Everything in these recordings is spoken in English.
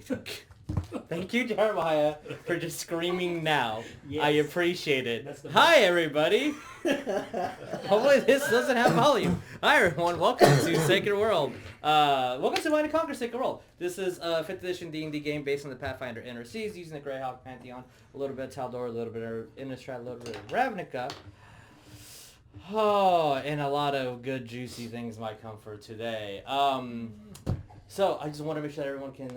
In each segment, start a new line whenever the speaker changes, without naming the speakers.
Thank you, Jeremiah, for just screaming now.
Yes.
I appreciate it. Hi, everybody. Hopefully this doesn't have volume. Hi, everyone. Welcome to Sacred World. Welcome to Mind & Conquer Sacred World. This is a 5th edition D&D game based on the Pathfinder Inner Seas, using the Greyhawk Pantheon, a little bit of Taldor, a little bit of Innistrad, a little bit of Ravnica. Oh, and a lot of good, juicy things might come for today. So I just want to make sure that everyone can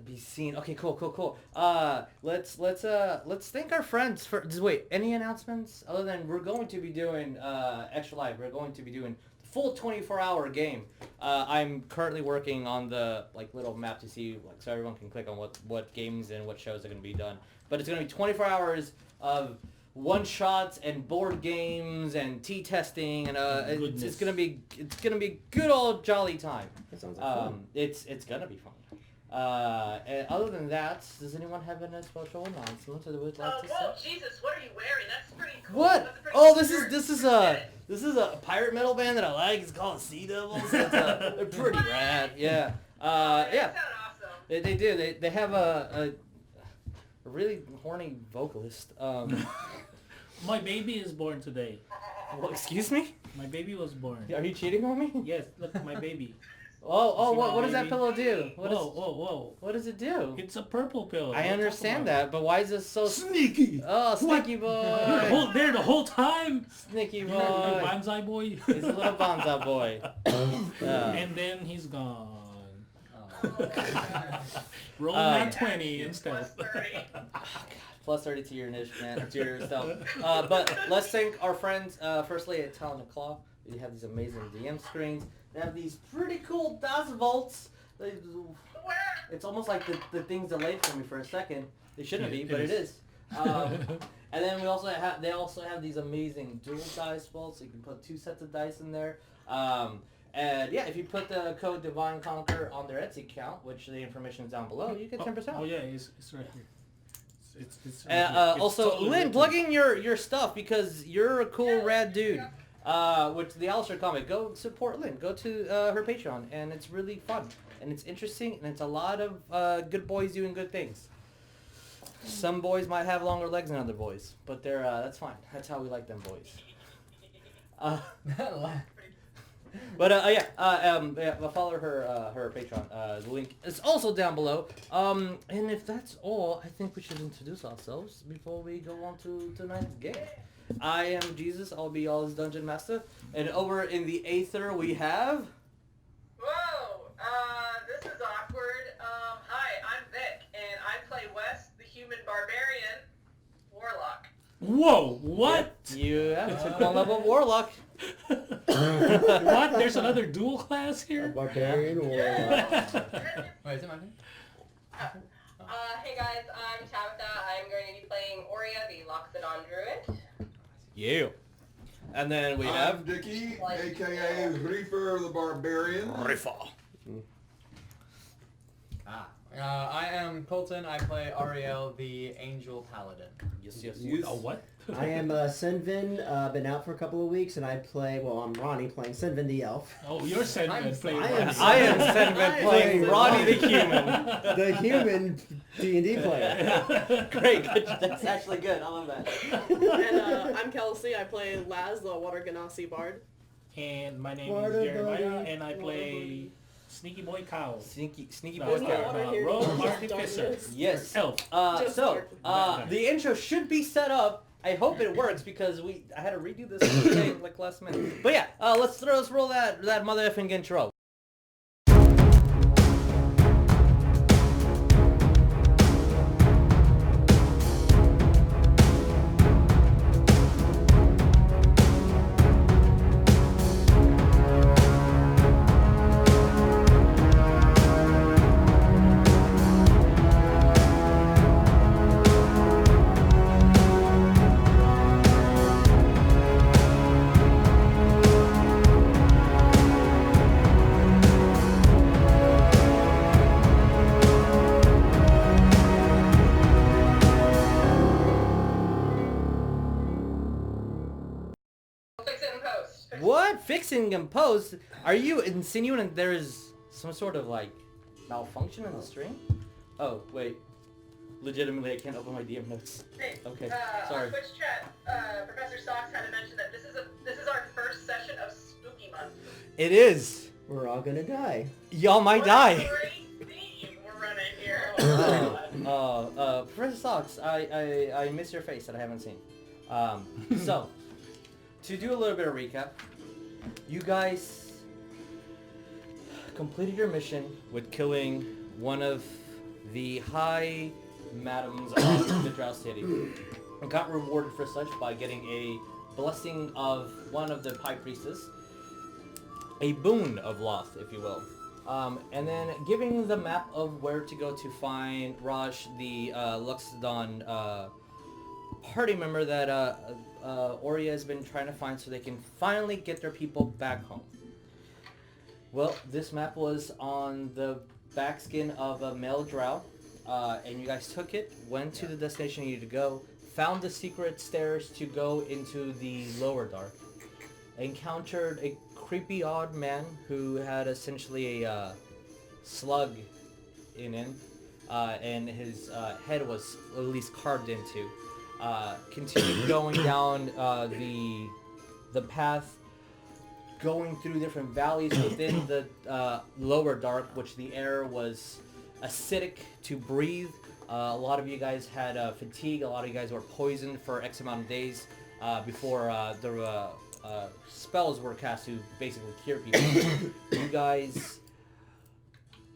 be seen. Okay, cool. Let's thank our friends for. Just wait. Any announcements other than we're going to be doing Extra Life? We're going to be doing the full 24-hour game. I'm currently working on the little map to see so everyone can click on what games and what shows are going to be done. But it's going to be 24 hours of one-shots and board games and tea testing and it's gonna be good old jolly time.
That sounds like fun.
It's gonna be fun. And other than that, does anyone have any special announcements that they would like to
whoa,
say?
Jesus, what are you wearing? That's pretty cool.
What? Oh, this is a pirate metal band that I like. It's called Sea Devils. They're pretty rad. Yeah.
They
Yeah.
sound awesome.
They do. They have a really horny vocalist.
My baby is born today.
Well, excuse me?
My baby was born.
Are you cheating on me?
Yes, look, my baby.
What does that pillow do?
Whoa.
What does it do?
It's a purple pillow.
I understand that, but why is this so
sneaky?
Oh, sneaky boy!
You're there the whole time.
Sneaky boy!
You're a bonsai boy.
He's a little bonsai boy.
And then he's gone. Roll that 20 instead.
Plus 30.
Oh, God. Plus 30 to your niche, man. To your stuff. But let's thank our friends, firstly at Talon and Claw. They have these amazing DM screens. They have these pretty cool DOS vaults. It's almost like the thing's delayed for me for a second. They shouldn't be, but it is. And then they also have these amazing dual dice vaults. So you can put 2 sets of dice in there. And yeah, if you put the code Divine Conquer on their Etsy account, which the information is down below, you get 10%.
Oh yeah, it's right here. It's
also,
totally
Lynn,
written.
plugging your stuff because you're a cool, rad dude. Which the Alistair comic, go support Lynn. Go to her Patreon, and it's really fun, and it's interesting, and it's a lot of good boys doing good things. Some boys might have longer legs than other boys, but they're that's fine. That's how we like them boys. But follow her Patreon. The link is also down below. And if that's all, I think we should introduce ourselves before we go on to tonight's game. I am Jesus. I'll be y'all's dungeon master. And over in the Aether we have.
Whoa, this is awkward. Hi, I'm Vic, and I play Wes, the human barbarian, Warlock.
Whoa, what?
You took one level of Warlock.
What? There's another dual class here?
Barbarian or...
Wait, is it my turn?
Hey guys, I'm Tabatha. I'm going to be playing Oria, the Loxodon Druid.
You. And then we
I'm
have
Dickie, aka Reefer the Barbarian.
Reefer.
I am Coleton. I play Ariell, the Angel Paladin.
Yes.
What?
I am Senven, been out for a couple of weeks, and I'm Ronny playing Senven the Elf.
Oh, you're Senven playing.
I am Senven playing Ronny the human.
The human D&D player.
Great, that's actually good. I love that.
And I'm Kelsey. I play Laz, the Water Genasi Bard.
And my name is Jeremiah, and I play Sneaky Boy Cow.
Sneaky
No,
boy
no, Rogue Artificer.
Yes.
Elf.
The intro should be set up. I hope it works because I had to redo this thing last minute. But yeah, let's roll that mother effing intro. What? Fixing and post? Are you insinuating there is some sort of malfunction in the stream? Oh, wait. Legitimately, I can't open my DM notes.
Hey,
Okay,
on
sorry.
Twitch chat, Professor Socks had to mention that this is our first session of Spooky Month.
It is.
We're all gonna die.
Y'all might
What
die.
a great theme we're running here.
Professor Socks, I miss your face that I haven't seen. So, to do a little bit of recap, you guys completed your mission with killing one of the high madams of the Drow City, and got rewarded for such by getting a blessing of one of the High Priestess, a boon of Loth, if you will. And then giving the map of where to go to find Raj, the Loxodon party member that Oria has been trying to find so they can finally get their people back home. Well, this map was on the backskin of a male Drow, and you guys took it, went to the destination you needed to go, found the secret stairs to go into the Lowerdark, encountered a creepy odd man who had essentially a slug in him, and his head was at least carved into. Continued going down the path, going through different valleys within the Lowerdark, which the air was acidic to breathe. A lot of you guys had fatigue. A lot of you guys were poisoned for X amount of days before the spells were cast to basically cure people. You guys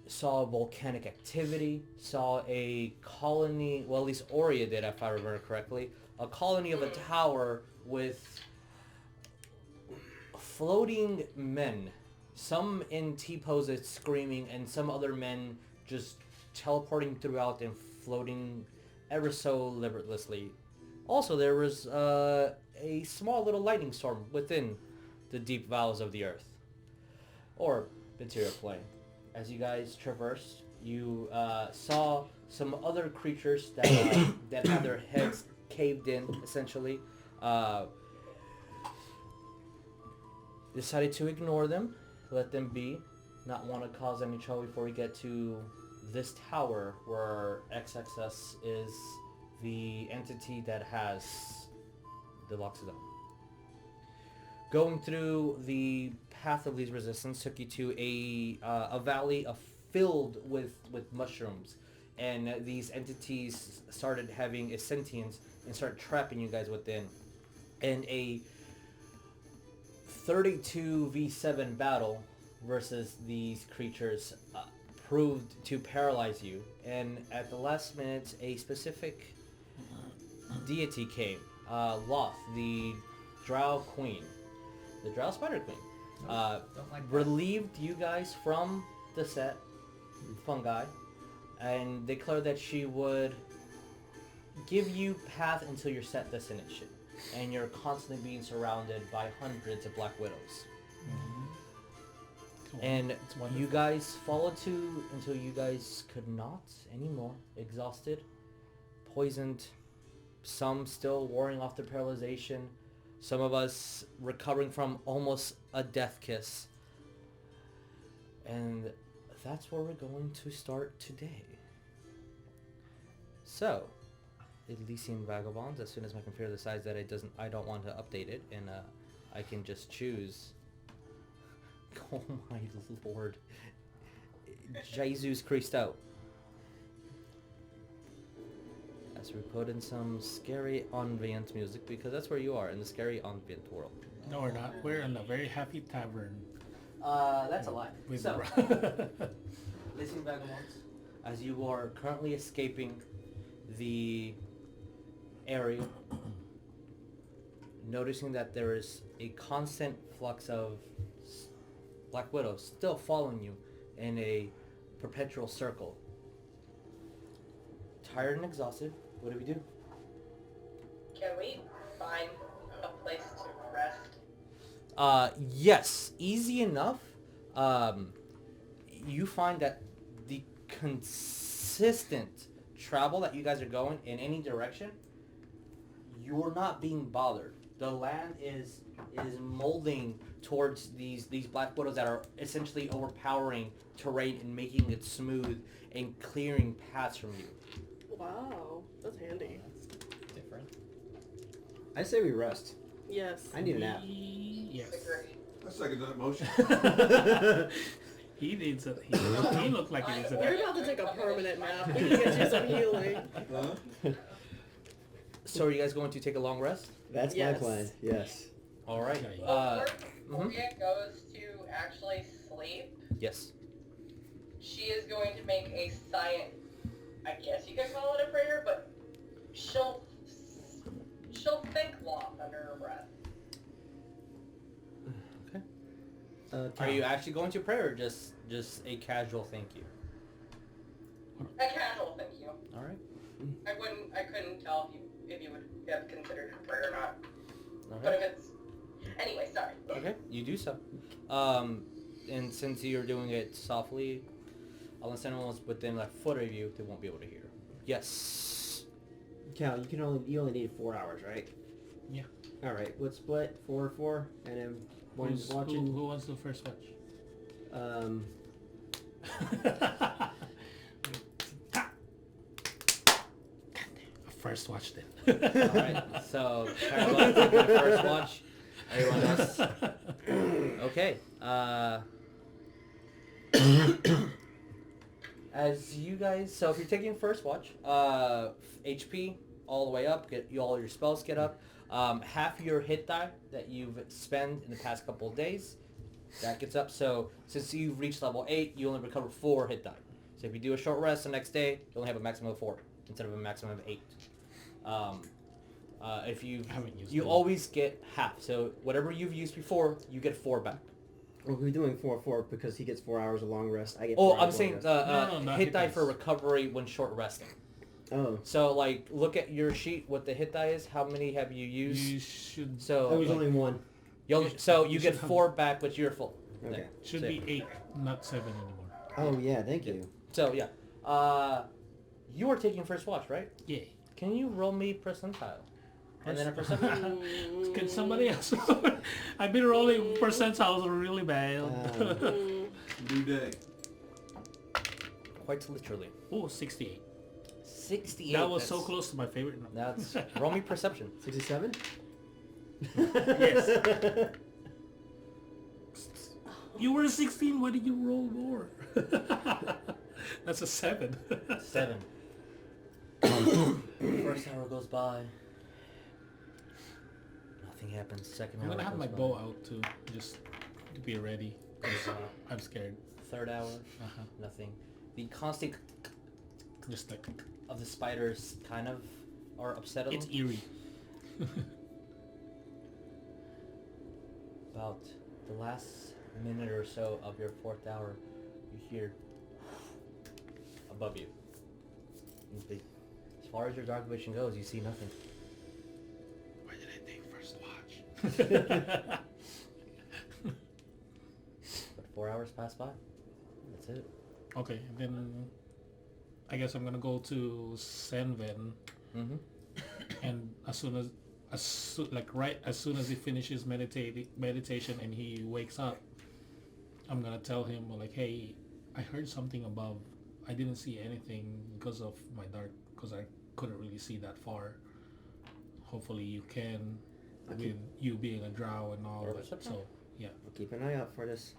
saw volcanic activity, saw a colony, well at least Oria did if I remember correctly, a colony of a tower with floating men, some in T-poses screaming and some other men just teleporting throughout and floating ever so limitlessly. Also there was a small little lightning storm within the deep bowels of the earth, or material plane. As you guys traversed, you saw some other creatures that that had their heads caved in, essentially. Decided to ignore them, let them be, not want to cause any trouble before we get to this tower where Xxus is the entity that has the Loxodon. Going through the path of least resistance took you to a valley filled with mushrooms, and these entities started having a sentience and started trapping you guys within. And a 32v7 battle versus these creatures proved to paralyze you, and at the last minute a specific deity came, Loth, the Drow Queen, the Drow Spider Queen, relieved you guys from the set fungi and declared that she would give you path until your set destination, and you're constantly being surrounded by hundreds of Black Widows. And you guys followed to until you guys could not anymore, exhausted, poisoned, some still warding off the paralyzation, some of us recovering from almost a death kiss. And that's where we're going to start today. So, Elysian Vagabonds, as soon as my computer decides that I don't want to update it, and I can just choose. Oh my lord. Jesus Christo. As we put in some scary ambient music, because that's where you are, in the scary ambient world.
No, we're not. We're in a very happy tavern.
That's a lie.
With
So, Elysian Vagabonds, as you are currently escaping the area, noticing that there is a constant flux of Black Widows still following you in a perpetual circle. Tired and exhausted, what do we do?
Can we find a place to rest?
Yes, easy enough. You find that the consistent travel that you guys are going in any direction, you're not being bothered. the land is molding towards these black widows that are essentially overpowering terrain and making it smooth and clearing paths from you.
Wow, that's handy.
Different.
I say we rest.
Yes.
I need a nap.
Yes.
Agree.
I second that motion.
He needs a. He looked like he needs a.
You're about to take a permanent nap. We can get you some healing.
Huh?
So are you guys going to take a long rest?
That's
Yes.
my plan. Yes.
All right.
Before Oria goes to actually sleep,
Yes.
she is going to make a silent, I guess you could call it a prayer, but she'll think long under her breath.
Okay. Are you actually going to pray or just a casual thank you?
A casual thank you.
All right.
I couldn't tell if you would have considered it a prayer or not. But
Okay.
if it's, anyway, sorry.
Okay. You do so. And since you're doing it softly, unless anyone's within like foot of you, they won't be able to hear. Yes.
Cal, you only need 4 hours, right?
Yeah.
All right. Let's split 4, and then one's watching.
Who wants the first watch? First watch then.
All right. So Cowrabao taking the first watch. Everyone else. Okay. As you guys, so if you're taking first watch, HP all the way up, all your spells get up. Half your hit die that you've spent in the past couple of days, that gets up. So since you've reached level 8, you only recover 4 hit die. So if you do a short rest the next day, you only have a maximum of 4 instead of a maximum of 8. If you always get half. So whatever you've used before, you get 4 back.
Well, we're doing 4 because he gets 4 hours of long rest. I get.
Oh,
4
I'm
hours
saying
long rest.
No,
hit die
dice.
for recovery when short resting.
Oh,
So like, look at your sheet. What the hit die is? How many have you used?
You should.
So
that was
like,
only 1.
you
you
get
should
4 back, but you're full.
Okay.
Should
So,
be 8, not 7 anymore.
Oh yeah, thank you.
So yeah, you are taking first watch, right?
Yeah.
Can you roll me percentile? And then a perception.
Can somebody else? I've been rolling percentiles really bad.
New day.
Quite literally.
Oh, 68.
68.
That was so
that's-
close to my favorite number.
That's roll me perception.
67.
Yes. You were 16. Why did you roll more? That's a 7.
7. First hour goes by. Nothing happens. Second
I'm
hour
gonna have
goes
my
by.
bow out too, just to be ready. 'Cause, I'm scared.
Third hour.
Uh-huh.
Nothing. The constant
Just like
of the spiders kind of are upsetting.
it's eerie.
About the last minute or so of your 4th hour, you hear above you. As far as your dark vision goes, you see nothing.
Why did I take first watch?
But 4 hours pass by. That's it.
Okay, then I guess I'm gonna go to Senven,
Mm-hmm.
and as soon as he finishes meditation and he wakes up, I'm gonna tell him like, hey, I heard something above. I didn't see anything because of my dark, because I couldn't really see that far. Hopefully you can, with you being a drow and all. But, so yeah.
I'll keep an eye out for this.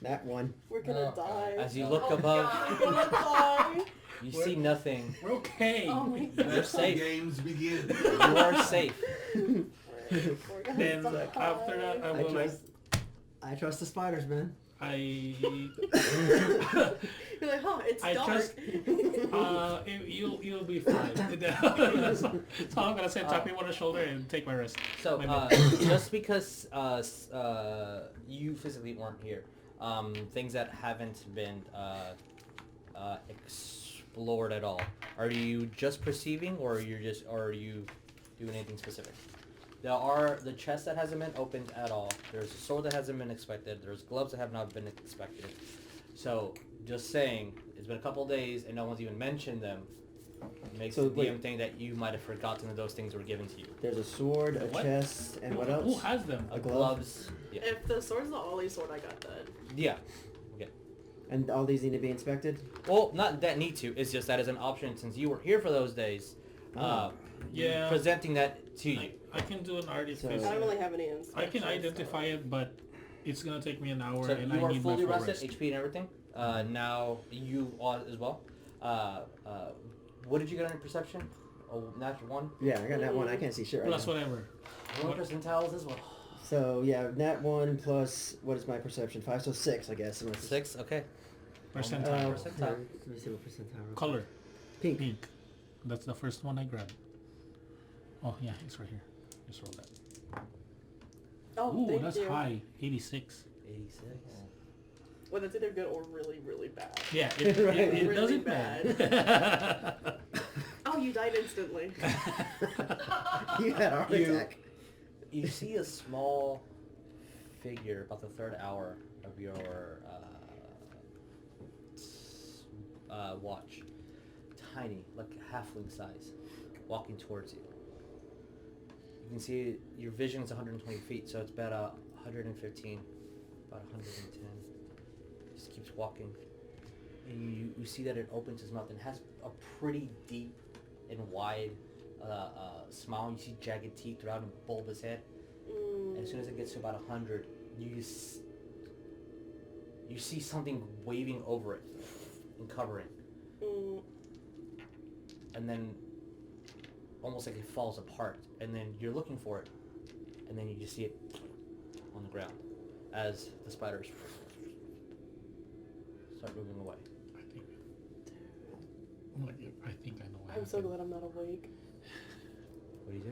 That one.
We're gonna die.
As you look
Oh,
above,
God.
We're gonna die.
you see nothing.
We're okay.
Oh my
You're
god.
The
safe.
games begin.
You are safe.
We're gonna
Then
die.
after that, I will like
I trust the spiders, man.
I
You're like, huh, it's
I
dark.
trust- you'll be fine. So I'm gonna say tap him on the shoulder and take my rest.
So,
My
just because you physically weren't here, things that haven't been explored at all, are you just perceiving, or are you doing anything specific? There are the chest that hasn't been opened at all. There's a sword that hasn't been expected. There's gloves that have not been expected. So, just saying, it's been a couple days and no one's even mentioned them. Makes
So,
the
wait.
DM thing that you might have forgotten that those things were given to you.
There's a sword, a
What?
chest, and what else?
Who has them?
A glove?
Gloves. Yeah.
If the sword's the only sword I got, then.
Yeah. Okay.
And all these need to be inspected?
Well, not that need to. It's just that as an option since you were here for those days.
Yeah.
Presenting that to you.
I can do an artificer.
I don't really have any
I
inspections.
can identify it, but it's gonna take me an hour,
So
and
you
I
are
need
fully
my full
rested,
rest.
HP and everything. Now you are as well. What did you get on your perception? Oh, natural 1.
Yeah, I got that one. I can't see shit right
Plus
now.
whatever.
1 percentiles as well.
So, yeah, nat 1 plus, what is my perception? 5, so 6, I guess. Unless it's-
6. Okay.
Percentile.
Percentile.
Let me see what percentile.
Color.
Pink.
Pink. That's the first one I grabbed. Oh yeah, it's right here. Just roll that.
Oh,
Ooh,
thank
that's
you.
high. 86.
86.
Well, that's either good or really, really bad.
Yeah,
Right.
it
Really
doesn't bad.
Oh, you died instantly.
You had a heart
You-
attack.
You see a small figure about the third hour of your watch. Tiny, like halfling size, walking towards you. You can see your vision is 120 feet, so it's about 115, about 110. Just keeps walking. And you see that it opens his mouth and has a pretty deep and wide smile. You see jagged teeth throughout and bulbous head. And as soon as it gets to about 100, you see something waving over it and covering. And then almost like it falls apart. And then you're looking for it. And then you just see it on the ground as the spiders start moving away.
I think I know what
I'm so
happened.
glad I'm not awake.
What do you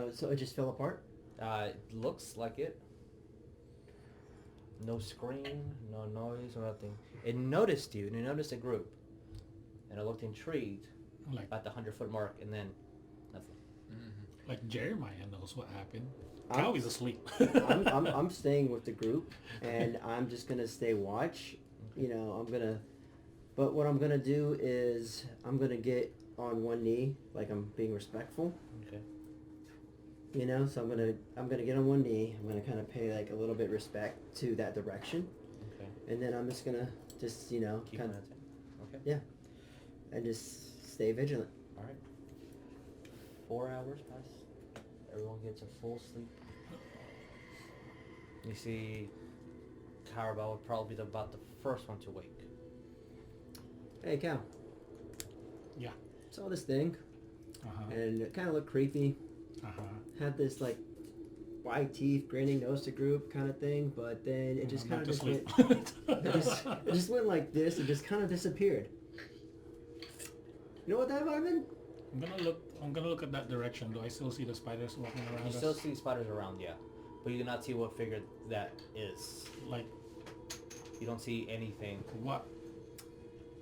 do?
So it just fell apart?
It looks like it. No scream, no noise, or nothing. It noticed you, and it noticed a group. And it looked intrigued
Like
at the 100-foot mark, and then nothing.
like Jeremiah knows what happened.
I'm-
Cow is asleep.
I'm staying with the group, and I'm just gonna stay watch. You know, but what I'm gonna do is I'm gonna get on one knee, like I'm being respectful.
Okay.
You know, so I'm gonna get on one knee. I'm gonna kind of pay like a little bit respect to that direction,
Okay.
and then I'm just gonna you know
Keep
kind
on
of
it. Okay.
yeah, and just stay vigilant.
All right. 4 hours pass. Everyone gets a full sleep. You see, Cowrabao would probably be about the first one to wake.
Hey, Cal.
Yeah.
Saw this thing,
Uh-huh.
and it kind of looked creepy.
Uh-huh.
Had this like white teeth, grinning nose to group kind of thing, but then it just
I'm
kind
not
of
to
just
sleep.
went. It just went like this and just kind of disappeared. You know what that might have been?
I'm gonna look at that direction. Do I still see the spiders walking around
You
us?
still see spiders around, yeah. But you do not see what figure that is.
Like
You don't see anything
what?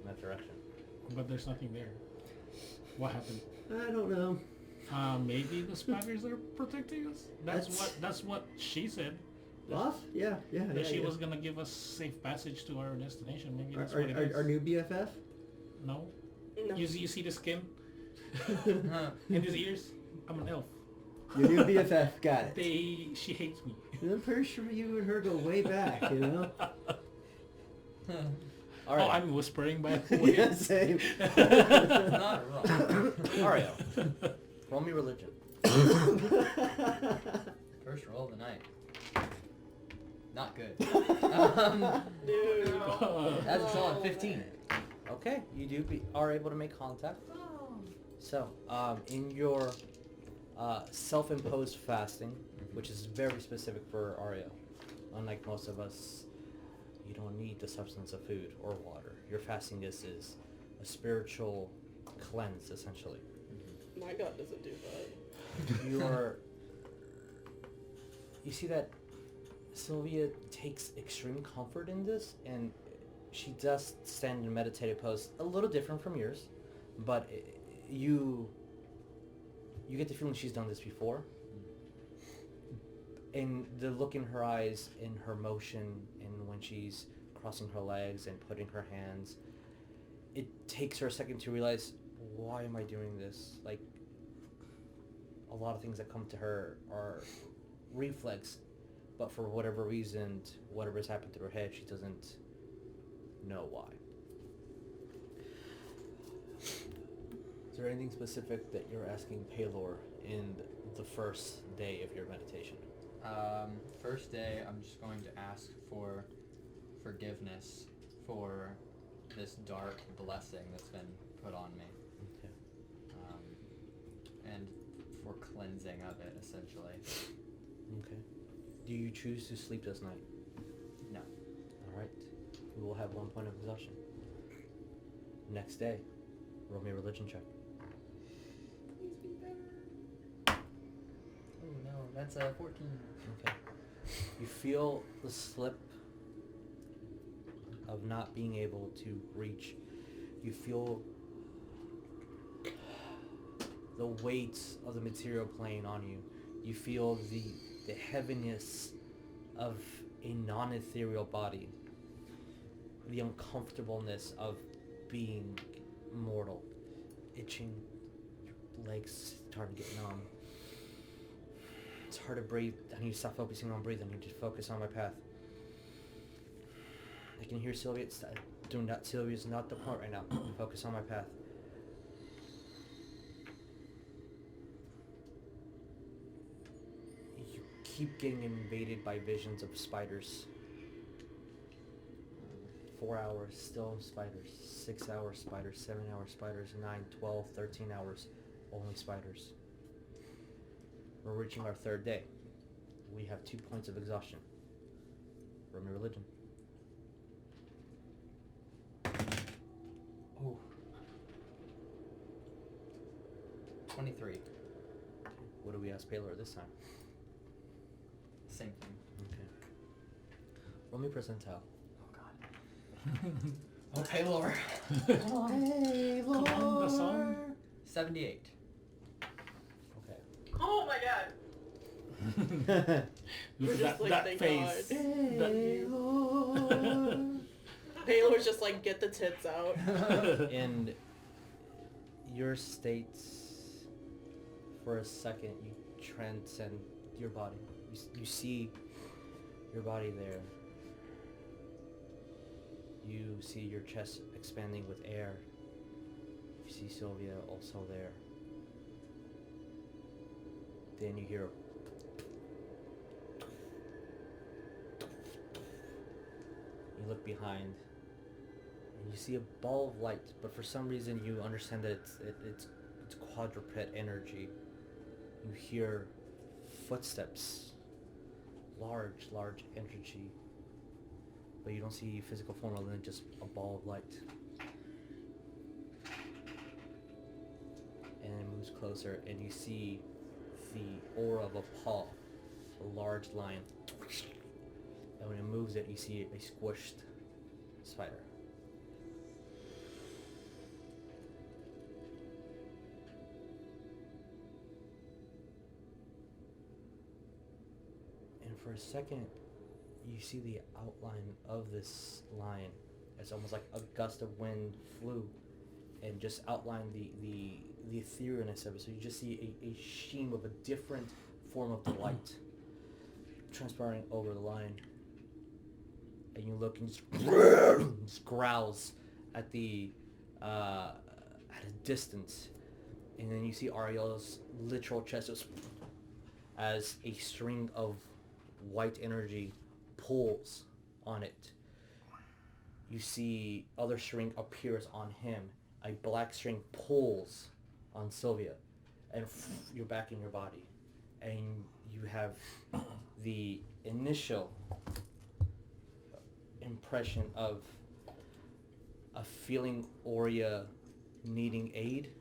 in that direction.
But there's nothing there. What happened?
I don't know.
Maybe the spiders are protecting us. That's what she said.
Lost? Yeah.
That she
yeah.
was gonna give us safe passage to our destination. Maybe that's
Our,
what it is.
our new BFF?
No.
No.
You see the skin in his ears? I'm an elf.
Your new BFF, got it.
She hates me.
I'm pretty sure you and her go way back, you know?
All right.
Oh, I'm whispering by the way.
Yeah, same.
Not wrong.
Ariell, roll me religion.
First roll of the night. Not good.
Dude.
That's a solid 15.
Okay, you are able to make contact. So, in your self-imposed fasting, which is very specific for Ariell, unlike most of us, you don't need the substance of food or water. Your fasting is a spiritual cleanse, essentially.
My God doesn't do that.
You see that Sylvia takes extreme comfort in this, and she does stand in a meditative pose, a little different from yours, but you get the feeling she's done this before. And the look in her eyes, in her motion, and when she's crossing her legs and putting her hands, it takes her a second to realize, why am I doing this? Like, a lot of things that come to her are reflex, but for whatever reason, whatever's happened to her head, she doesn't know why. Is there anything specific that you're asking Paylor in the first day of your meditation?
First day, I'm just going to ask for forgiveness for this dark blessing that's been put on me.
Okay.
And for cleansing of it, essentially.
Okay. Do you choose to sleep this night?
No.
Alright. We will have 1 point of exhaustion. Next day, roll me a religion check.
Oh no, that's a 14.
Okay. You feel the slip of not being able to reach. You feel the weight of the material plane on you. You feel the heaviness of a non-ethereal body. The uncomfortableness of being mortal. Itching, your legs starting to get numb. It's hard to breathe. I need to stop focusing on breathing. I need to focus on my path. I can hear Sylvia. Sylvia's not the point right now. Focus on my path. You keep getting invaded by visions of spiders. 4 hours, still spiders. 6 hours, spiders. 7 hours, spiders. 9, 12, 13 hours, only spiders. We're reaching our third day. We have 2 points of exhaustion. Roll me religion.
Oh. 23.
What do we ask Paylor this time?
Same thing.
Okay. Roll me percentile.
Oh god. Oh, Paylor.
Come on, the song.
78.
Okay.
Oh my god.
Look
We're
at
just like,
that
thank
face.
Paylor's just like, get the tits out.
In your states, for a second, you transcend your body. You see your body there. You see your chest expanding with air. You see Sylvia also there. Then you hear you look behind and you see a ball of light, but for some reason you understand that it's quadruped energy. You hear footsteps, large energy, but you don't see physical form other than just a ball of light. And it moves closer, and you see the aura of a paw, a large lion. And when it moves it, you see a squished spider. And for a second, you see the outline of this lion. It's almost like a gust of wind flew and just outlined the etherealness of it. So you just see a sheen of a different form of the light transpiring over the lion. And you look and just growls at at a distance. And then you see Ariell's literal chest just as a string of white energy pulls on it. You see other string appears on him. A black string pulls on Sylvia, and you're back in your body. And you have the initial impression of a feeling Oria needing aid,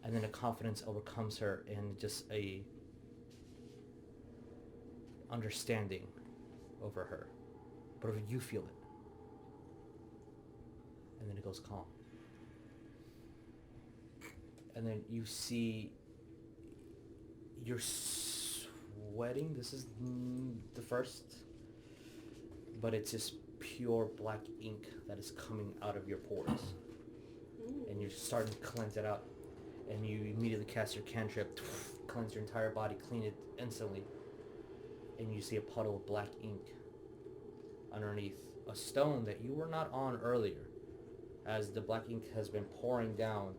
and then a confidence overcomes her and just a understanding over her. But you feel it. And then it goes calm. And then you see you're sweating. This is the first, but it's just pure black ink that is coming out of your pores. and you're starting to cleanse it out. And you immediately cast your cantrip, cleanse your entire body, clean it instantly. And you see a puddle of black ink underneath a stone that you were not on earlier, as the black ink has been pouring down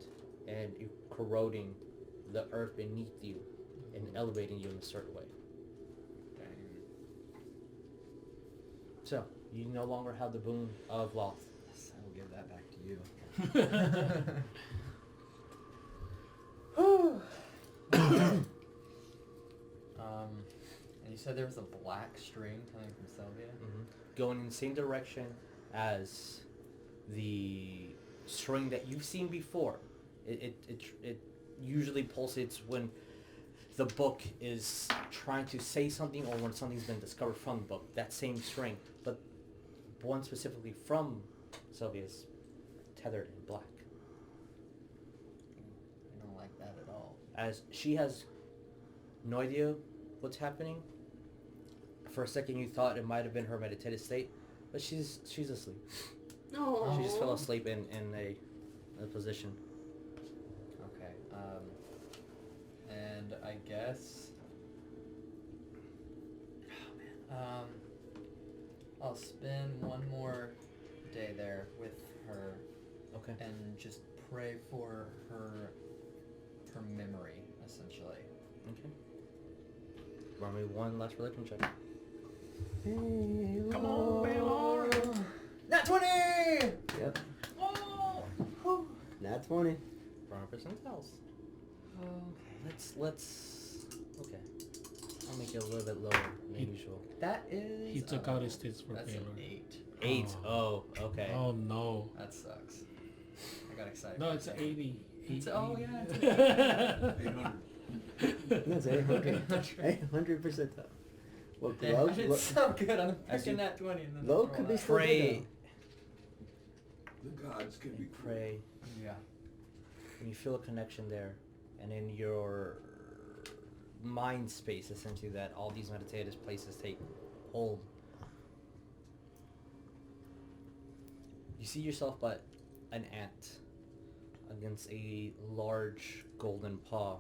and corroding the earth beneath you and elevating you in a certain way.
Dang.
So, you no longer have the boon of Loth.
Yes, I will give that back to you. And you said there was a black string coming from Sylvia?
Mm-hmm. Going in the same direction as the string that you've seen before. It usually pulsates when the book is trying to say something or when something's been discovered from the book. That same string, but one specifically from Sylvia's tethered in black.
I don't like that at all.
As she has no idea what's happening. For a second you thought it might have been her meditative state, but she's asleep.
Oh.
She just fell asleep in a position.
Okay, and I guess... Oh, man. I'll spend one more day there with her
Okay.
and just pray for her memory, essentially.
Okay. Roll me one last religion check.
Come on, Baylor!
Nat 20!
Yep.
Oh!
Nat 20.
Roll for something else. Let's. Okay. I'll make it a little bit lower than usual.
That is...
He took out his tits for
That's
Baylor.
an 8.
8. Oh, okay.
Oh no.
That sucks. I got excited.
No, it's an 80.
Oh, yeah, it's an
800.
That's 800. 800% though. Well,
Damn,
low,
I did so good on picking that 20 and then
low
roll
could be
that.
still
Pray.
good
The gods can be
Pray.
Yeah.
And you feel a connection there. And in your mind space, essentially, that all these meditative places take hold. You see yourself but an ant against a large golden paw.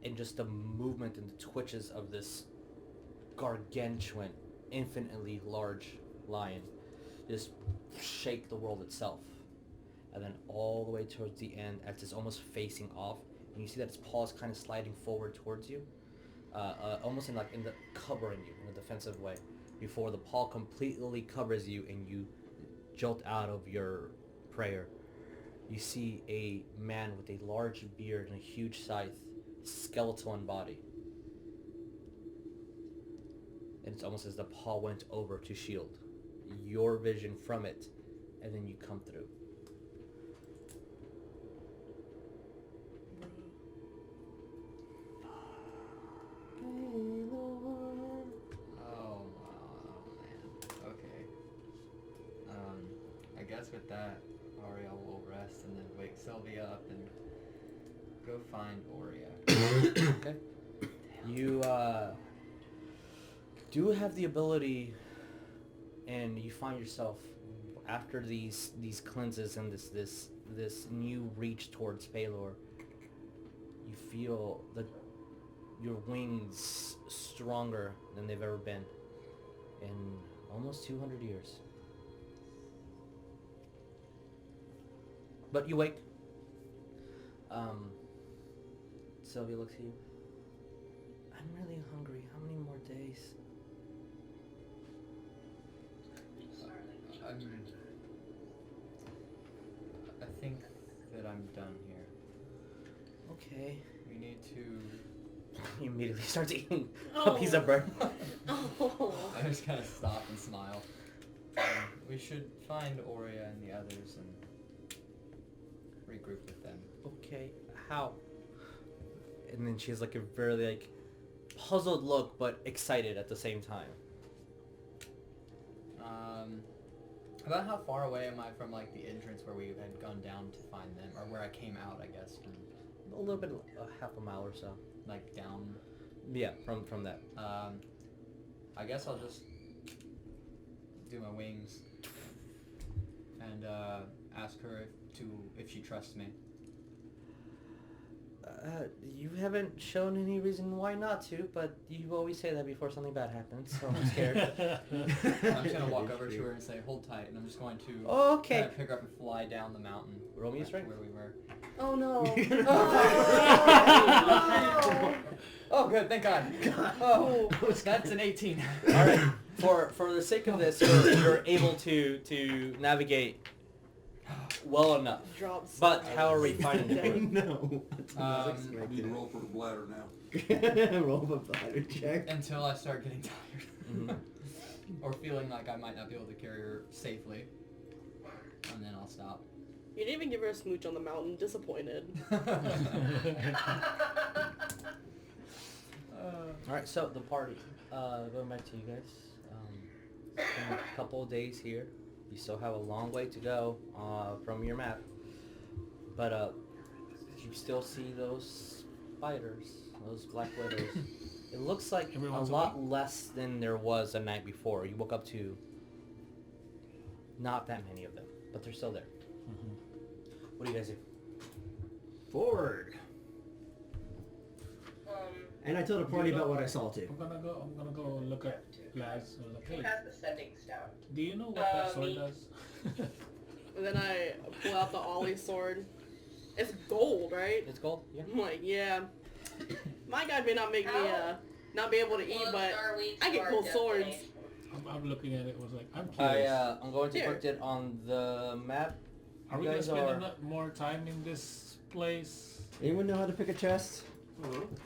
And just the movement and the twitches of this gargantuan, infinitely large lion just shake the world itself. And then all the way towards the end, as it's almost facing off, and you see that its paw is kind of sliding forward towards you, almost in the covering you in a defensive way, before the paw completely covers you and you jolt out of your prayer. You see a man with a large beard and a huge scythe, skeleton body. And it's almost as the paw went over to shield your vision from it, and then you come through.
Oh, man. Okay. I guess with that, Ariell will rest and then wake Sylvia up and go find Oria.
Okay. You do have the ability, and you find yourself after these cleanses and this new reach towards Baylor. You feel that your wings stronger than they've ever been in almost 200 years. But you wake. Sylvia looks at you. I'm really hungry. How many more days?
I think that I'm done here.
Okay.
We need to...
He immediately starts eating
Oh.
a piece of bread.
Oh.
I just kind of stop and smile. We should find Oria and the others and regroup with them.
Okay, how? And then she has like a very puzzled look, but excited at the same time.
About how far away am I from like the entrance where we had gone down to find them, or where I came out, I guess, from
A little bit, half a mile or so.
like down?
Yeah, from that.
I guess I'll just do my wings and ask her if she trusts me.
You haven't shown any reason why not to, but you always say that before something bad happens, so I'm scared.
I'm just gonna walk over to her and say, "Hold tight," and I'm just going to
Okay.
kind of pick her up and fly down the mountain.
Roll me a
back to
strength.
where we were.
Oh no.
Oh, good, thank God. Oh, that's an 18.
All right. For the sake of this, you're able to navigate well enough.
Drops.
But how are we finding it?
No.
Um,
I need to roll for the bladder now.
Roll a bladder check.
Until I start getting tired.
Mhm.
Or feeling like I might not be able to carry her safely. And then I'll stop.
You didn't even give her a smooch on the mountain. Disappointed.
All right. So the party. Going back to you guys. It's been a couple of days here. You still have a long way to go from your map, but you still see those spiders, those black widows. It looks like
Everyone's
a lot less than there was the night before. You woke up to not that many of them, but they're still there.
Mhm.
What do you guys do?
Forward. And I told the party about what I saw too.
I'm gonna go look at Laz. Like,
Who
hey,
has the sending stone?
do you know what that sword
me.
does?
And then I pull out the Ollie sword. It's gold, right?
It's gold. Yeah.
I'm like, yeah. My guy may not make me not be able to eat,
Close
but
are we
I
to
get
our
cool swords.
destination?
I'm looking at it. Was like, I'm curious.
I'm going to
Here.
put it on the map.
Are we
You
gonna
guys
spend
are-
a lot more time in this place?
Anyone know how to pick a chest?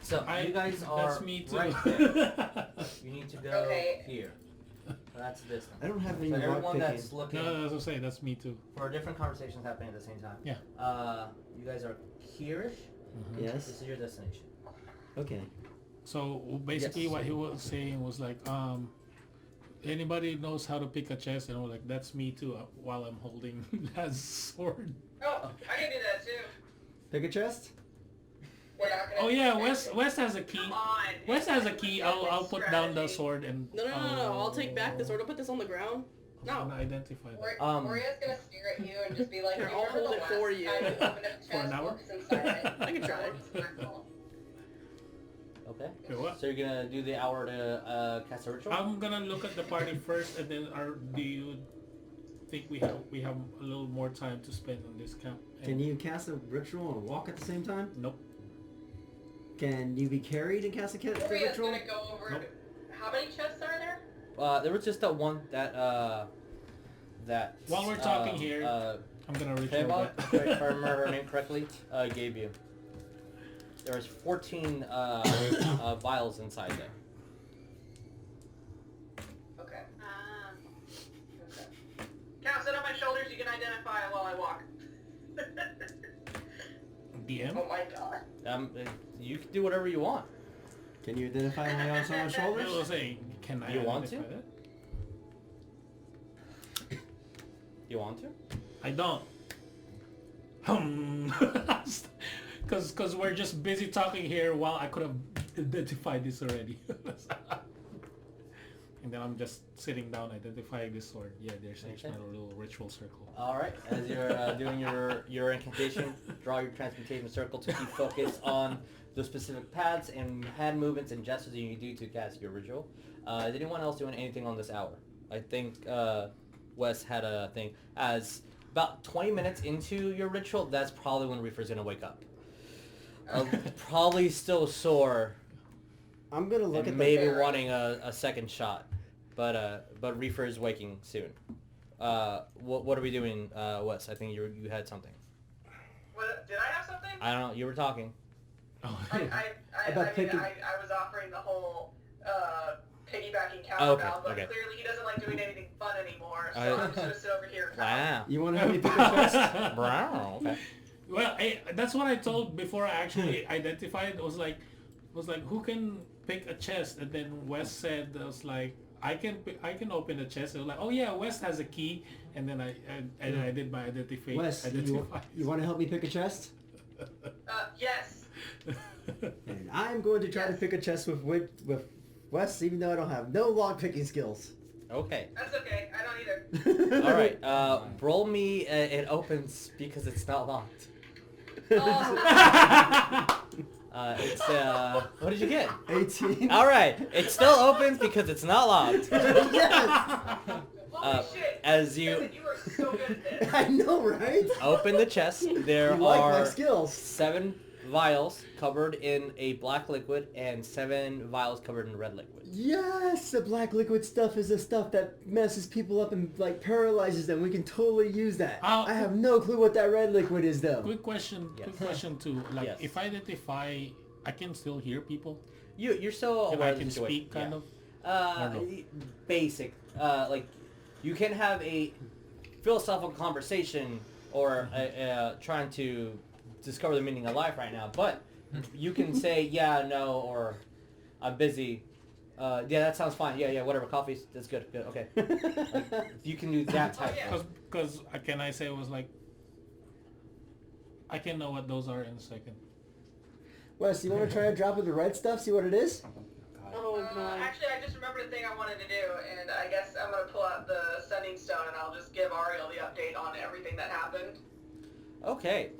So you guys are
That's me too.
right there. You need to go
Okay.
here. So that's this one.
I don't have any
So
rock
everyone
picking.
that's looking
No, as I say, that's me too.
for different conversations happening at the same time.
Yeah.
You guys are here-ish.
Mhm.
Yes.
This is your destination.
Okay.
So basically,
Yes.
what he was saying was like, anybody knows how to pick a chest, and I'm like, that's me too. While I'm holding Laz's sword.
Oh, I can do that too.
Pick a chest.
We're not gonna
Oh yeah,
expect
Wes has a key.
Come on.
Wes has a key. I'll put down the
Strategy.
sword and.
No. I'll take back the sword. I'll put this on the ground.
I'm
No.
gonna identify that.
Oria's gonna stare at you and just be like,
Here,
"You
I'll
remember
hold
the
it
last
for you."
time opened up a chest,
For an hour?
what was inside it?"
I can try.
Okay.
Okay, what?
So you're gonna do the hour to cast a ritual.
I'm gonna look at the party first, and then do you think we have a little more time to spend on this camp?
Can you cast a ritual and walk at the same time?
Nope.
Can you be carried and cast a
Oria's
ritual?
gonna go over.
Nope.
How many chests are there?
There was just that one that.
While we're talking here, I'm gonna ritual
Feywa,
that.
if I remember her name correctly, gave you. There was 14 vials inside there.
Okay. Okay.
Cal, sit on my shoulders. You can identify it while I walk.
DM.
Oh my god.
You can do whatever you want.
Can you identify my on someone's
I
shoulders?
was saying, can I
You want to?
identify that?
You want to?
I don't. Cause we're just busy talking here while I could have identified this already. And then I'm just sitting down identifying this sword. Yeah, there's
Okay.
my little ritual circle.
All right. As you're doing your incantation, draw your transmutation circle to keep focus on the specific paths and hand movements and gestures that you do to cast your ritual. Is anyone else doing anything on this hour? I think Wes had a thing. As about 20 minutes into your ritual, that's probably when Reefer's gonna wake up. Probably still sore.
I'm gonna look
And
at
maybe
Very.
wanting a second shot, but Reefer is waking soon. What are we doing, Wes? I think you had something.
What, did I have something?
I don't know. You were talking.
Oh.
About picking-
I was offering the whole piggybacking Cowrabao,
Oh, okay,
but
okay.
clearly he doesn't like doing anything fun anymore, so
I-
I'm just gonna sit over here. And
Wow.
You want to help me pick a chest?
Wow. Okay.
Well, that's what I told before I actually identified. It was like, who can pick a chest? And then Wes said, I was like, I can open the chest. It was like, oh yeah, Wes has a key. And then I did my identification.
Wes, you want to help me pick a chest?
Yes.
And I'm going to try to pick a chest with Wes, even though I don't have no lock picking skills.
Okay.
That's okay. I don't either.
All right. Roll me. It opens because it's not locked.
Oh,
It's what did you get?
18.
All right. It still opens because it's not locked.
Yes!
Holy shit.
As you
Senven, you are so good at this.
I know, right?
open the chest, there
You like my
are
skills.
7 vials covered in a black liquid and 7 vials covered in red liquid.
Yes, the black liquid stuff is the stuff that messes people up and like paralyzes them. We can totally use that. I have no clue what that red liquid is though.
Quick question.
Yes.
Quick question too. Like,
Yes.
if I identify, I can still hear people.
You're still
If
aware
I
of the
can
situation.
speak, kind of.
Uh, basic. Like, you can have a philosophical conversation or trying to discover the meaning of life right now, but you can say yeah, no, or I'm busy. Yeah, that sounds fine. Yeah, whatever. Coffee's that's good. Good. Okay. Like, you can do that type.
Oh, yeah.
Because can I say it was like, I can know what those are in a second.
Wes, you want to try to drop with the red stuff? See what it is?
Oh god.
Actually, I just remembered a thing I wanted to do, and I guess I'm going to pull out the sending stone and I'll just give Ariell the update on everything that happened.
Okay.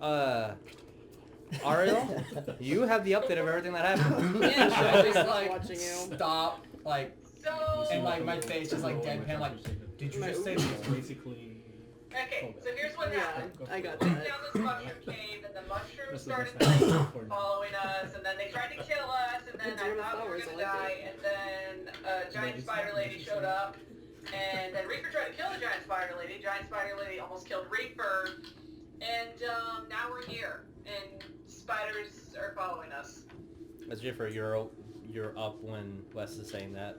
Ariell, you have the update of everything that happened.
Yeah, so I just like
Watching you.
stop, like,
So,
and like my face is like deadpan, like, did you just say this?
Basically.
okay, so here's what
Yeah,
happened.
I got
We
that.
went down this mushroom cave, and the mushrooms
That's the
started
best
like,
answer for now.
following us, and then they tried to kill us, and then
It's
I
real
thought we were
flowers,
gonna
I like
die, and then a giant
it's
spider
not
lady showed
necessary.
up, and then Reefer tried to kill the giant spider lady. Giant spider lady almost killed Reefer, and now we're here, and spiders are following us.
As Reefer, you're up when Wes is saying that.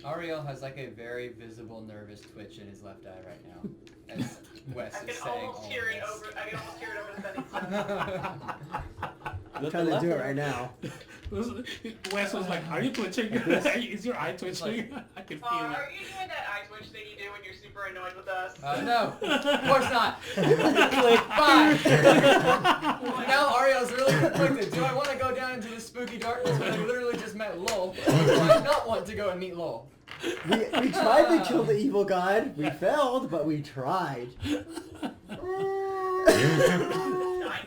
Ariel has like a very visible nervous twitch in his left eye right now. As Wes
I
is
can
saying
almost
all
hear it
of
over. I can almost hear it over the sending stone.
I'm trying to do it right now.
Wes was like, "Are you twitching? Is your eye twitching? I can feel it."
Are you doing that eye twitch thing you do when you're super annoyed with us?
No, of course not. Fine. Now Ariel's really conflicted. Do I want to go down into the spooky darkness when I literally just met Lowell? Or do I not want to go and meet Lowell?
We tried to kill the evil god. We failed, but we tried.
Not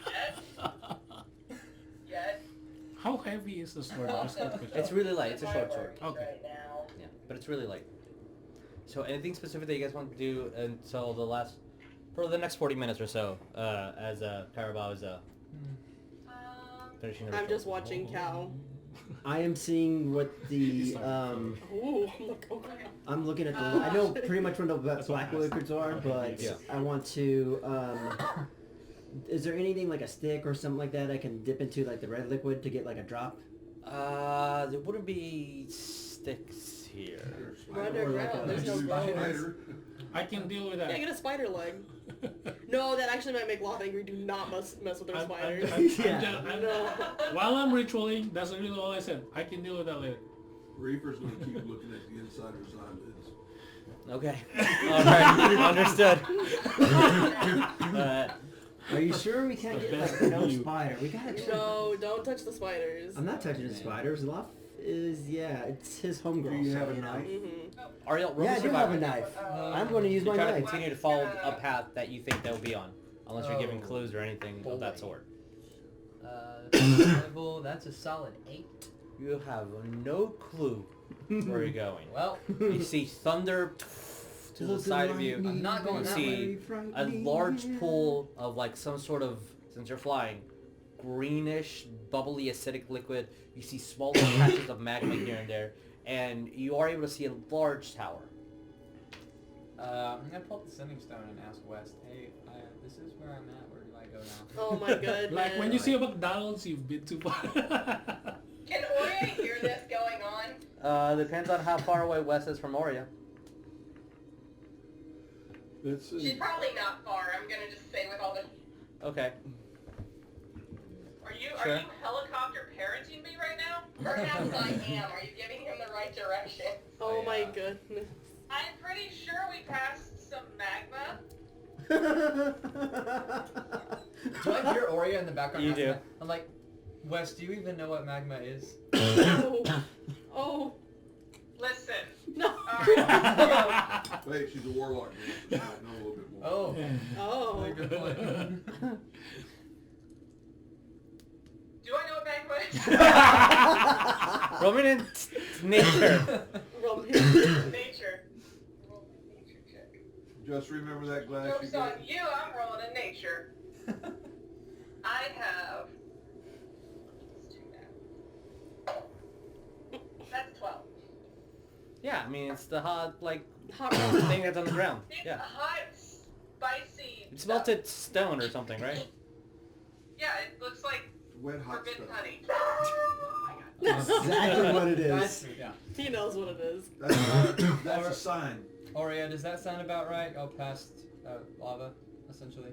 yet. Yet.
How heavy is the sword? Just a quick
It's
question.
really light. It's a short sword.
Okay.
Right now.
Yeah, but it's really light. So anything specific that you guys want to do until for the next 40 minutes or so, as Cowrabao is finishing the
I'm
ritual?
just watching Cow.
I am seeing what the
Ooh, look over.
I'm looking at the. I know pretty much what the black liquids are, but
Yeah.
I want to. Is there anything like a stick or something like that I can dip into like the red liquid to get like a drop?
There wouldn't be sticks here.
Run
Or like
around,
a-
there's no bones.
Spider.
I can deal with
Yeah,
that.
get a spider leg. No, that actually might make Loth angry. Do not mess with their spiders.
Yeah.
While I'm ritualing, that's really all I said. I can deal with that later.
Reefer's gonna keep looking at the inside of his eyelids.
Okay. Alright, understood.
Are you sure we can't
The
get
best
like no
of you.
spider? We gotta.
No, don't touch the spiders.
I'm not touching the spiders. Luff is it's his homegirl.
Do you
so,
have a
know.
knife?
Mm-hmm.
Ariel, roll
Yeah, I
me
do have a
survival.
knife.
Oh.
I'm going to use my
Try to
knife.
continue to follow a path that you think they'll be on, unless you're giving
Oh.
clues or anything of that
Boy.
sort.
Survival, that's a solid 8.
You have no clue where you're going.
Well,
You see thunder to the side of you.
I'm not going
You
that
see a large pool of like some sort of, since you're flying, greenish, bubbly, acidic liquid. You see smaller patches of magma here and there, and you are able to see a large tower.
I'm gonna pull up the sending stone and ask West, hey, this is where I'm at, where do I go now?
Oh my goodness.
Like when you see a McDonald's, you've been too far.
Can Oria hear this going on?
Depends on how far away Wes is from Oria.
That's
She's probably not far. I'm gonna just say with all the.
Okay.
Are
Sure.
you helicopter parenting me right now?
Perhaps I am. Are you giving him the right direction?
Oh my
Yeah.
goodness.
I'm pretty sure we passed some magma.
Do I hear Oria in the background?
You
asking
do.
that? I'm like, West, do you even know what magma is?
Oh. Oh.
Listen,
No.
Alright.
Wait, she's a warlock. Girl. She might know a little bit more.
Oh.
Oh.
Good point.
Do I know a banquet?
Roman in nature.
Roll me.
Nature. Roll a nature check.
Just remember that glass you
Joke's on
got.
you, I'm rolling a nature. I have... Let's do that. That's 12.
Yeah, I mean it's the hot
Hot roll.
thing that's on the ground.
It's
Yeah.
hot, spicy
It's
stuff.
melted stone or something, right?
Yeah, it looks like
Wet hot
forbidden
stuff.
honey.
That's exactly what it
That's,
is.
yeah.
He knows what it is.
That's a sign.
Oria, does that sound about right? Oh, past lava, essentially.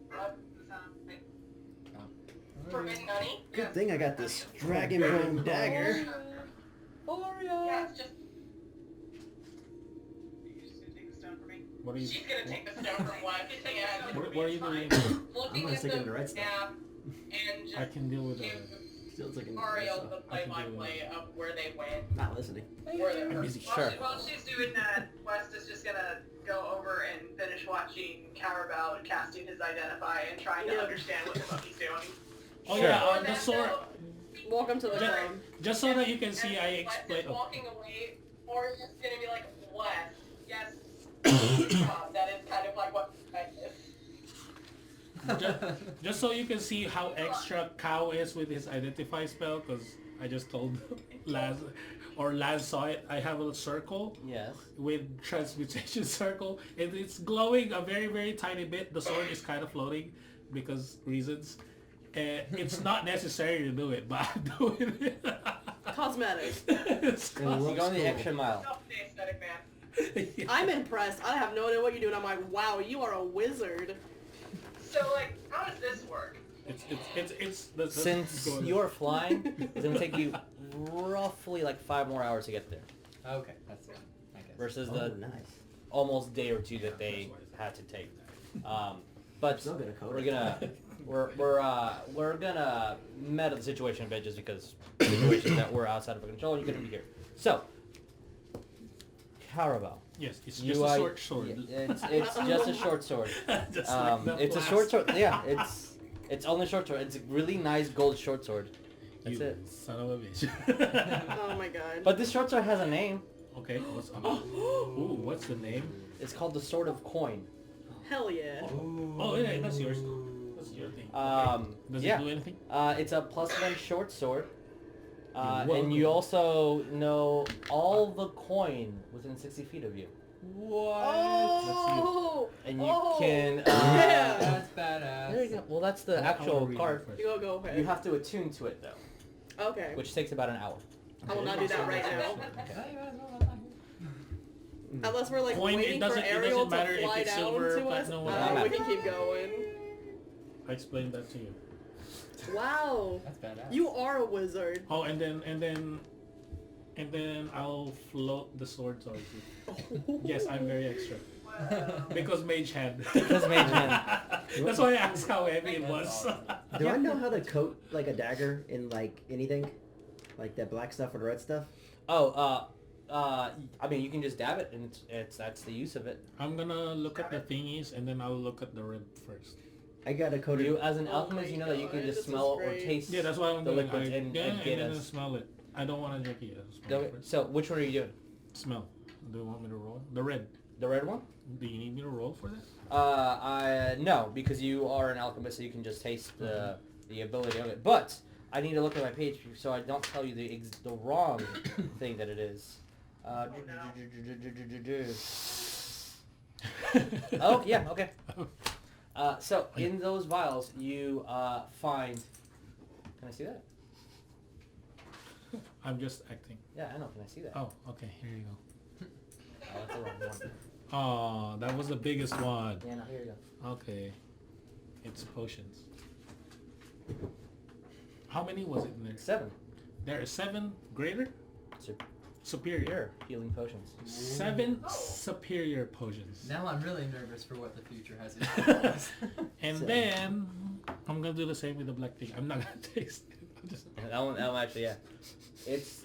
What? Does that sound right? Forbidden honey?
Good thing I got this dragon bone dagger.
Yeah, it's just... You're just gonna take the stone from me?
What are you?
She's gonna take the stone from what? She's taking it.
What are you doing?
Looking
gonna
at
stick
the
it in the red stuff.
map and just
I can deal with
give
it.
Still taking
Ariel the
I can do
play-by-play of where they went.
Not listening.
Where they
I'm
were.
busy.
Sure.
While she's doing that, West is just gonna go over and finish watching Cowrabao and casting his Identify and trying to
Yeah.
understand what the fuck he's doing.
Oh
Sure.
yeah,
Before
the
that,
sword.
though,
Welcome to the
Just-
club.
Just so that you can see, I
West
explain.
is
Oh.
walking away, or is just gonna be like, West, yes, that is kind of like what I is.
Just so you can see how extra Cow is with his identify spell, because I just told Laz saw it. I have a circle
Yes.
with transmutation circle, and it's glowing a very, very tiny bit. The sword is kind of floating because reasons. And it's not necessary to do it, but I'm doing it.
Cosmetics.
It's
You're going the extra mile.
Self the aesthetic man.
yeah.
I'm impressed. I have no idea what you do, and I'm like, wow, you are a wizard.
So like, how does this work?
That's
Since
going-
you're flying, it's gonna take you roughly like 5 more hours to get there,
Okay, that's it. I guess.
versus
Oh,
the
nice.
almost day or two that they had to take. But
Still gonna code
we're
it.
gonna we're gonna meta the situation a bit just because situations that were outside of our control, you're gonna be here. So, Cowrabao.
Yes, it's
You,
just a short sword.
yeah, it's just a short sword.
Just like the
It's a
blast.
short sword. Yeah, it's only a short sword. It's a really nice gold short sword. That's
You
it.
son of a bitch.
Oh my god.
But this short sword has a name.
Okay, ooh, what's the name?
It's called the Sword of Coin.
Hell yeah.
Oh, yeah, that's yours. That's your thing. Does
yeah.
it do anything?
It's a +1 short sword.
You're
And you
welcome.
also know all the coin within 60 feet of you.
Oh!
And you
Oh,
can...
yeah.
That's badass.
There you go. Well, that's the
I wanna
actual
read
card.
that first.
You go ahead.
You have to attune to it, though,
Okay.
which takes about an hour.
I will not do that right now.
Mm.
Unless we're like
Coin, it
waiting for
doesn't- it
Ariel
doesn't matter
to
if
fly
it's
down
silver,
to us.
platinum,
We
whatever.
can keep going.
I explained that to you.
Wow.
That's badass.
You are a wizard.
Oh, and then I'll float the sword towards you. Yes, I'm very extra. Because mage hand.
Because mage hand.
That's why I asked how heavy it was.
Do I know how to coat like a dagger in like anything? Like that black stuff or the red stuff?
Oh, I mean, you can just dab it, and that's the use of it.
I'm gonna look at the thingies, and then I'll look at the red first.
I got to coat it.
You, as an
Oh
alchemist,
my
you know that you can
God,
just
this is
smell or
great.
taste.
Yeah, that's why I'm
The
doing.
liquids
I,
and
yeah,
get
and then
us-
smell it. I don't want to drink it. I'll smell it first.
So, which one are you doing?
Smell. Do you want me to roll? The red.
The red one?
Do you need me to roll for that?
No, because you are an alchemist, so you can just taste the ability of it. But I need to look at my page so I don't tell you the wrong thing that it is. Oh yeah, okay. So in those vials, you find. Can I see that?
I'm just acting.
Yeah, I know. Can I see that?
Oh, okay. Here you go.
Oh, that's the wrong one.
Oh, that was the biggest one.
Yeah, no, here you go.
Okay. It's potions. How many was it in there?
7.
There are 7 greater? Superior.
Here, healing potions.
7 superior potions.
Now I'm really nervous for what the future has in store.
And
So-
then I'm gonna do the same with the black thing. I'm not gonna taste it.
That one actually, yeah. It's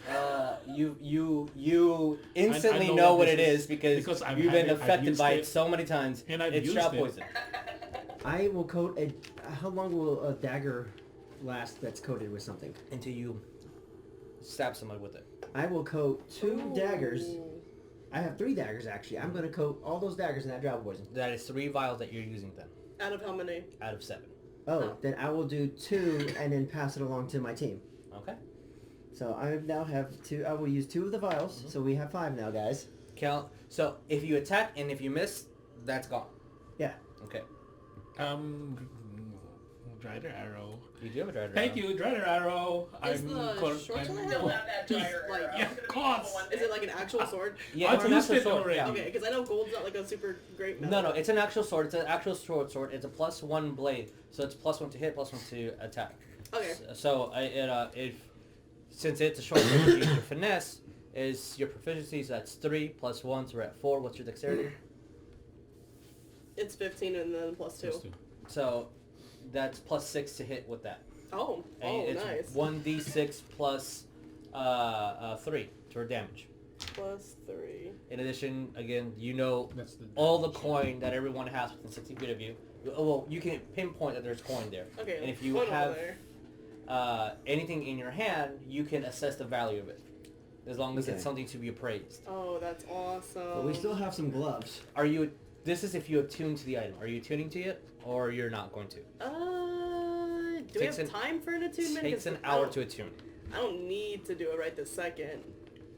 you instantly
I know
know
what
what
this
it
is
is because
I've
you've
had
been
I've
affected
used
by
it,
it so many times.
and I've
It's
used
drow
it.
poison.
I will coat a. How long will a dagger last that's coated with something?
Until you stab somebody with it.
I will coat 2
Ooh.
daggers. I have 3 daggers actually. I'm gonna coat all those daggers in that drow poison.
That is 3 vials that you're using then,
Out of how many?
out of 7.
Oh, then I will do 2 and then pass it along to my team.
Okay.
So I now have 2. I will use 2 of the vials. So we have 5 now, guys.
Count. So if you attack and if you miss, that's gone.
Yeah.
Okay.
Drider arrow.
You do have a drider.
Thank you, Drider arrow.
Is the short sword
Still have that drider
Like,
arrow.
yeah,
It's gonna be
cost.
useful one
Is
day.
it like an actual sword?
Yeah,
I've
it's an
used
actual
it
sword.
already.
Yeah.
Okay, because I know gold's not like a super great
No,
metal.
it's an actual sword. It's an actual short sword. It's a +1 blade, so it's +1 to hit, +1 to attack.
Okay.
So since it's a short sword, you use your finesse is your proficiency. So that's 3 + 1, so we're at 4. What's your dexterity?
It's 15 and then plus 2.
So that's +6 to hit with that.
Oh,
And it's
nice.
1d6 plus 3 for damage.
Plus 3.
In addition, again, you know
That's the
all the coin that everyone has within 60 feet of you. Well, you can pinpoint that there's coin there.
Okay.
And if you
one over
have
there.
anything in your hand, you can assess the value of it, as long as
Okay.
it's something to be appraised.
Oh, that's awesome.
But we still have some gloves.
Are you? This is if you attune to the item. Are you tuning to it, or you're not going to?
Do we
Takes
have
an-
time for an attunement?
Takes
'Cause
an
I
hour
don't-
to attune.
I don't need to do it right this second.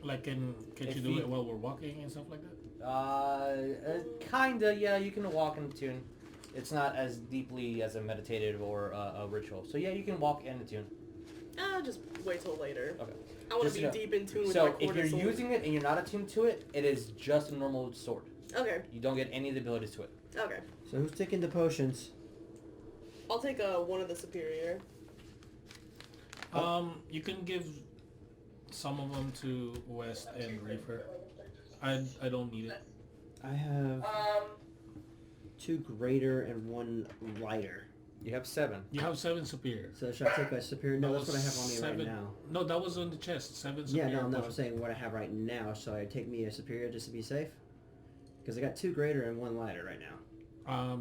Like, can
If
you do
you-
it while we're walking and stuff like that?
Kinda, yeah. You can walk and attune. It's not as deeply as a meditative or a ritual. So yeah, you can walk and attune.
Just wait till later.
Okay.
I want
Just
to
to
be
know.
deep in tune with my
So
quarter
if you're
sword.
using it and you're not attuned to it, it is just a normal sword.
Okay.
You don't get any of the abilities to it.
Okay.
So who's taking the potions?
I'll take one of the superior.
You can give some of them to West and Reefer. I don't need it.
I have 2 greater and 1 lighter.
You have 7.
You have 7 superior.
So should I take a superior? No,
That
that's what I have on
was
me right
7.
now.
No, that was on the chest. 7
Yeah,
superior.
no, I'm
potions.
saying what I have right now. So I take me a superior just to be safe? Because I got 2 greater and 1 lighter right now.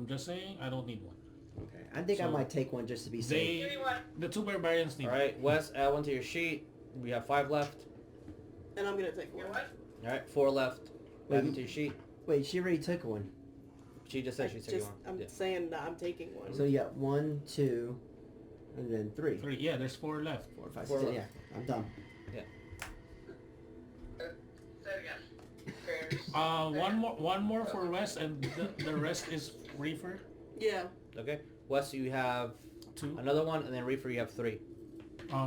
Just saying, I don't need one.
Okay. I think I
So
might take one just to be safe.
They,
Give me one.
the 2 barbarians need
All right, Wes, add 1 to your sheet. We have 5 left.
And I'm going to take
You
one.
know what?
All right, 4 left.
Wait,
Add 1 to your sheet.
Wait, she already took one.
She just said she took one.
I'm
Yeah.
saying that I'm taking one.
So you got 1, 2, and then 3.
3. Yeah, there's 4 left.
4, 5,
4
6,
left.
yeah. I'm done.
Say it again.
One more for West, and the rest is Reefer.
Yeah.
Okay. Wes, you have
2.
another one, and then Reefer, you have 3.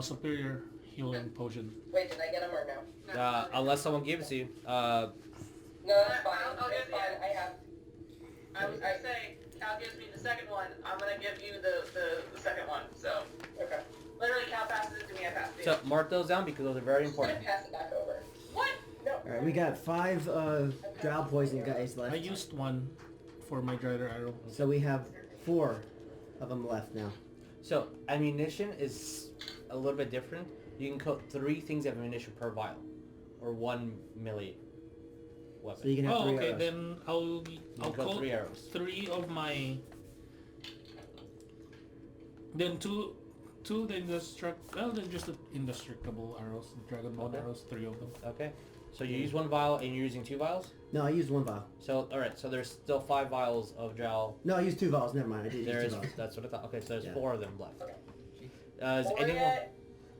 Superior healing potion.
Wait, did I get them or no?
Unless someone gives it to you.
No, that's fine.
I'll
That's
give you-
fine. I have.
I was gonna say, Cal gives me the second one. I'm gonna give you the second one. So
Okay.
literally, Cal passes it to me. I pass it to
So
you.
mark those down because those are very
I'm gonna
important.
pass it back over.
What?
No.
Alright, we got 5 drow poison guys left.
I used 1 for my Drider arrow.
So we have 4 of them left now.
So ammunition is a little bit different. You can coat 3 things of ammunition per vial, or 1 melee weapon.
So you can have 3
okay,
arrows.
then I'll
You
I'll
can coat
coat
3 arrows.
3 of my. Then two the then just the indestructible arrows, Dragon Ball
Okay.
arrows, 3 of them.
Okay. So you use 1 vial and you're using 2 vials.
No, I used 1 vial.
So all right. So there's still 5 vials of drow.
No, I used 2 vials. Never mind. I did
There
use
is.
2 vials.
That's what I thought. Okay. So there's
Yeah.
4 of them left.
Okay.
Is anyone?
Toria,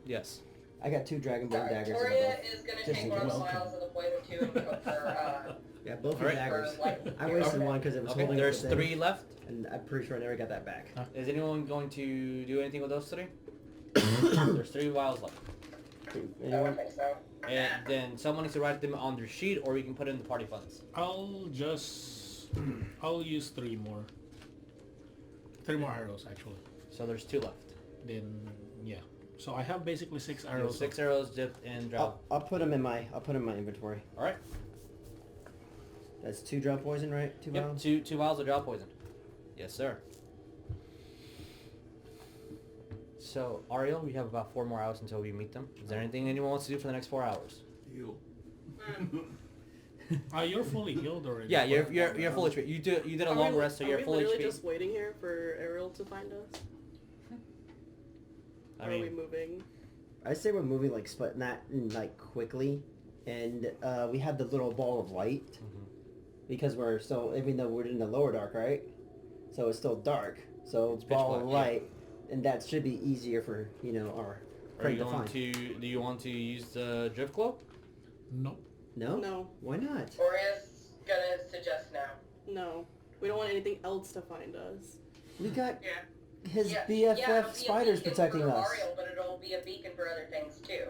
Yes.
I got 2 dragon bone
sorry,
daggers. in my
Toria
belt.
is gonna
Just
take
in
one of the
case.
vials of the poison too and cook her.
Yeah, both
Alright.
are daggers.
For, like,
I wasted
okay.
one because it was
Okay.
holding
There's
the thing,
3 left.
and I'm pretty sure I never got that back.
Is anyone going to do anything with those 3? There's 3 vials left.
I don't
Anyone?
think so.
And then someone needs to write them on their sheet, or you can put it in the party funds.
I'll use 3 more. 3 more arrows actually.
So there's 2 left.
Then yeah. So I have basically 6
You have
arrows.
6 arrows dipped in drow.
I'll put them in my inventory.
All right.
That's 2 drow poison, right? 2
Yep.
vials.
2 vials of drow poison. Yes, sir. So, Ariell, we have about 4 more hours until we meet them. Is there anything anyone wants to do for the next 4 hours?
Heal.
You're fully healed already.
Yeah, you're fully treated. You did a long rest, so you're
Are we
fully
literally
HP.
just waiting here for Ariell to find us?
I
Or are we
mean,
moving?
I say we're moving like split, not like quickly, and we have the little ball of light because we're still, even though we're in the Lowerdark, right? So it's still dark. So
It's pitch
ball
black,
of
yeah.
light, and that should be easier for our
are
prey
you
to
going
find.
to? Do you want to use the drift cloak?
Nope.
No?
No.
Why not?
Oria's gonna suggest now.
No. We don't want anything else to find us.
We got
Yeah.
his
Yeah,
BFF
it'll be a
spiders
beacon
protecting
for
us.
Ariel, but it'll be a beacon for other things too.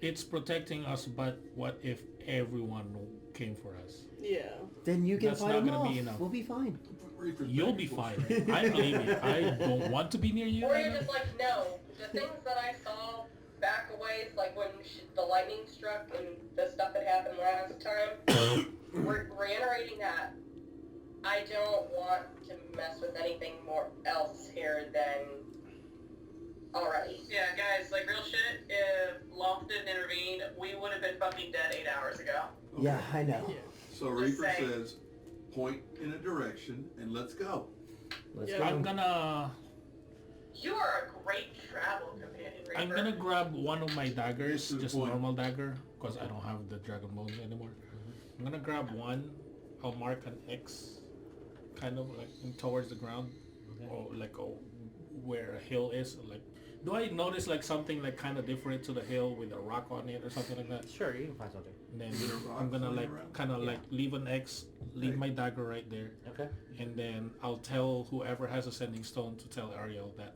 It's protecting us, but what if everyone came for us?
Yeah.
Then you can
That's
fight
not
them
gonna
off.
be enough.
We'll be fine.
Reefer's
You'll
back
be
full
fine.
strength.
I believe you. I don't want to be near you.
Or
right
you're
now.
just like, no, the things that I saw back a ways, like when the lightning struck and the stuff that happened last time, we're reiterating that. I don't want to mess with anything more else here than already.
Yeah, guys, like real shit, if Loft didn't intervene, we would have been fucking dead 8 hours ago.
Yeah, I know.
So
Just
Reefer
saying.
says, point in a direction and let's go.
Let's
Yeah.
go.
I'm gonna
You are a great travel companion, Reefer.
I'm gonna grab one of my daggers,
Get to the
just
point.
normal dagger, because I don't have the dragon bones anymore. I'm gonna grab one. I'll mark an X, kind of like towards the ground, or like where a hill is. Like, do I notice like something like kind of different to the hill with a rock on it or something like that?
Sure, you can find something.
And then
Is there a rock
I'm gonna
flying
like
around?
kind of
Yeah.
like leave an X, leave
Okay.
my dagger right there,
Okay.
and then I'll tell whoever has a sending stone to tell Ariel that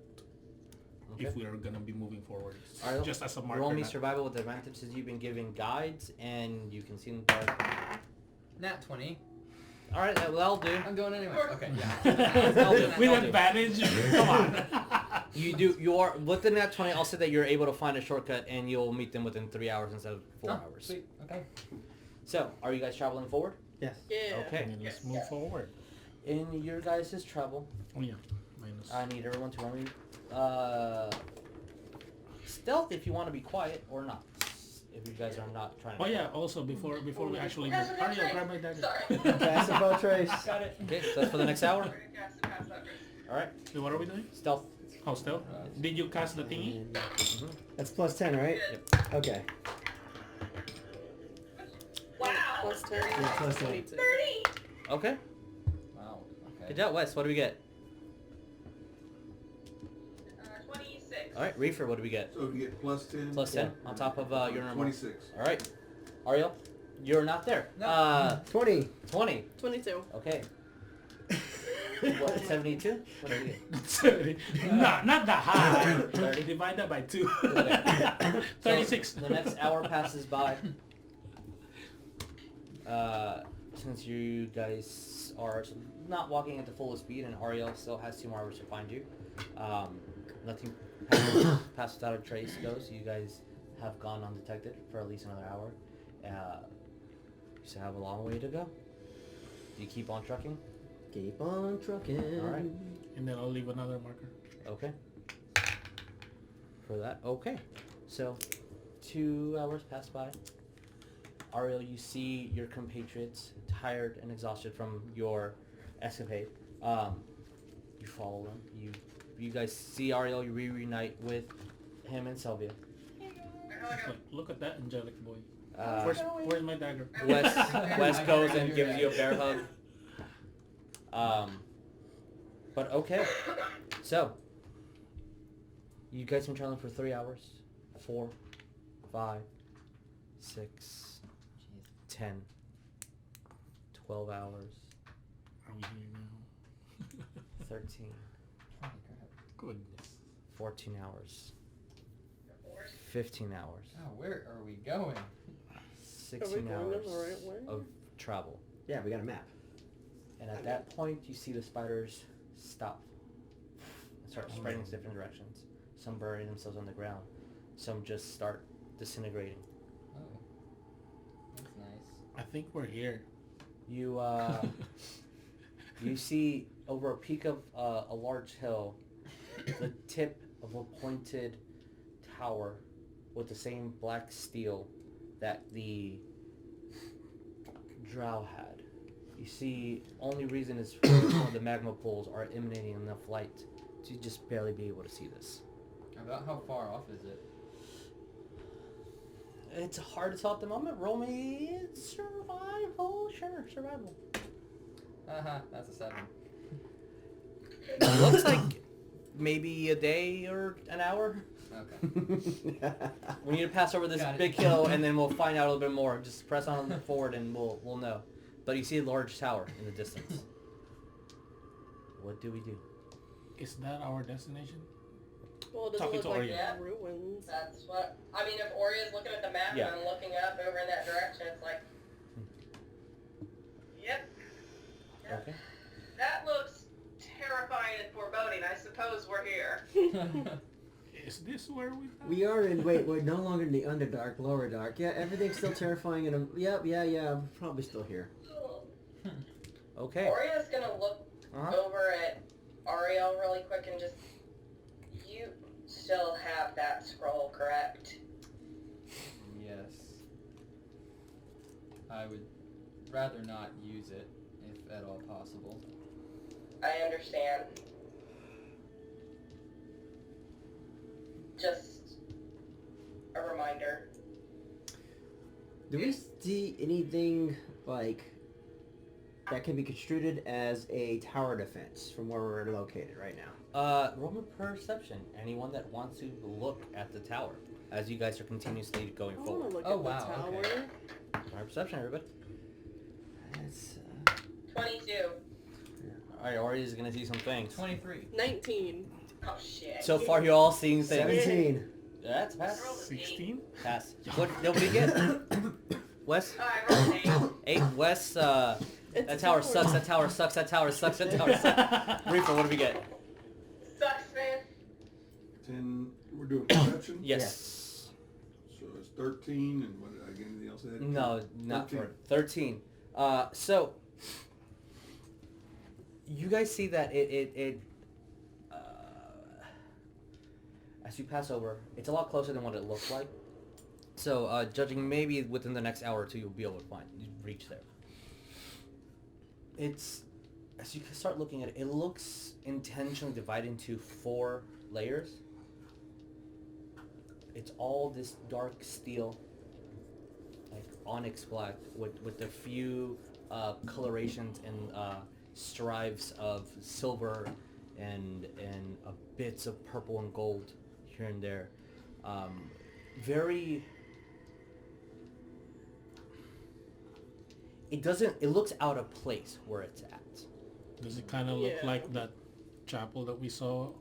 if we are gonna be moving forward,
Ariel,
just as a marker.
Roll me
that-
survival with advantage since you've been given guides and you can see in the dark.
Nat 20.
All right, that'll do.
I'm going anyway.
course.
Okay, yeah.
That'll do,
With
that'll do.
advantage, come on.
You are with the nat 20. I'll say that you're able to find a shortcut and you'll meet them within 3 hours instead of 4
Oh,
hours.
Sweet. Okay.
So, are you guys traveling forward?
Yes.
Yeah.
Okay.
And then let's
Yes.
move
Yes.
forward.
In your guys' travel,
Oh yeah, minus.
I need everyone to run me stealth if you want to be quiet or not. If you guys are not trying to.
Oh yeah. Also, before we actually move,
That's what I'm
Ariel,
saying.
grab my dagger.
Sorry.
Fast about trace.
Got it. Okay, so that's for the next hour.
We're gonna cast the pass that first.
All right,
Wait, what are we doing?
stealth.
Oh, stealth. Did you cast the thingy?
And
Mhm.
that's plus 10, right?
Good.
Okay.
Wow.
Plus 10.
Yeah, plus 10.
22.
30.
Okay.
Wow. Okay.
Good job, Wes. What do we get?
26.
All right, Reefer. What do we get?
So we get plus 10.
Plus 10 on top of your normal.
26.
All right, Ariel, you're not there.
No.
20.
20.
22.
Okay. What? 72. What do we get?
not that high.
30.
Divide that by 2.
Okay.
36.
So the next hour passes by. Since you guys are not walking at the fullest speed and Ariel still has 2 more hours to find you, nothing past without a trace goes. You guys have gone undetected for at least another hour. You still have a long way to go. Do you keep on trucking?
Keep on trucking.
All right.
And then I'll leave another marker.
Okay. For that, okay. So, 2 hours pass by. Ariel, you see your compatriots tired and exhausted from your escapade. You follow them. You guys see Ariel. You reunite with him and Sylvia.
Look at that angelic boy.
Uh,
Where's my dagger?
Wes goes and gives you a bear hug. But okay. So, you guys been traveling for 3 hours, 4, 5, 6, 10, 12 hours,
Are we here now?
13,
Holy crap.
Goodness.
14 hours, 15 hours,
Oh, where are we going?
Are we
16
going
hours
the right way?
of travel.
Yeah, we got a map.
And at that point, you see the spiders stop and start spreading to different directions. Some bury themselves on the ground. Some just start disintegrating.
Oh. That's nice.
I think we're here.
You you see over a peak of a large hill, the tip of a pointed tower with the same black steel that the Drow had. You see, only reason is one of the magma pools are emanating enough light to just barely be able to see this.
About how far off is it?
It's hard to tell at the moment. Roll me survival. Sure, survival.
That's a 7.
It looks like maybe a day or an hour.
Okay.
We need to pass over this
Got it.
big hill, and then we'll find out a little bit more. Just press on forward, and we'll know. But you see a large tower in the distance. What do we do?
Is that our destination?
Well, it doesn't
Talking
look
to
like
Oria.
ruins.
That's what, I mean, if Oria's looking at the map
Yeah.
and I'm looking up over in that direction, it's like, yep. Yep.
Okay.
That looks terrifying and foreboding. I suppose we're here.
Is this where we?
We are in. Wait, we're no longer in the Underdark, Lowerdark. Yeah, everything's still terrifying, and yeah. I'm probably still here.
Okay.
Oria's gonna look over at Ariell really quick and just, you still have that scroll, correct?
Yes. I would rather not use it, if at all possible.
I understand. Just a reminder.
Do we see anything like that can be construed as a tower defense from where we're located right now?
Roll me perception. Anyone that wants to look at the tower as you guys are continuously going
I want
forward.
to look
Oh,
at
wow,
the tower.
okay.
Roll me perception, everybody.
That's
22.
Alright, Ori is gonna see some things.
23.
19.
Oh shit.
So far, you're all seeing things.
17.
That's a pass.
16.
Pass. What? Nobody get? Wes?
I rolled an 8.
8. Wes.
It's
That
a
tower sucks. That tower sucks. That tower sucks. That tower sucks. Reefer, what do we get?
Sucks, man.
10. We're doing perception?
Yes.
So it's 13, and what did I get anything else ahead?
No, not
13.
for 13. So you guys see that it as you pass over, it's a lot closer than what it looks like. So judging maybe within the next hour or two, you'll be able to reach there. It's, as you start looking at it, it looks intentionally divided into 4 layers. It's all this dark steel, like onyx black, with a few colorations and stripes of silver and bits of purple and gold here and there. Very. It looks out of place where it's at.
Does it kind of look
Yeah.
like that chapel that we saw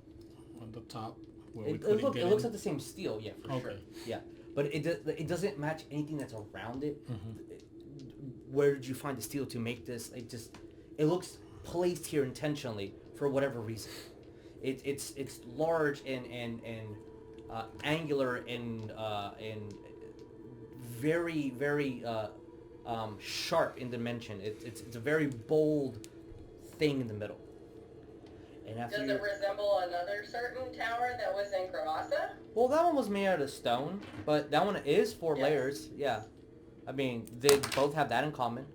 on the top where we
It
couldn't
looks
get
like
in?
the same steel, yeah, for sure.
Okay.
Yeah, but it doesn't match anything that's around it.
Mhm.
Where did you find the steel to make this? It looks placed here intentionally for whatever reason. It's large and angular and very sharp in dimension. It's a very bold thing in the middle. And after
Does it resemble another certain tower that was in Gravasa?
well, that one was made out of stone, but that one is 4
Yes.
layers. Yeah, I mean they both have that in common.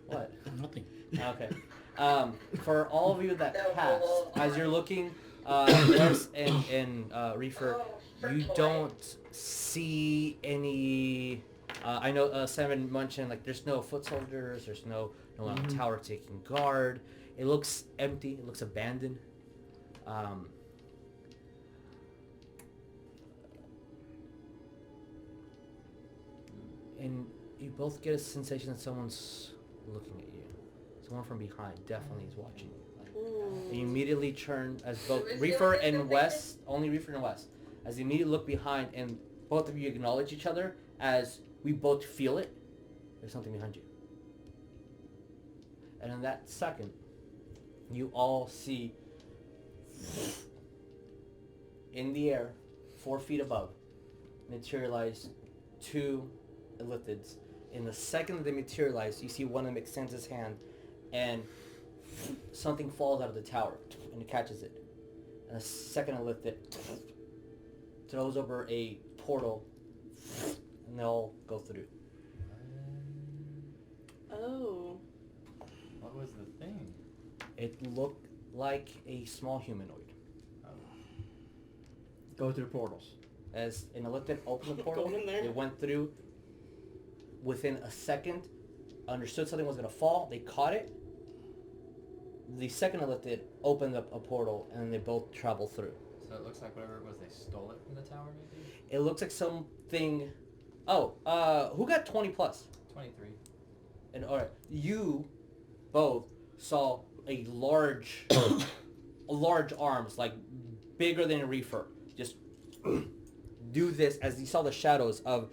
What?
Nothing.
Okay. For all of you that
So
pass,
cool.
as you're looking, Wes and Reefer,
Oh,
you
for
don't see any. I know Senven mentioned like there's no foot soldiers, there's no one on the tower taking guard. It looks empty. It looks abandoned. And you both get a sensation that someone's looking at you. Someone from behind definitely is watching you. And you immediately turn as both
Who is
Reefer
feeling
and
the
Wes, only Reefer and Wes, as you immediately look behind and both of you acknowledge each other as we both feel it. There's something behind you. And in that second, you all see in the air, 4 feet above, materialize 2 elliptids. In the second that they materialize, you see one of them extends his hand and something falls out of the tower and it catches it. And a second to lift it, throws over a portal, and they'll go through.
Oh.
What was the thing?
It looked like a small humanoid.
Oh.
Go through portals.
As an elliptic opened the portal,
Go in there.
it went through. Within a second, understood something was going to fall. They caught it. The second elliptic opened up a portal, and they both traveled through.
So it looks like whatever it was, they stole it from the tower, maybe?
It looks like something... Oh, who got 20 plus?
23.
And alright, you both saw a large, arms, like bigger than a Reefer, just do this as you saw the shadows of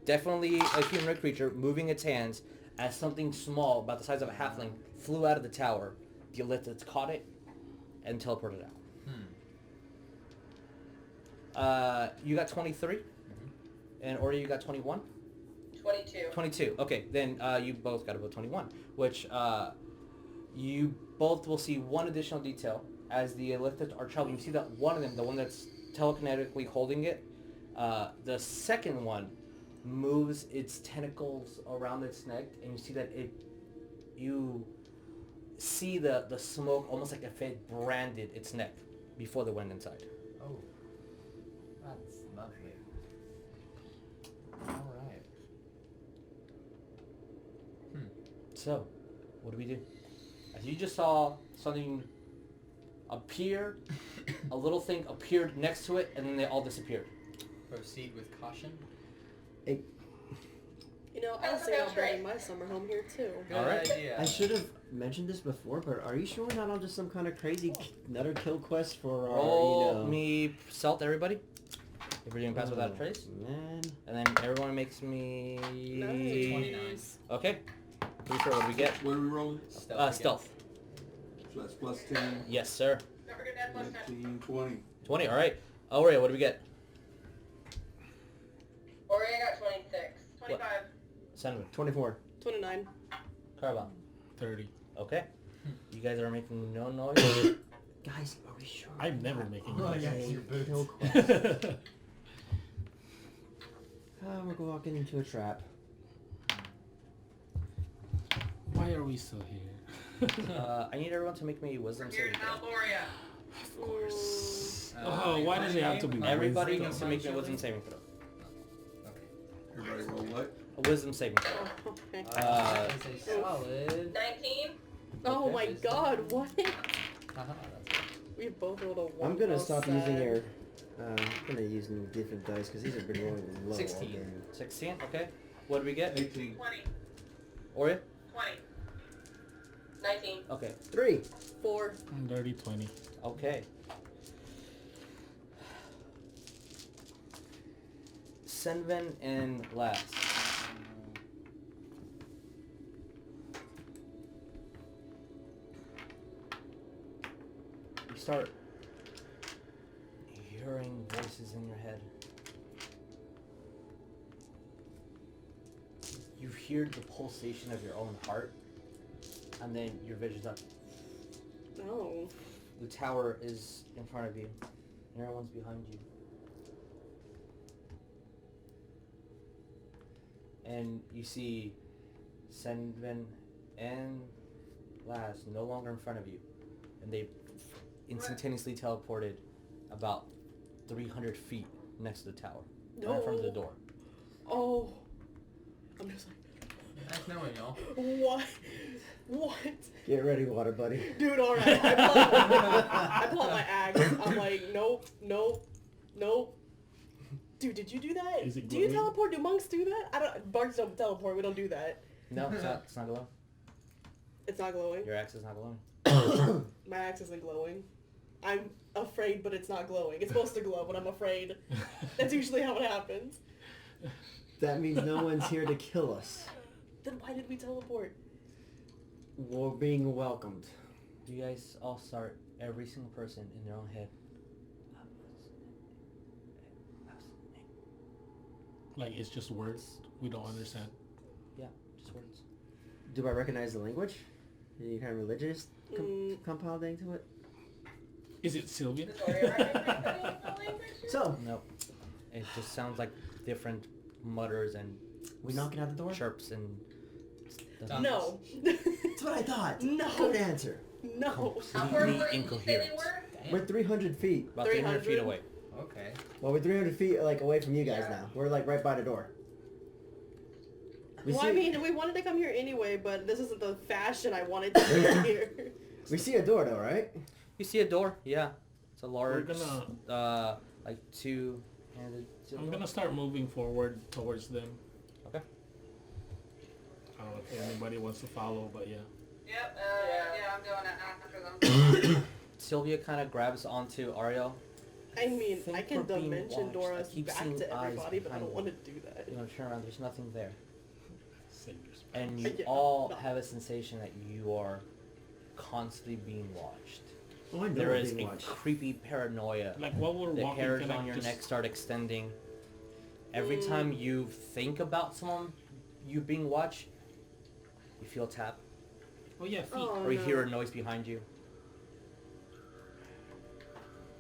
definitely a humanoid creature moving its hands as something small, about the size of a halfling, flew out of the tower. The Elliptids caught it and teleported out. You got 23, and Oria, you got 21?
22.
22. Okay, then you both got about 21, which you both will see one additional detail as the Elliptids are traveling. You see that one of them, the one that's telekinetically holding it, the second one moves its tentacles around its neck, and you see that you see the smoke almost like if it branded its neck before they went inside.
Oh. That's lovely. Alright.
So, what do we do? As you just saw something appear, a little thing appeared next to it, and then they all disappeared.
Proceed with caution.
You know, I was thinking about bringing my summer home here too.
Good
Alright.
idea.
I should have mentioned this before, but are you sure we're not on just some kind of crazy nutter kill quest for our,
Roll me stealth, everybody. If we're doing pass without a trace.
Man.
And then everyone makes me...
Nice.
29.
Okay. Pretty sure what do we get?
What are we rolling?
Stealth.
Stealth.
So that's plus 10,
Yes, sir.
Don't forget that plus 10.
19, 20.
20, alright. Oria, what do we get?
Oria got 26.
25.
Senven.
24.
29.
Cowrabao.
30.
Okay. You guys are making no noise.
Guys, are we sure?
I'm never making
Oh,
noise.
yeah, your kill quest. We're walking into a trap.
Why are we still here?
I need everyone to make me a wisdom
We're here
saving
to help
throw.
Oria.
Of course.
Uh,
Oh, why does it have to be
Everybody
wisdom?
needs to make me a wisdom saving throw.
Okay.
Everybody roll what?
A wisdom saving throw.
Oh, okay.
That is a solid...
19.
Oh
Okay.
my god, what?
Haha, that's good.
We both rolled a 1.
I'm gonna
How
stop
sad.
using your. I'm gonna use new different dice because these have been rolling low
16.
all game.
16, okay. What do we get?
18.
20.
Oria?
20.
19.
Okay.
3.
4.
Dirty 20.
Okay. Senven and Laz. You start hearing voices in your head. You hear the pulsation of your own heart, and then your vision's up.
No.
The tower is in front of you, and everyone's behind you. And you see Senven and Laz no longer in front of you, and they instantaneously teleported about 300 feet next to the tower, right in front of the door.
Oh. I'm just like,
Nice knowing y'all.
what? What?
Get ready, water buddy.
Dude, alright. I pull out my axe. I'm like, nope, nope, nope. Dude, did you do that?
Is it
do you
glowing?
teleport? Do monks do that? I don't. Barks don't teleport. We don't do that.
No, it's not. It's not glowing.
It's not glowing.
Your axe is not glowing.
My axe isn't glowing. I'm afraid, but it's not glowing. It's supposed to glow, but I'm afraid. That's usually how it happens.
That means no one's here to kill us.
Then why did we teleport?
We're being welcomed.
You guys all start, every single person in their own head.
Like, it's just words we don't understand.
Yeah, just words.
Do I recognize the language? Any kind of religious compounding to it?
Is it Sylvian?
Does Oria recognize any of the language?
So,
Nope. It just sounds like different mutters and
we knocking at the door?
chirps and.
No.
That's what I thought.
No.
Good answer.
No.
How far
Completely
away did you say they
incoherent.
were?
Damn.
We're 300 feet.
About 300 feet
300?
away.
Okay.
Well, we're 300 feet like away from you guys
Yeah.
now. We're like right by the door. We
Well,
see,
I mean, we wanted to come here anyway, but this isn't the fashion I wanted to come here.
we see a door though, right?
You see a door? Yeah. It's a large,
gonna-
like two-handed.
I'm gonna start moving forward towards them.
Okay.
I don't know if anybody wants to follow, but yeah.
Yep.
Yeah.
I'm going after them.
Sylvia kind of grabs onto Ariell.
I mean,
think
I can
we're being
dimension
watched.
Dora's
I keep
back
seeing
to
eyes
everybody, but I
behind
don't
you.
want to do that.
You know, turn around. There's nothing there,
Saviors.
and you
Yeah,
all
no.
have a sensation that you are constantly being watched.
Oh, I know
There
we're
is a
being watched.
creepy paranoia.
Like while we're
The
walking,
hairs
can I
on your
just
neck start extending. Every time you think about someone you being watched, you feel a tap,
Oh yeah, feet.
Oh,
or you
no.
hear a noise behind you.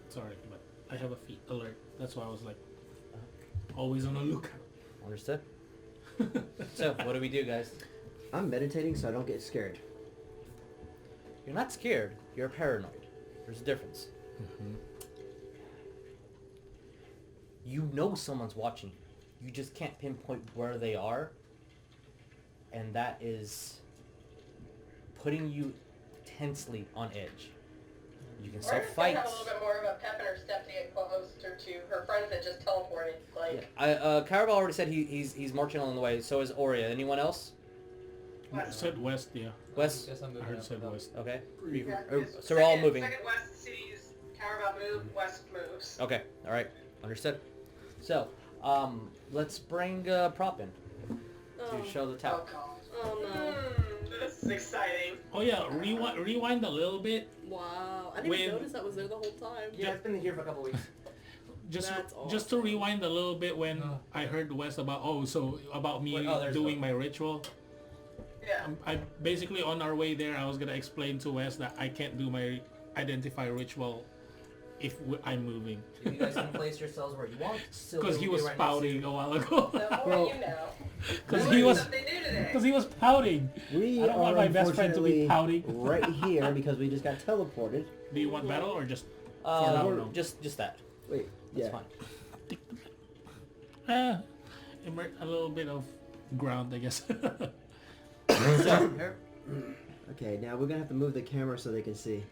Sorry, but I have a feet alert. That's why I was like always on the lookout.
Understood? So, what do we do, guys?
I'm meditating so I don't get scared.
You're not scared. You're paranoid. There's a difference. You know someone's watching you. You just can't pinpoint where they are. And that is putting you tensely on edge. You can still
Ryder's gonna
fight.
have a little bit more of a pep in her step to get closer to her friends that just teleported. Like,
Yeah. Cowrabao already said he's marching on the way. So is Oria. Anyone else?
Said west, yeah.
West?
Guess I'm
I
moving
heard
up
said
with them.
west.
Okay.
Yeah,
So we're all moving.
Second west cities, Cowrabao move, west moves.
Okay. All right. Understood. So, let's bring Prop in
Oh,
to show the
oh
tower.
god.
oh no.
This is exciting.
Oh yeah, rewind a little bit.
Wow. I didn't
When-
even notice that was there the whole time.
Yeah, it's been here for a couple weeks.
Just
That's
just to
awesome.
rewind a little bit when I heard West about about me
Wait, there's
doing
the-
my ritual.
Yeah.
I basically on our way there I was gonna explain to Wes that I can't do my identify ritual if I'm moving
You guys can place yourselves where you want.
because he was pouting a while ago.
The more
Well-
you know.
Because
Learn
he was
something new today.
because he was pouting.
We
I don't want
are
my best friend to be
unfortunately
pouting.
right here because we just got teleported.
Do you want battle or just
We're just that.
Wait,
That's
yeah.
fine.
a little bit of ground, I guess.
So, here.
Okay, now we're gonna have to move the camera so they can see.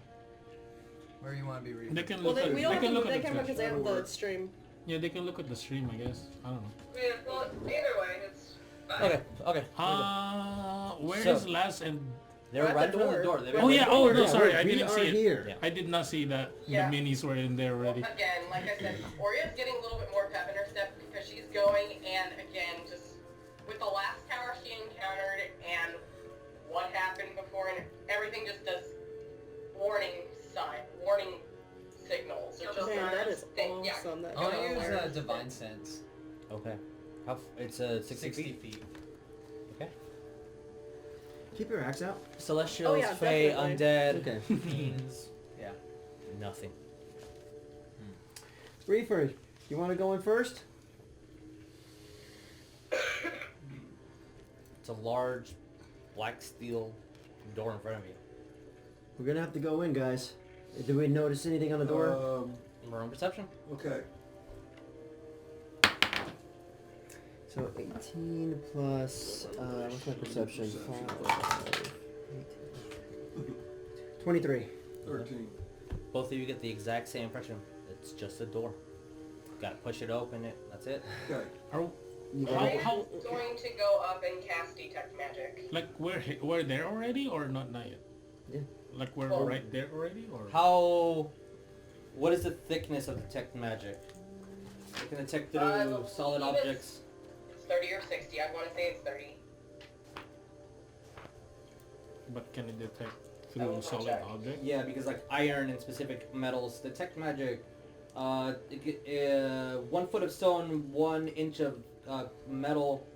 Where you want to be Reefer?
They can
Well,
look at
we don't
they
have
can
to
look
move
at
that
the
camera because they
stream.
have the stream.
Yeah, they can look at the stream, I guess. I don't know.
Yeah, well, either way, it's fine.
Okay.
Where
So-
is Laz and?
They're
We're at
right
the
in front of the
door.
door. They're
We're
Oh
right
yeah.
in front
Oh
of the
no,
door.
sorry, I
we
didn't
are
see it.
here.
Yeah.
I did not see that
Yeah.
the minis were in there already.
Again, like I said, Oria's getting a little bit more pep in her step because she's going, and again, just with the last tower she encountered and what happened before, and everything just does warning signals. Or just
Man, that is
yeah.
awesome. That
I'll
guy.
use Divine Sense.
Okay. It's 60 feet. Okay.
Keep your axe out.
Celestials,
Oh, yeah,
Fae,
definitely.
Undead.
Okay.
Fiends. Yeah.
Nothing.
Reefer, you want to go in first?
It's a large black steel door in front of you.
We're gonna have to go in, guys. Do we notice anything on the door?
We're on perception.
Okay.
So 18 plus, what's my perception? 23.
13.
Both of you get the exact same impression. It's just a door. Gotta push it open. That's it.
Okay.
Are,
You
How-
got it?
how-
I'm going to go up and cast Detect Magic.
like we're there already or not yet?
Yeah.
Like we're
Oh.
right there already or?
What is the thickness of detect magic? It can detect through solid
believe it's-
objects.
It's 30 or 60. I want to say it's 30.
But can it detect
I
through
will
solid
check.
objects?
Yeah, because like iron and specific metals detect magic. 1 foot of stone, 1 inch of metal,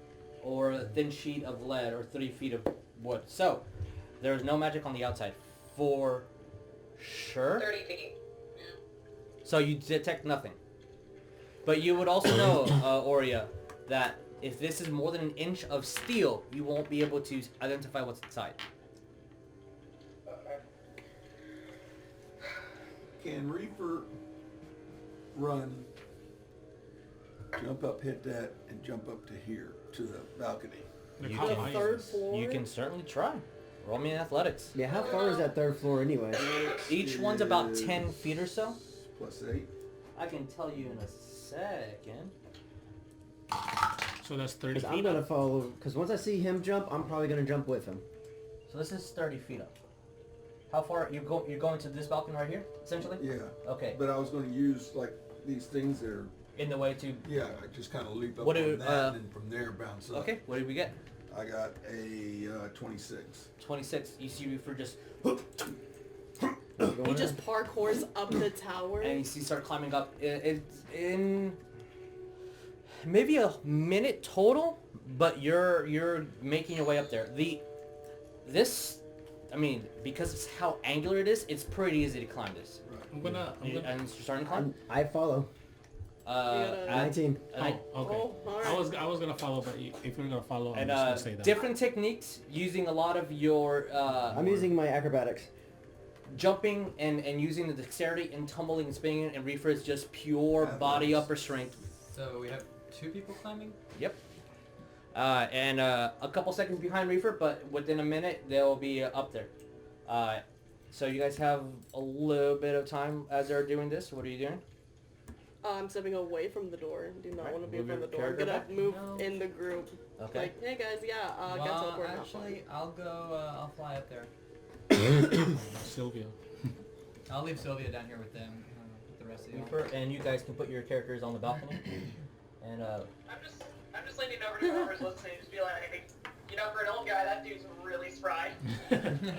or a thin sheet of lead, or 3 feet of wood. So, There is no magic on the outside. For sure.
30 feet.
So you detect nothing. But you would also know, Oria, that if this is more than an inch of steel, you won't be able to identify what's inside.
Okay.
Can Reefer run, jump up, hit that, and jump up to here, to the balcony?
Like,
You
how
can-
high is
Third
this?
floor.
You can certainly try. Roll me in athletics.
Yeah, how far is that third floor anyway?
Each one's about 10 feet or so.
Plus 8.
I can tell you in a second.
So that's 30
Because
feet.
I'm gonna follow. Because once I see him jump, I'm probably gonna jump with him.
So this is 30 feet up. How far you're going to this balcony right here, essentially?
Yeah.
Okay.
But I was going to use like these things that are,
In the way to.
yeah, I just kind of leap up
What
on
do,
that and then from there bounce up.
Okay. What did we get?
I got a 26.
26. You see Reefer just.
He just parkours up the tower.
And you see start climbing up. It's in maybe a minute total, but you're making your way up there. I mean, because it's how angular it is, it's pretty easy to climb this.
I'm gonna.
And you're starting to climb.
I follow.
gotta-
19.
And
Oh, okay.
Oh, alright.
I was gonna follow, but if you're gonna follow, I'm
and
just gonna say that.
different techniques using a lot of your
I'm using my acrobatics.
jumping and using the dexterity and tumbling and spinning, and Reefer is just pure body upper strength.
So we have 2 people climbing?
Yep. And a couple seconds behind Reefer, but within a minute they'll be up there. So you guys have a little bit of time as they're doing this. What are you doing?
I'm stepping away from the door. Do not
Right,
want to be
move
in front
your
of the door. I'm
character
gonna
back?
move
No.
in the group.
Okay.
Like, hey guys, yeah, get
well,
teleport. Not
actually,
fun.
I'll go, I'll fly up there.
Sylvia.
I'll leave Sylvia down here with them, with the rest of you.
Reefer, and you guys can put your characters on the balcony. And
I'm just leaning over to whoever's listening, just be like, you know, for an old guy, that dude's really spry.
and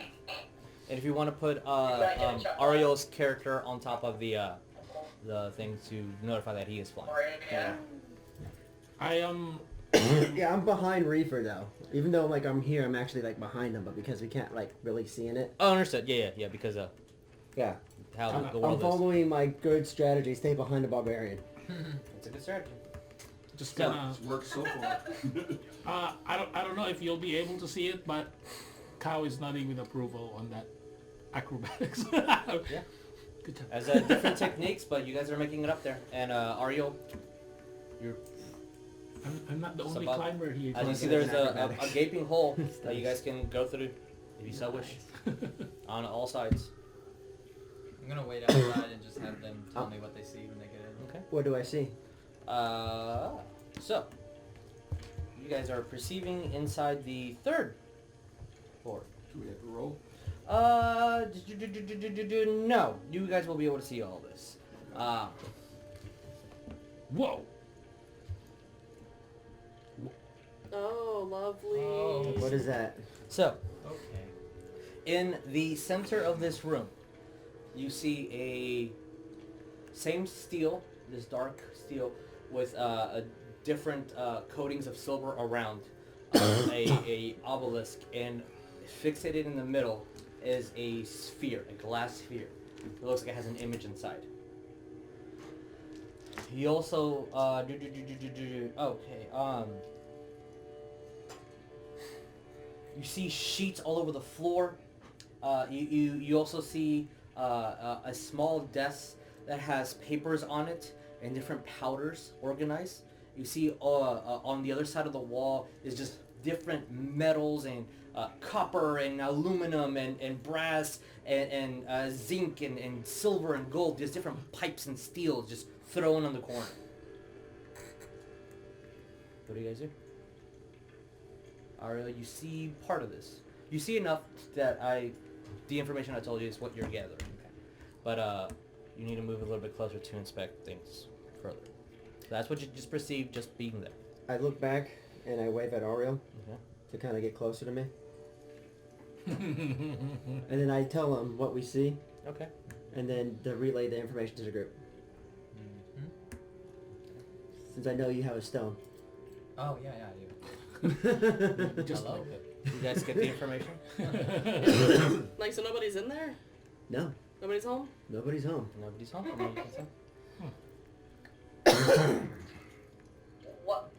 if you want to put
I get a shot?
Ariel's character on top of the thing to notify that he is flying.
Or, yeah.
I am.
Yeah, I'm behind Reefer though. Even though like I'm here, I'm actually like behind him, but because we can't like really see in it.
Oh, understood. Yeah, because
Yeah.
how the
I'm
world is.
following my good strategy. Stay behind the barbarian.
It's a good strategy.
Just
So-
gonna.
It's worked so far.
I don't know if you'll be able to see it, but Cow is nodding with approval on that acrobatics.
Yeah.
Good job.
As different techniques, but you guys are making it up there. And Ariel, you're
I'm not the only
Sabat.
climber here.
as you see,
there's
there's
an
a
acrobatics.
gaping hole that you guys can go through if you so wish on all sides.
I'm gonna wait outside and just have them tell me what they see when they get in.
Okay.
What do I see?
So you guys are perceiving inside the third floor.
Do we have to roll?
No, you guys will be able to see all this.
Whoa!
Oh, lovely.
Oh.
What is that?
So,
Okay.
in the center of this room, you see a same steel, this dark steel, with a different coatings of silver around a obelisk, and fixated in the middle is a sphere, a glass sphere. It looks like it has an image inside. He also you see sheets all over the floor. You also see a small desk that has papers on it and different powders organized. You see on the other side of the wall is just different metals and copper and aluminum and brass and zinc and silver and gold. There's different pipes and steels just thrown on the corner. What do you guys do? Ariel, you see part of this. You see enough that the information I told you is what you're gathering. But you need to move a little bit closer to inspect things further. That's what you just perceived just being there.
I look back and I wave at Ariel
Okay.
to kind of get closer to me. And then I tell him what we see,
Okay.
and then to relay the information to the group.
Mm-hmm.
Since I know you have a stone.
Oh, yeah, I do.
Just
Hello?
like that.
You guys get the information?
Like, so nobody's in there?
No,
Nobody's home?
nobody's home.
Nobody's home. Nobody's home.
What?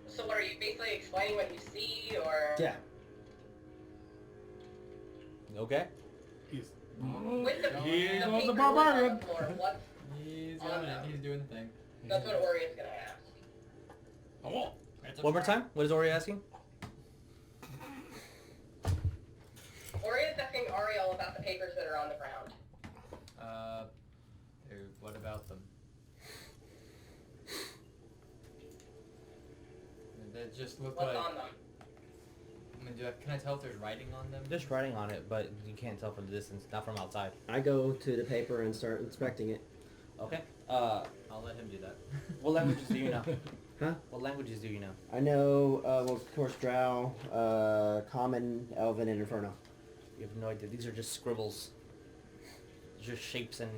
So what are you basically explaining what you see, or?
Yeah.
Okay.
He's,
With the,
Here
the
goes the
paper
barbarian.
on the floor, what?
He's
Oh,
doing
no.
it. He's doing the thing.
That's what Oria's gonna ask.
Oh,
One more time. What is Oria asking?
Oria's asking Ariell about the papers that are on the ground.
What about them? They just look
What's
like.
on them?
I mean, can I tell if there's writing on them?
Just writing on it, but you can't tell from the distance, not from outside.
I go to the paper and start inspecting it.
Okay.
I'll let him do that.
What languages do you know?
Huh?
What languages do you know?
I know, well, of course, Drow, Common, Elven, and Inferno.
You have no idea. These are just scribbles. Just shapes and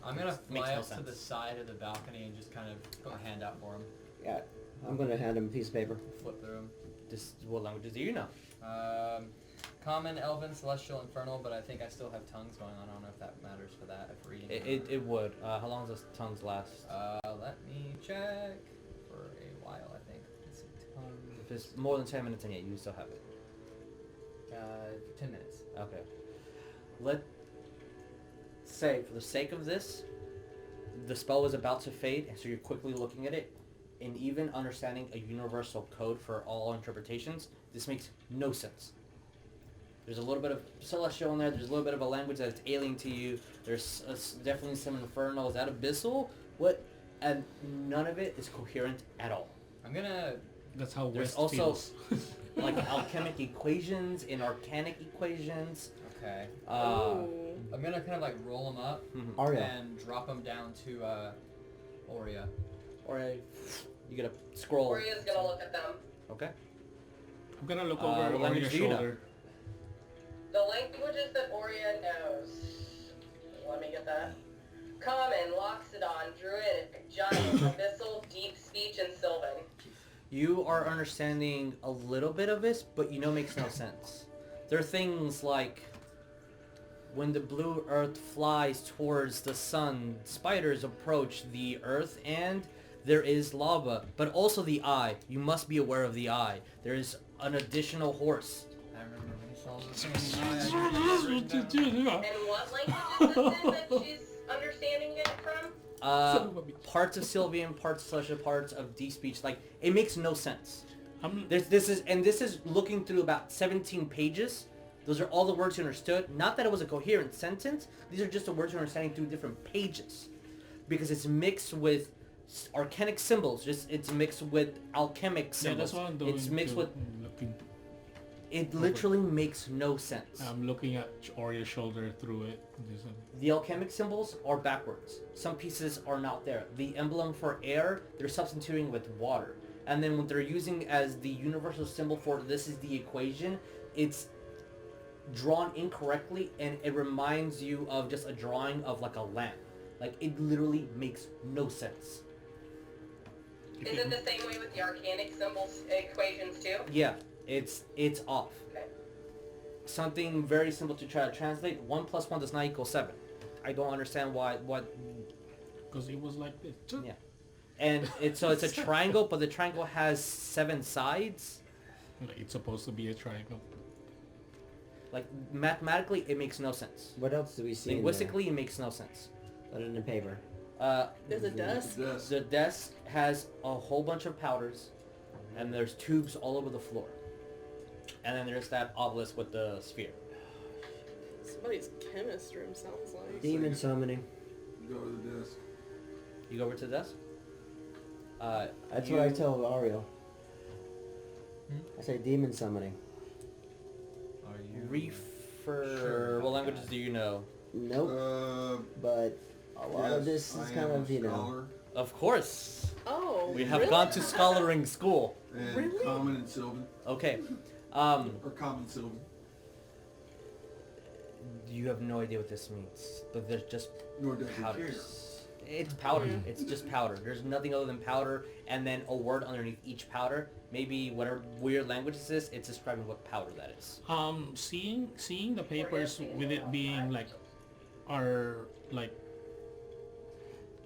I'm gonna
makes
fly
no
up to
sense.
the side of the balcony and just kind of put my hand out for him.
Yeah, I'm gonna hand him a piece of paper.
Flip through him.
Just what languages do you know?
Common, Elven, Celestial, Infernal, but I think I still have tongues going on. I don't know if that matters for that, if reading.
It would. How long does tongues last?
Let me check for a while, I think. Let's see, tongues.
If it's more than 10 minutes in yet, you still have it.
10 minutes.
Okay. Let's say, for the sake of this, the spell is about to fade, and so you're quickly looking at it, and even understanding a universal code for all interpretations, this makes no sense. There's a little bit of Celestial in there, there's a little bit of a language that's alien to you, there's definitely some Infernal, is that Abyssal? What? And none of it is coherent at all.
I'm gonna...
that's how
There's
West
also
feels.
like alchemic equations and arcanic equations.
Okay.
Oh.
I'm gonna kind of like roll them up
Ariell.
and drop them down to Oria.
Or you get a scroll.
Oria's gonna look at them.
Okay.
I'm gonna look
what
over
language
Oria's
do you know?
shoulder.
The languages that Oria knows. Let me get that. Common, Loxodon, Druid, Giant, Abyssal, Deep Speech, and Sylvan.
You are understanding a little bit of this, but you know it makes no sense. There are things like when the blue earth flies towards the sun, spiders approach the earth, and there is lava, but also the eye. You must be aware of the eye. There is an additional horse.
I remember when you saw this.
And what language is this in that she's understanding it from?
Parts of Sylvian, parts of Celestial, parts of Deep Speech. Like, it makes no sense.
I'm,
This is looking through about 17 pages. Those are all the words you understood. Not that it was a coherent sentence. These are just the words you're understanding through different pages. Because it's mixed with arcanic symbols. It's mixed with alchemic
yeah,
symbols.
that's what I'm doing.
It's mixed
too.
with...
I'm looking.
It literally makes no sense.
I'm looking at Oria's shoulder through it.
The alchemic symbols are backwards. Some pieces are not there. The emblem for air, they're substituting with water. And then what they're using as the universal symbol for this is the equation, it's drawn incorrectly, and it reminds you of just a drawing of like a lamp. Like, it literally makes no sense.
Is it the same way with the arcanic symbols equations too?
Yeah, it's off.
Okay.
Something very simple to try to translate. 1 + 1 does not equal 7. I don't understand what.
Because it was like this.
Yeah. And it's a triangle, but the triangle has 7 sides.
Like, it's supposed to be a triangle.
Like, mathematically, it makes no sense.
What else do we see
Linguistically, it makes no sense.
in there, other than the paper?
There's a desk.
Yes.
The desk has a whole bunch of powders, and there's tubes all over the floor. And then there's that obelisk with the sphere.
Somebody's chemist room sounds like.
Demon summoning.
Go to the desk.
You go over to the desk?
That's what I tell Ariell. I say demon summoning.
Are you...
Reefer...
Sure,
what
okay.
languages do you know?
Nope. But a lot of this is kind of, you know.
Scholar
Of course.
Oh,
We have
really?
gone to scholaring school.
and
Really?
Common and Sylvan.
Okay.
Or Common Sylvan.
You have no idea what this means. But there's just
Nor does he care.
powders. It's powder.
Yeah.
It's just powder. There's nothing other than powder, and then a word underneath each powder. Maybe whatever weird language this is, it's describing what powder that is.
Seeing the papers with it being like,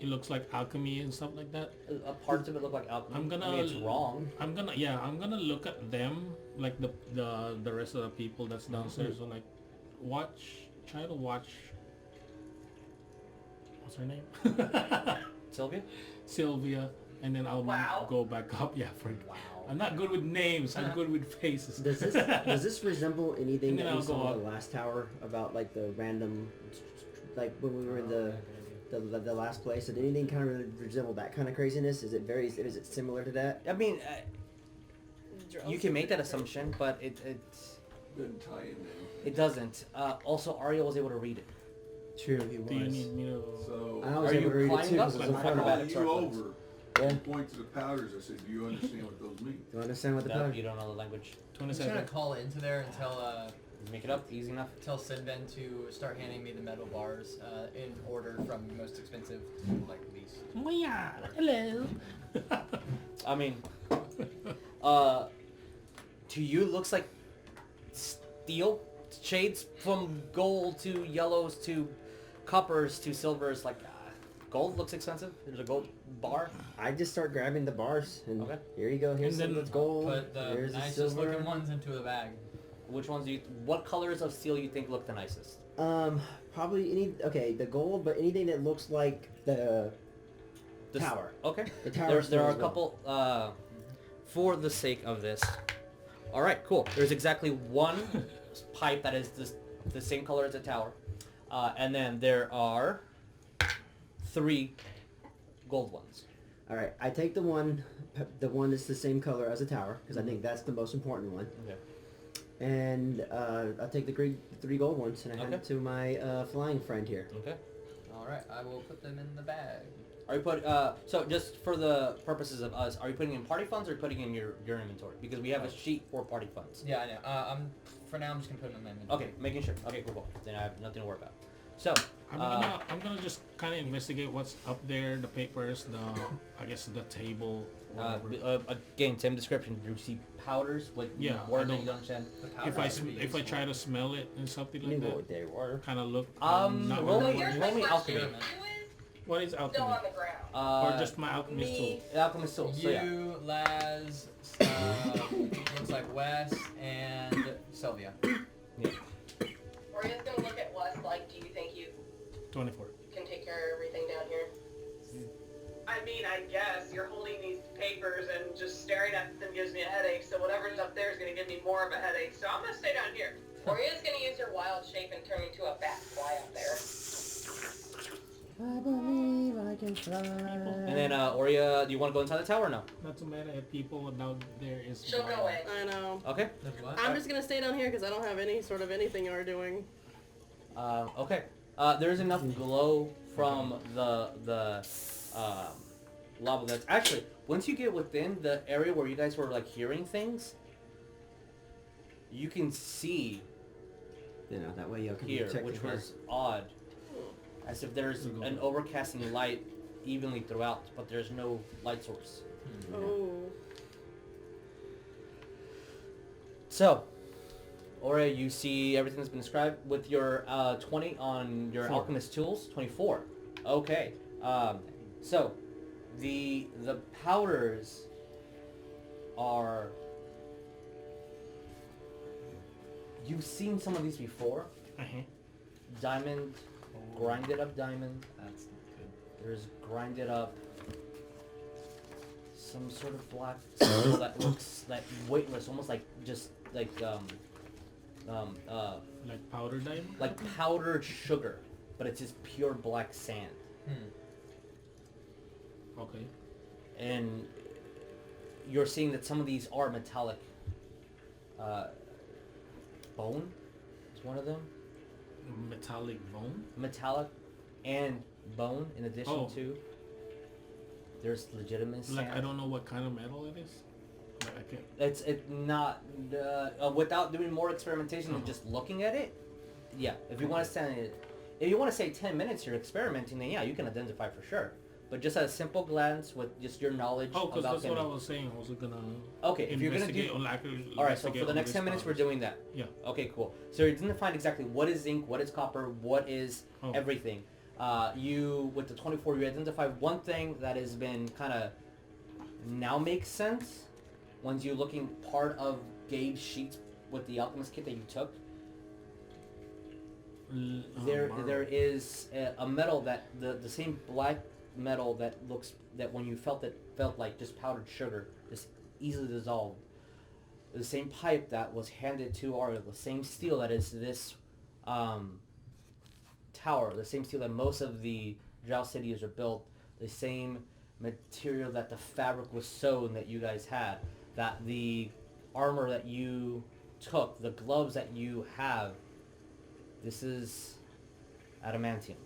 it looks like alchemy and stuff like that.
Parts of it look like alchemy.
I'm gonna.
I mean, it's wrong.
I'm gonna look at them like the rest of the people that's downstairs. So like, try to watch. What's her name?
Sylvia?
Sylvia, and then I'll
Wow.
go back up. Yeah, for
Wow.
I'm not good with names. I'm good with faces.
Does this resemble anything
And then
that
I'll
we
go
saw in the
up.
last tower about like the random, like when we were in the last place? Did anything kind of resemble that kind of craziness? Is it similar to that?
I mean,
Drow.
you can make that assumption, but it
Doesn't tie in there.
it doesn't. Also, Ariell was able to read it.
True, he was.
Do you need me to?
So
I was
Are
able
you
to read it
climbing
too
up?
because it was in
Like
front of
I
me.
acrobatics
call
or
you
athletics?
over.
Yeah.
You point to the powders. I said, do you understand what those mean?
Do you understand what the
No,
powder?
you don't know the language.
I'm just gonna
27.
call into there and
Make it up, easy enough.
tell Senven to start handing me the metal bars in order from most expensive to like least.
Oh yeah. Hello.
I mean, to you it looks like steel. Shades from gold to yellows to coppers to silvers. Like gold looks expensive. There's a gold bar.
I just start grabbing the bars and
Okay.
here you go. Here's
And then
some that's gold.
Put the
Here's the
nicest
silver.
looking ones into the bag.
Which ones do you? What colors of steel you think look the nicest?
Probably the gold, but anything that looks like the
The s-
tower.
Okay.
The tower.
There
steel
are a
as well.
couple. For the sake of this. All right, cool. There's exactly one pipe that is the same color as the tower, and then there are 3 gold ones.
All right, I take the one that's the same color as the tower because I think that's the most important one.
Okay.
And I take the 3 gold ones and I hand
Okay.
it to my flying friend here.
Okay.
All right, I will put them in the bag.
Are you so just for the purposes of us, are you putting in party funds or are you putting in your inventory? Because we have a sheet for party funds.
Yeah, I know. For now, I'm just gonna put them in my inventory.
Okay, making sure. Okay, cool. Then I have nothing to worry about. So,
I'm gonna just kind of investigate what's up there, the papers, I guess the table, whatever.
again, same description. Do you see powders? What
Yeah,
word
I
that
don't-
you don't understand?
The powder
if I
should be
if I
useful.
try to smell it and something
You
like
know
that,
what they were.
kind of look. not
roll
what
me-
I
Here's
want.
roll
my
me
question.
alchemy.
Who is
What is
still
alchemy?
on the ground?
Or just my alchemist
me.
tool?
Alchemist tool. So yeah.
You, Laz, looks like Wes, and Sylvia.
Oria's gonna look at Wes like, do you think you
24.
can take care of everything down here?
I mean, I guess you're holding these papers and just staring at them gives me a headache. So whatever's up there is gonna give me more of a headache. So I'm gonna stay down here.
Oria's gonna use her wild shape and turn into a bat fly up there.
I believe I can fly.
And then Oria, do you want to go inside the tower or no?
Not too mad at people down there is.
She'll go in.
I know.
Okay.
I'm just gonna stay down here because I don't have any sort of anything you're doing.
Okay. There's enough glow from the lava that's actually once you get within the area where you guys were like hearing things, you can see
You know, that way you can
here,
protect
which
her.
was odd, as if there's an overcasting light evenly throughout, but there's no light source.
Oh.
So, Oria, you see everything that's been described with your 20 on your
4.
alchemist tools. 24. Okay. So, the powders are. You've seen some of these before.
Uh-huh.
Diamond, grinded up diamond.
That's not good.
There's grinded up. Some sort of black steel that looks like weightless, almost like just like
Like powder diamond?
like powdered sugar, but it's just pure black sand.
Okay.
And you're seeing that some of these are metallic. Bone is one of them.
Metallic bone?
Metallic and bone in addition
Oh.
to. There's legitimate sand.
Like, I don't know what kind of metal it is. Like, I can't.
It's not without doing more experimentation than just looking at it. Yeah, if you want to stand it, If you want to say 10 minutes you're experimenting, then yeah, you can identify for sure. But just at a simple glance with just your knowledge
Oh, because
about
that's what I
alchemy.
was saying. I was gonna
Okay, if you're gonna
investigate
do.
on like.
All right, so for the next 10 minutes we're doing that.
Yeah.
Okay, cool. So you're going to find exactly what is zinc, what is copper, what is
Oh.
everything. You, with the 24, you identify one thing that has been kind of now makes sense. Once you're looking part of Gabe's sheets with the alchemist kit that you took, there is a metal that the same black metal that looks that when you felt like just powdered sugar, just easily dissolved. The same pipe that was handed to Ariell, the same steel that is this tower, the same steel that most of the Drow cities are built, the same material that the fabric was sewn that you guys had, that the armor that you took, the gloves that you have, this is adamantium.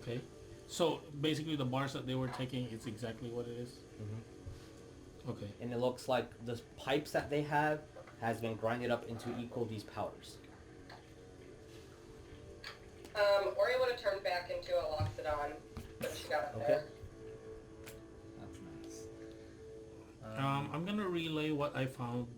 Okay. So basically, the bars that they were taking, it's exactly what it is.
Mm-hmm.
Okay.
And it looks like the pipes that they have has been grinded up into equal these powders.
Oria would have turned back into a Loxodon when she got up
Okay.
there.
That's nice.
I'm gonna relay what I found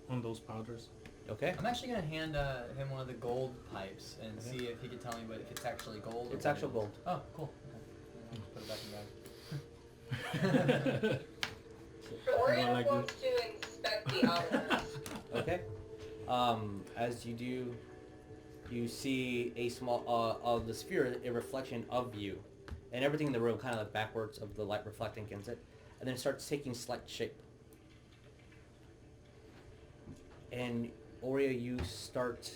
on those powders.
Okay?
I'm actually gonna hand him one of the gold pipes and see if he could tell me if it's actually gold. or
It's
what
actual
it is.
gold.
Oh, cool. Okay. Put it back in the bag.
Oria
like
wants to inspect the owls.
Okay. As you do, you see a small of the sphere, a reflection of you, and everything in the room kind of like backwards of the light reflecting against it, and then it starts taking slight shape. And Oria, you start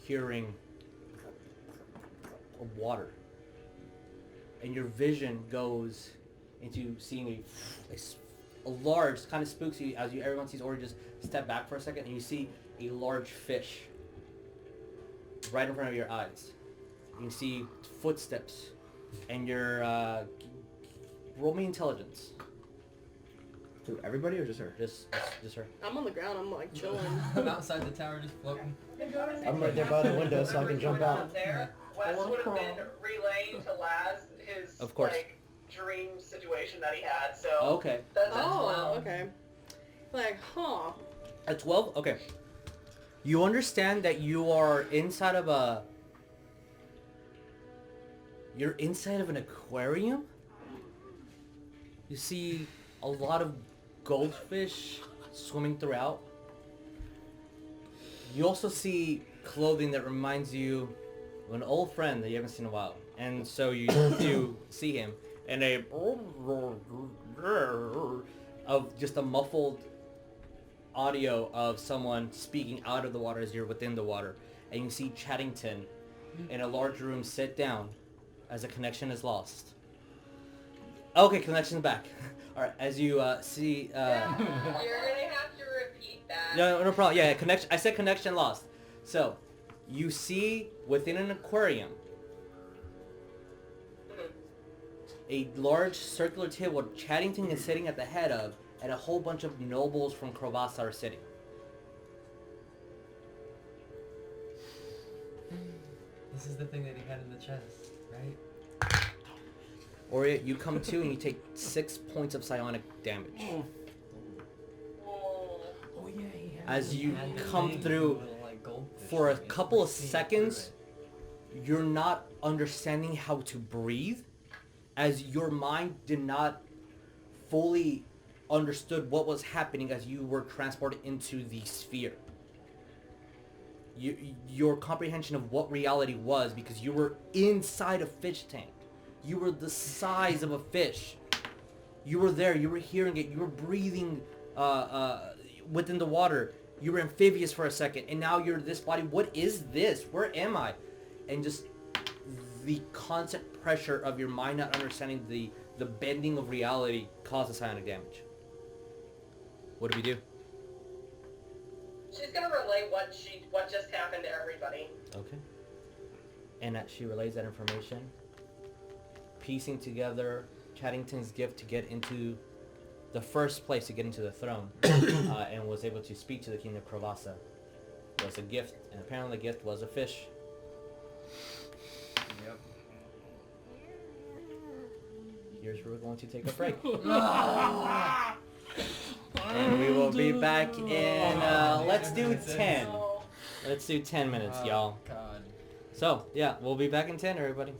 hearing water, and your vision goes into seeing a large, kind of spooks you as everyone sees Oria just step back for a second, and you see a large fish right in front of your eyes. You can see footsteps, and your roll me intelligence.
To everybody or just her?
Just her.
I'm on the ground. I'm like chilling.
I'm outside the tower just floating.
I'm right there by the window so I can jump out.
There, Wes would have been relaying to Laz his
Of course.
like dream situation that he had. So
Okay.
that's
Oh, okay. Like, huh.
At 12? Okay. You understand that you are inside of a... You're inside of an aquarium? You see a lot of goldfish swimming throughout. You also see clothing that reminds you of an old friend that you haven't seen in a while. And so you see him, and of just a muffled audio of someone speaking out of the water as you're within the water. And you see Chattington in a large room sit down as a connection is lost. Okay, connection's back. Alright, as you see...
You're gonna have to repeat that.
No problem. Yeah, connection. I said connection lost. So, you see within an aquarium a large circular table Chattington is sitting at the head of, and a whole bunch of nobles from Cowrabao are sitting.
This is the thing that he had in the chest, right?
Oria, you come to and you take 6 points of psionic damage.
Oh yeah, he had
As you
had the
come
thing
through
with the, like, goldfish
for a
thing. It's
couple of
like seeing
seconds,
through
you're not understanding how to breathe, as your mind did not fully understood what was happening as you were transported into the sphere. Your comprehension of what reality was, because you were inside a fish tank. You were the size of a fish. You were there. You were hearing it. You were breathing within the water. You were amphibious for a second, and now you're this body. What is this? Where am I? And just the constant pressure of your mind not understanding the bending of reality causes psionic damage. What do we do?
She's gonna relay what just happened to everybody.
Okay. And she relays that information, piecing together Chattington's gift to get into the first place to get into the throne, and was able to speak to the king of Cowrabao. was a gift, and apparently the gift was a fish.
Yep.
Here's where we're going to take a break. And we will be back in, let's do 10. Let's do 10 minutes, y'all.
God.
So, yeah, we'll be back in 10, everybody.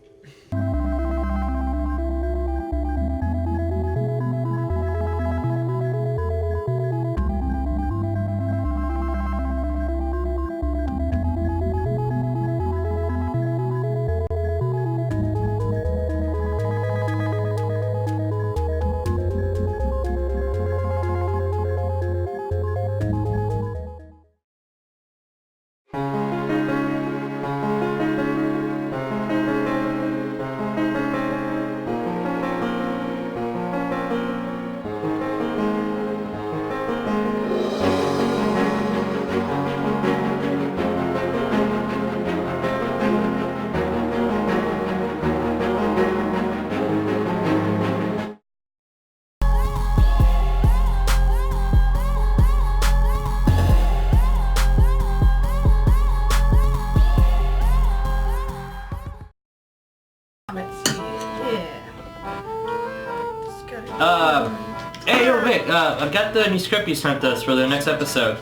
Hey, yo, Vic, I've got the new script you sent us for the next episode.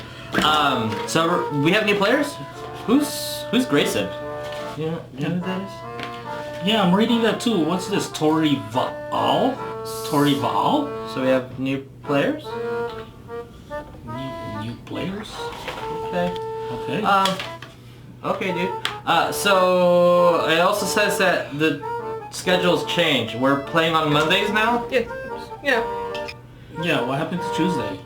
So we have new players? Who's Grayson? Yeah, you know who that is?
Yeah, I'm reading that too. What's this? Torival? Torival?
So we have new players?
New players?
Okay.
Okay.
Okay, dude. So it also says that the schedule's changed. We're playing on Mondays now?
Yeah.
Yeah, what happened to Tuesday?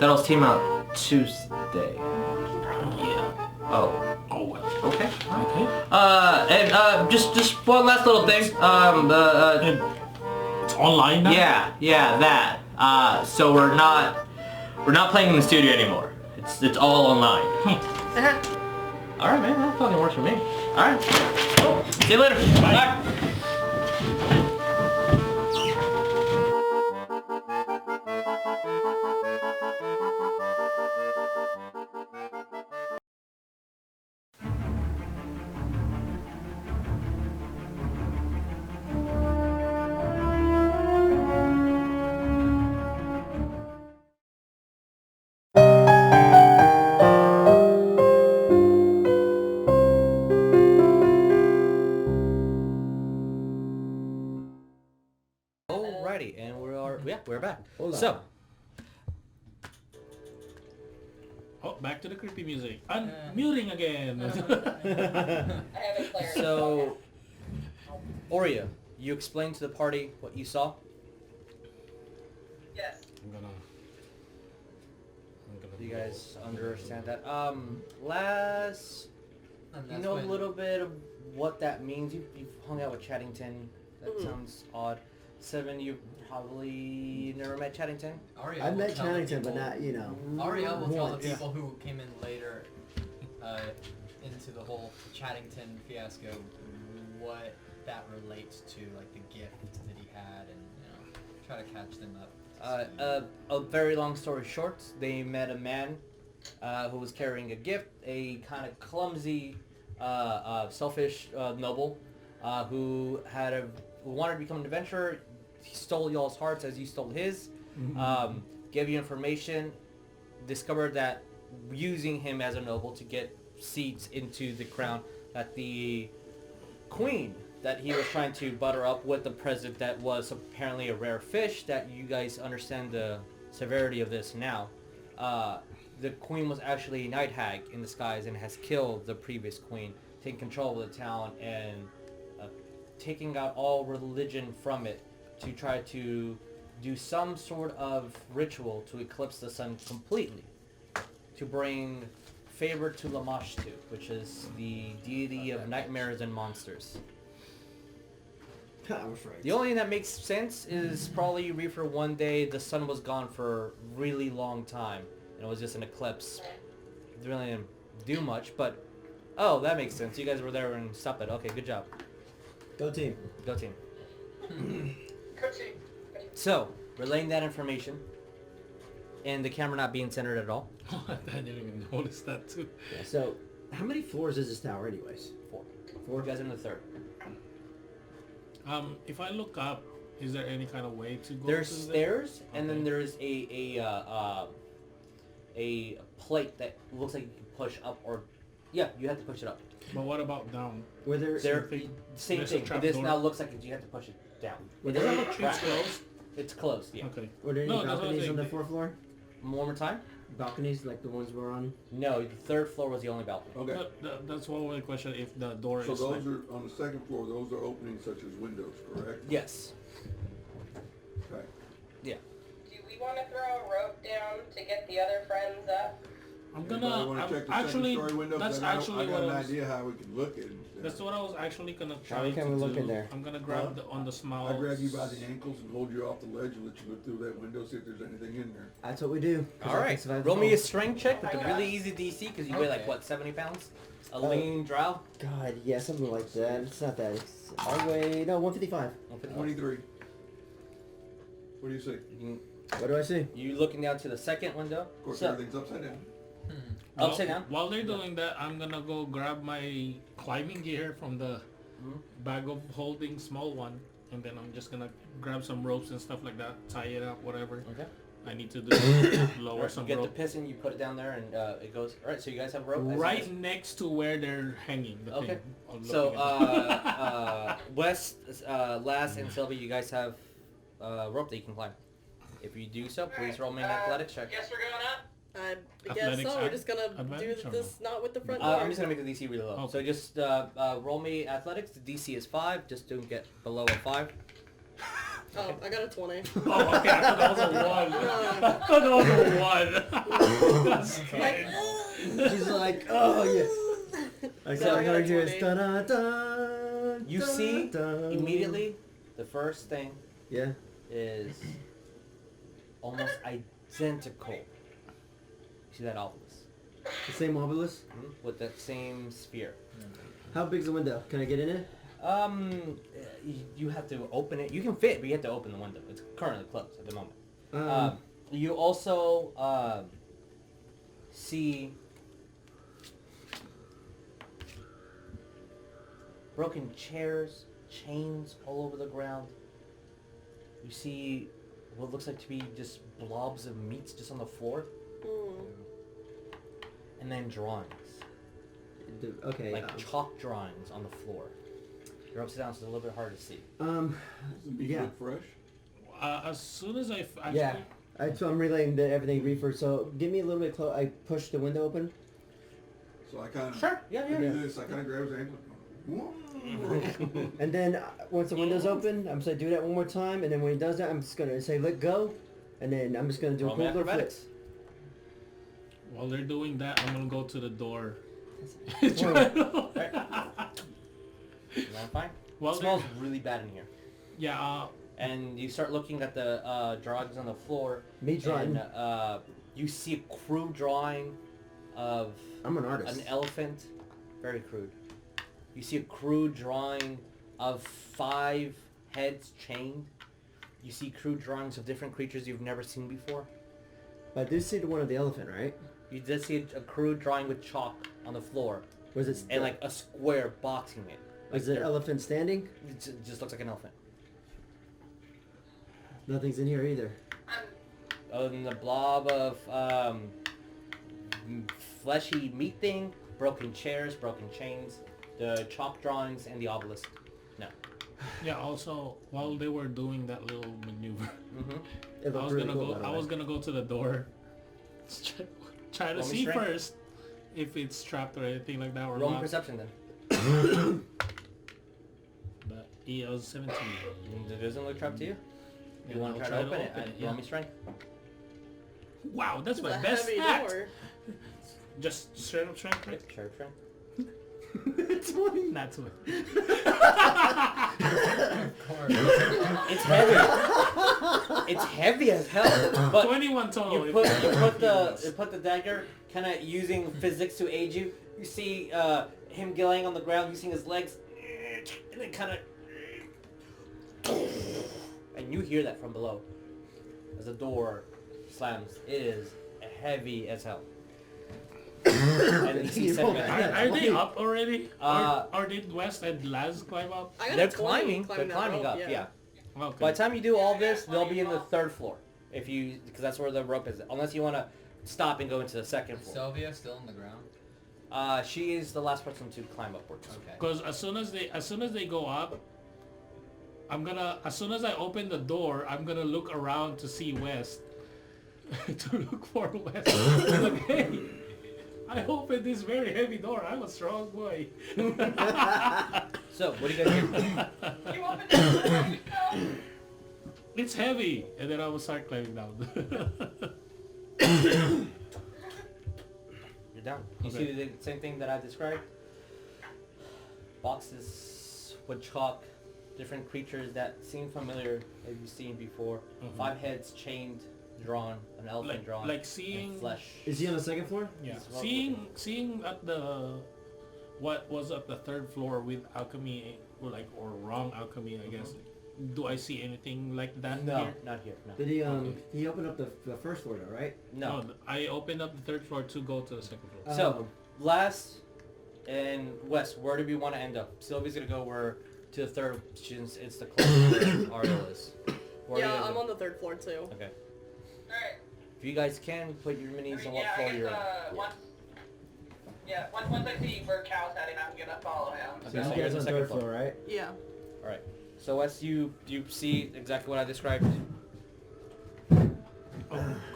That'll team out Tuesday.
Yeah.
Oh.
Oh well.
Okay.
Okay.
And just one last little thing.
And it's online now?
Yeah, that. So we're not playing in the studio anymore. It's all online. All right, man. That fucking works for me. All right. Cool. See you later. Bye. Alrighty, and we're back.
Hola.
So,
Oh, back to the creepy music. Unmuting again.
I haven't cleared.
so Oria, you explained to the party what you saw.
Yes.
I'm gonna
Do you guys understand that? Last,
And
you
that's
know a
when-
little bit of what that means. You've hung out with Chattington. That sounds odd. Seven, you probably never met Chattington.
Ariell
I've
will
met
tell the
Chattington, but
people-
not, you know.
Ariell will tell the
once.
people who came in later into the whole Chattington fiasco what that relates to, like the gift that he had, and try to catch them up. to speed.
A very long story short, they met a man who was carrying a gift, a kind of clumsy, selfish noble who wanted to become an adventurer. He stole y'all's hearts as you stole his. Gave you information. Discovered that using him as a noble to get seats into the crown, that the queen that he was trying to butter up with the president that was apparently a rare fish, that you guys understand the severity of this now. The queen was actually a night hag in disguise and has killed the previous queen, taking control of the town and taking out all religion from it to try to do some sort of ritual to eclipse the sun completely, to bring favor to Lamashtu, which is the deity of nightmares and monsters.
I'm afraid.
The only thing that makes sense is probably Reefer one day the sun was gone for a really long time and it was just an eclipse. It really didn't do much, but oh, that makes sense. You guys were there and stopped it. Okay, good job.
Go team.
Go team.
Coaching.
So, relaying that information, and the camera not being centered at all.
I didn't even notice that too.
Yeah, so, how many floors is this tower anyways?
4.
4?
You guys are in the 3rd.
If I look up, is there any kind of way to go?
There's
to
stairs, and then
Okay.
there's a plate that looks like you can push up, or yeah, you have to push it up.
But what about down?
Were there...
There,
thing.
same
There's a
thing. But
trap
this
door.
now looks like you have to push it down.
Were
It
there,
doesn't look
It's
trapped.
closed.
It's closed. Yeah.
Okay.
were there any
No, that's what I'm
balconies on the
saying.
4th floor?
One more time.
Balconies like the ones we're on?
No, the 3rd floor was the only balcony.
Okay.
That's one way question. If the door
So
is
those
like,
are, on the 2nd floor, those are openings such as windows, correct?
Yes.
Okay.
Yeah.
Do we want to throw a rope down to get the other friends up?
I'm
Anybody
gonna
wanna check the
actually.
second story windows?
That's
I got-
actually
I
what
got an
I was.
idea how we can look at it.
That's what I was actually gonna try
How
to
can we look
do.
in there?
I'm gonna grab on the small.
I grab you by the ankles and hold you off the ledge and let you look through that window, see if there's anything in there.
That's what we do. 'cause
All
I
right.
can survive
Roll
the
me a
fall.
strength check with a
Okay.
really easy DC because you weigh like
Okay.
what, 70 pounds? A
Oh.
lean drow.
God, yeah, something like that. It's not that. I weigh... No, 155.
23. What do you see?
What do I see?
You looking down to the 2nd window.
Of course,
So,
everything's upside down.
upside down.
While they're doing that, I'm gonna go grab my climbing gear from the
Mhm.
bag of holding, small one, and then I'm just gonna grab some ropes and stuff like that, tie it up, whatever
Okay.
I need to do. Lower
Alright,
some
you get
rope.
the piston, you put it down there, and it goes. All right, so you guys have rope. I see
Right
this.
next to where they're hanging. The
Okay.
thing. I'm
So
looking at
West, Lass, and Sylvie, you guys have rope that you can climb. If you do so, please roll me an athletics check.
Guess we're going up.
I guess
Athletics
so. We're just gonna do
advantage or
this not with the front
I'm
door.
just gonna make the DC really low.
Okay.
So just roll me athletics. The DC is 5. Just don't get below a 5.
Oh, I got a 20.
Oh, okay. I thought that was a one. I thought that was a one. That's kidding.
She's like, oh, yeah. Like,
So
so
I
I
got a
heard here is
20.
da-da-da,
You see
da-da.
immediately the first thing
Yeah.
is almost identical. You see that obelisk
The same obelisk.
with that same sphere.
How big's the window? Can I get in it?
You have to open it. You can fit, but you have to open the window. It's currently closed at the moment.
Um,
You also see broken chairs, chains all over the ground. You see what looks like to be just blobs of meats just on the floor,
Mm.
and then drawings,
okay.
like chalk drawings on the floor. You're upside down, so it's a little bit hard to see.
Does the meat
Yeah.
look fresh?
As soon as I actually.
Yeah. So I'm relaying everything Reefer. So give me a little bit close. I push the window open.
So I kind of
Sure. Yeah.
do this. I kind of grab his ankle. Whoa.
And then once the window's open, I'm just gonna do that one more time. And then when he does that, I'm just gonna say let go. And then I'm just gonna do
Roll
a
me
cool little flip.
acrobatics.
While they're doing that, I'm gonna go to the door.
Whoa.
Right. Is that fine?
While
It smells
they're-
really bad in here.
Yeah.
And you start looking at the drawings on the floor.
Me drawing.
And you see a crude drawing of
I'm an artist.
an elephant. Very crude. You see a crude drawing of 5 heads chained. You see crude drawings of different creatures you've never seen before.
But I did see the one of the elephant, right?
You did see a crude drawing with chalk on the floor.
Was it?
And like a square boxing it.
was
Like
the elephant standing?
it just looks like an elephant.
Nothing's in here either.
Other than the blob of fleshy meat thing, broken chairs, broken chains, the chalk drawings, and the obelisk. No.
Yeah. Also, while they were doing that little maneuver,
Mm-hmm.
It
I
looked
was
really
gonna
cool,
go.
by the
I
way.
was gonna go to the door. Try to
Roll me
see
strength.
first if it's trapped or anything like that or
Roll me
not.
perception then.
But yeah, I was 17.
It doesn't look trapped to you? You
And
want to
I'll
try to open it?
yeah.
Roll me strength.
Wow, that's
It's
my
a
best
heavy
hat.
door.
Just straight up strength, right?
Sure, strength.
Not to it.
Of course.
It's heavy. It's heavy as hell. But
21 total.
you put the dagger, kind of using physics to aid you. You see him laying on the ground, using his legs, and then kind of, and you hear that from below, as the door slams. It is heavy as hell. And then you see Senven.
Are they up already?
Uh,
or did West and Laz climb up?
I got
They're
a 20
climbing. They're
that
climbing
rope,
up. Yeah.
Okay.
By the time you do all this, they'll be in the 3rd floor. Because that's where the rope is. Unless you want to stop and go into the 2nd floor.
Sylvia still on the ground.
She is the last person to climb upwards.
Okay.
Because as soon as they go up, as soon as I open the door, I'm gonna look around to see West. To look for West. Like, hey, I opened this very heavy door. I'm a strong boy.
So, what do you guys do?
You opened it.
It's heavy, and then I will start climbing down.
You're down. You
Okay.
see the same thing that I described? Boxes with chalk, different creatures that seem familiar that you've seen before.
Mhm.
5 heads chained, drawn, an elephant drawn,
like
and
seeing
flesh.
Is he on the 2nd floor?
Yeah,
It's well
seeing at the what was at the 3rd floor with alchemy or wrong alchemy, I guess. Do I see anything like that
No,
here?
not here. No.
Did he he opened up the 1st floor though, right?
No.
I opened up the 3rd floor to go to the 2nd floor.
So, last and West, where do we want to end up? Sylvie's gonna go to the 3rd, since it's the closest where Ariell is. Where are you
Yeah,
guys
I'm
go?
on the 3rd floor too.
Okay.
Alright.
If you guys can, put your minis on what
Yeah,
floor
I guess,
you're in.
once I see where Cal's heading, I'm gonna follow him.
So
Okay,
you
so
guys
you're
on
the
the
2nd
3rd
floor.
floor, right?
Yeah.
Alright. So Wes, you see exactly what I described?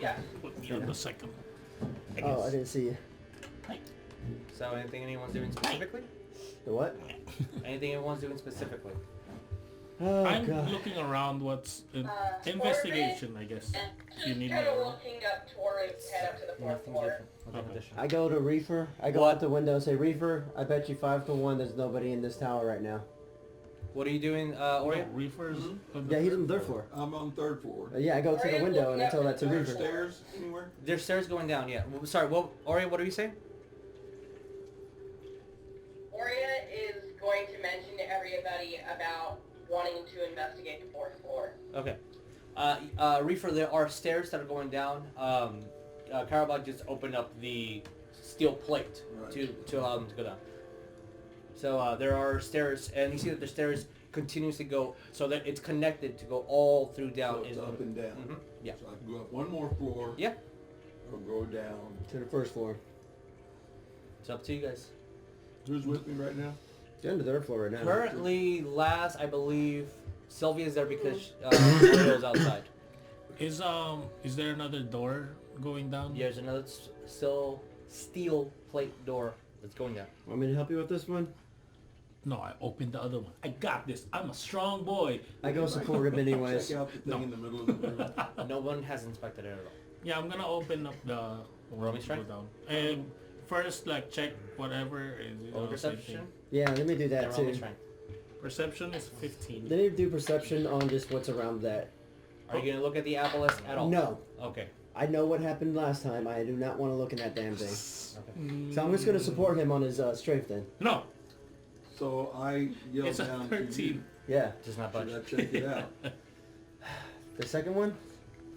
Yeah.
Put me on the 2nd.
Oh, I didn't see you.
So anything anyone's doing specifically?
The what?
Anything anyone's doing specifically?
Oh
I'm
god.
looking around what's in
For
investigation, I guess. If you need
Kind
me
of
around.
looking up towards head up to the 4th
Nothing
floor.
different. Nothing
Okay.
additional.
I go to Reefer. I go
What?
out the window and say, Reefer, I bet you 5-1 there's nobody in this tower right now.
What are you doing, Oria?
Reefers. on
Yeah, he's on the 3rd
3rd
floor.
I'm on 3rd floor.
Yeah, I go to the
Ariell's
window and I
looking
tell
up
that to
at the
Reefer.
third
Stairs anywhere?
There's stairs going down, yeah. Sorry, Oria, what are you saying?
Oria is going to mention to everybody about wanting to investigate the 4th floor.
Okay. Reefer, there are stairs that are going down. Cowrabao just opened up the steel plate
Right.
to allow them to go down. So there are stairs, and you see that the stairs continuously go, so that it's connected to go all through down.
So it's up and down.
Mhm, yeah.
So I can go up one more floor.
Yeah.
Or go down.
To the 1st floor.
It's up to you guys.
Who's with me right now?
You're on the 3rd floor right now.
Currently, last, I believe, Sylvia's there because Ariel's outside.
Is there another door going down?
There's another still steel plate door that's going down.
Want me to help you with this one?
No, I opened the other one. I got this. I'm a strong boy.
I go support him anyways.
Check out the thing in the middle of the room.
No one has inspected it at all.
Yeah, I'm gonna open up the
Roll me
go
strength?
down. And first, like, check whatever is.
Roll
same
perception.
thing.
Yeah, let me do
Yeah,
that
roll me
too.
strength.
Perception is 15.
Let me do perception on just what's around that.
Are you gonna look at the obelisk at all?
No.
Okay.
I know what happened last time. I do not want to look in that damn thing.
Okay.
So I'm just going to support him on his strength then.
No,
So I yell
it's a
down to you.
13.
Yeah.
Does not budge.
Should I check it out?
The second one?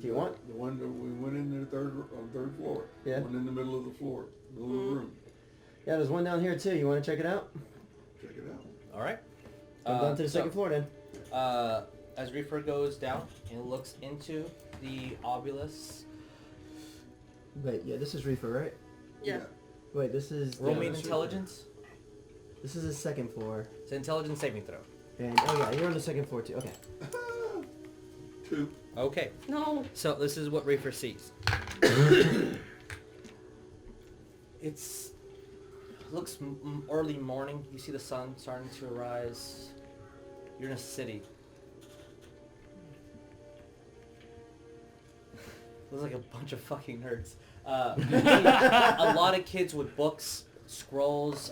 Do you want?
The one that we went in the 3rd floor.
Yeah.
The one in the middle of the floor. Middle of the room.
Yeah, there's one down here too. You want to check it out?
Check it out.
All right.
I'm going to the 2nd floor then.
As Reefer goes down and looks into the obelisk,
Wait, yeah, this is Reefer, right?
Yeah.
Wait, this is...
roll me
the-
an intelligence.
This is the 2nd floor.
It's an intelligence saving throw.
And, oh yeah, you're on the 2nd floor too. Okay.
2.
Okay.
No.
So this is what Reefer sees. It's looks early morning. You see the sun starting to rise. You're in a city. Looks like a bunch of fucking nerds. You see a lot of kids with books, scrolls.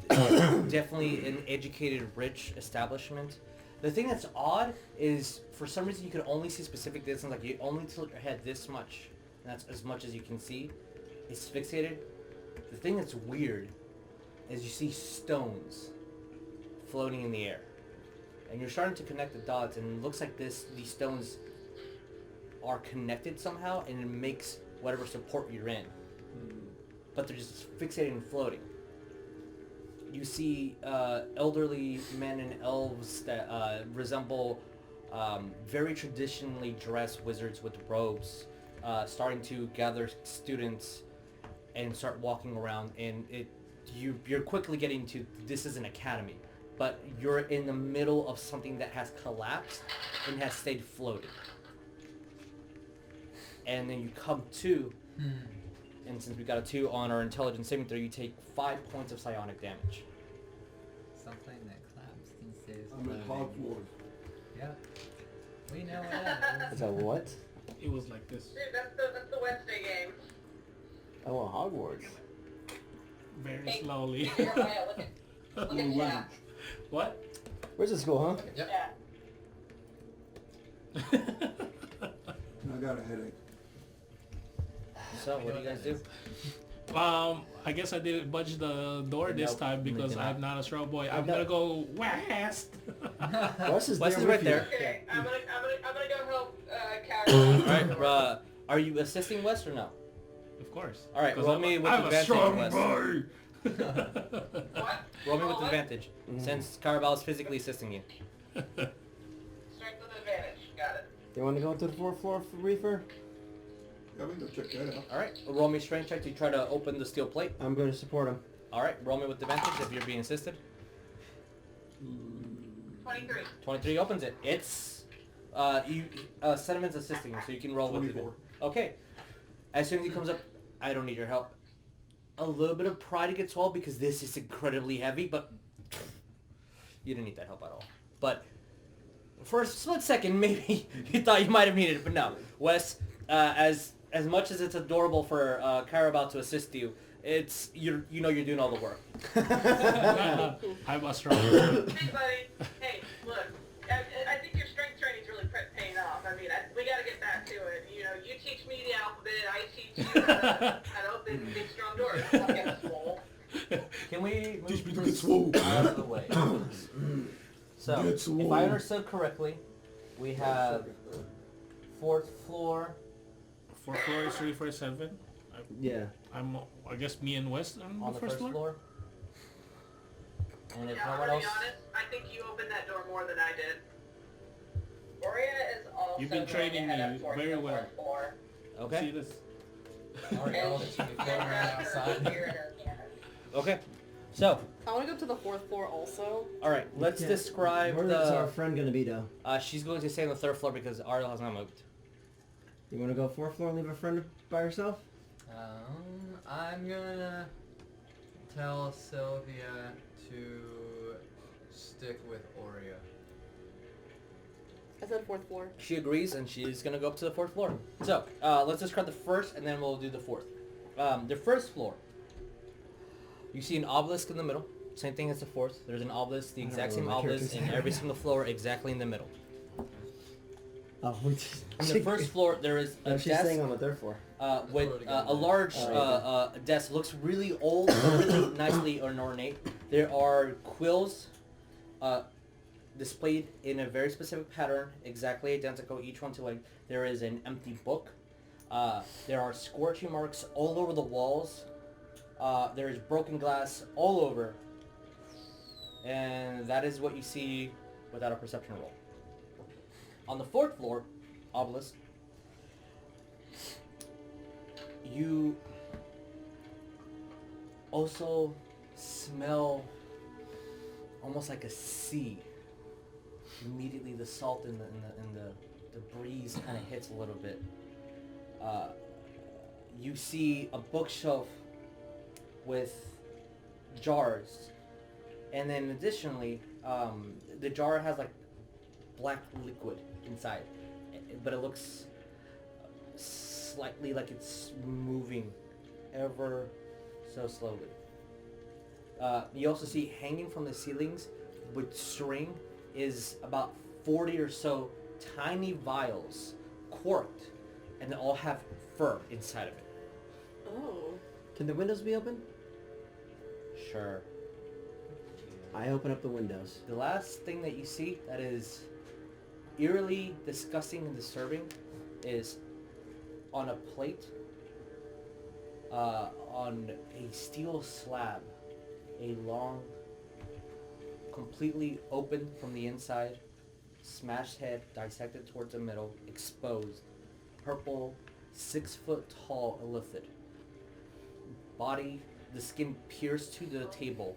Definitely an educated, rich establishment. The thing that's odd is, for some reason, you can only see specific distance. Like, you only tilt your head this much, and that's as much as you can see. It's fixated. The thing that's weird is you see stones floating in the air, and you're starting to connect the dots, and it looks like these stones are connected somehow, and it makes whatever support you're in. But they're just fixated and floating. You see elderly men and elves that resemble very traditionally dressed wizards with robes, starting to gather students and start walking around, and you're quickly getting to, this is an academy, but you're in the middle of something that has collapsed and has stayed floating. And then you come to, and since we got a 2 on our intelligence saving throw, you take 5 points of psionic damage.
Something that collapsed and stays
I'm at
floating.
Hogwarts.
Yeah. We know what that
Is
is.
that what?
It was like this.
Dude, that's the Wednesday game.
Oh, Hogwarts.
Very
Hey,
slowly.
hey, Jeremiah, look at chat.
What?
Where's the school, huh?
Yep.
Chat.
I got a headache.
So what do you guys do?
I guess I didn't budge the door this
Nope,
time
you
because
did
I'm
not.
not a straw boy. I'm
got-
gonna go west.
Wes is
Wes
there
is
with
right
you.
there.
Okay, I'm gonna go help Cowrabao.
Alright, are you assisting Wes or no?
Of course.
Alright,
'Cause
roll
I'm
me with
I'm a
advantage,
strong
Wes.
boy.
What?
Roll me with
What?
advantage, since Cowrabao is physically assisting you.
Strength with advantage. Got it.
You want to go to the 4th floor for Reefer?
Yeah, we can go check that out.
Alright, roll me strength check to try to open the steel plate.
I'm going to support him.
Alright, roll me with advantage if you're being assisted.
23.
23 opens it. It's, Senven's assisting you, so you can roll with
24.
it. Okay. As soon as he comes up, I don't need your help. A little bit of pride gets swallowed because this is incredibly heavy, but you didn't need that help at all. But for a split second, maybe you thought you might have needed it, but no. Wes, as much as it's adorable for Cowrabao to assist you, it's you know you're doing all the work.
I'm a strong boy.
Hey, buddy. Hey, look. I think your strength training's really paying off. I mean, we gotta get back to it. You know, you teach me the alphabet, I teach you how to open big strong doors. I'm not getting swole.
Can we
Teach me
move
to get
this
swole.
out of the way? So,
Get
if
swole.
I understood correctly, we have 4th floor.
4th floor is 3 for 7.
Yeah.
I guess me and West
On the first floor. And if
Yeah,
no
I'm
one
gonna
else,
be honest. I think you opened that door more than I did. Oria is also
You've been training
going ahead
me
of fourth
very
to
well.
fourth floor.
See
okay,
this?
Already rolled it. You can float around outside.
Here in her cannon.
okay. So,
I want to go to the 4th floor also.
all right, let's
Yeah.
describe
Where is our
the.
friend going to be, though?
She's going to stay on the 3rd floor because Ariell has not moved.
You want to go 4th floor and leave a friend by herself?
I'm gonna tell Sylvia to stick with Oria.
I said 4th floor.
She agrees, and she's gonna go up to the 4th floor. So, let's describe the 1st, and then we'll do the 4th. The 1st floor. You see an obelisk in the middle. Same thing as the 4th. There's an obelisk, the
I don't
exact
know
same
what my
obelisk
character's
in every single floor, exactly in the middle.
Oh, we just...
On the 1st floor, there is a
No, she's
desk
staying on the 3rd floor.
with a large desk. Looks really old, but really nicely and ornate. There are quills displayed in a very specific pattern, exactly identical, each one to like. There is an empty book. There are scorching marks all over the walls. There is broken glass all over. And that is what you see without a perception roll. On the 4th floor, obelisk, you also smell almost like a sea. Immediately, the salt in the breeze kind of hits a little bit. You see a bookshelf with jars, and then additionally, the jar has like black liquid inside, but it looks slightly like it's moving ever so slowly. You also see hanging from the ceilings with string is about 40 or so tiny vials, corked, and they all have fur inside of it.
Oh.
Can the windows be open?
Sure.
I open up the windows.
The last thing that you see that is eerily disgusting and disturbing is on a plate, on a steel slab, a long, completely open from the inside, smashed head dissected towards the middle, exposed, purple, 6 foot tall illithid. Body, the skin pierced to the table,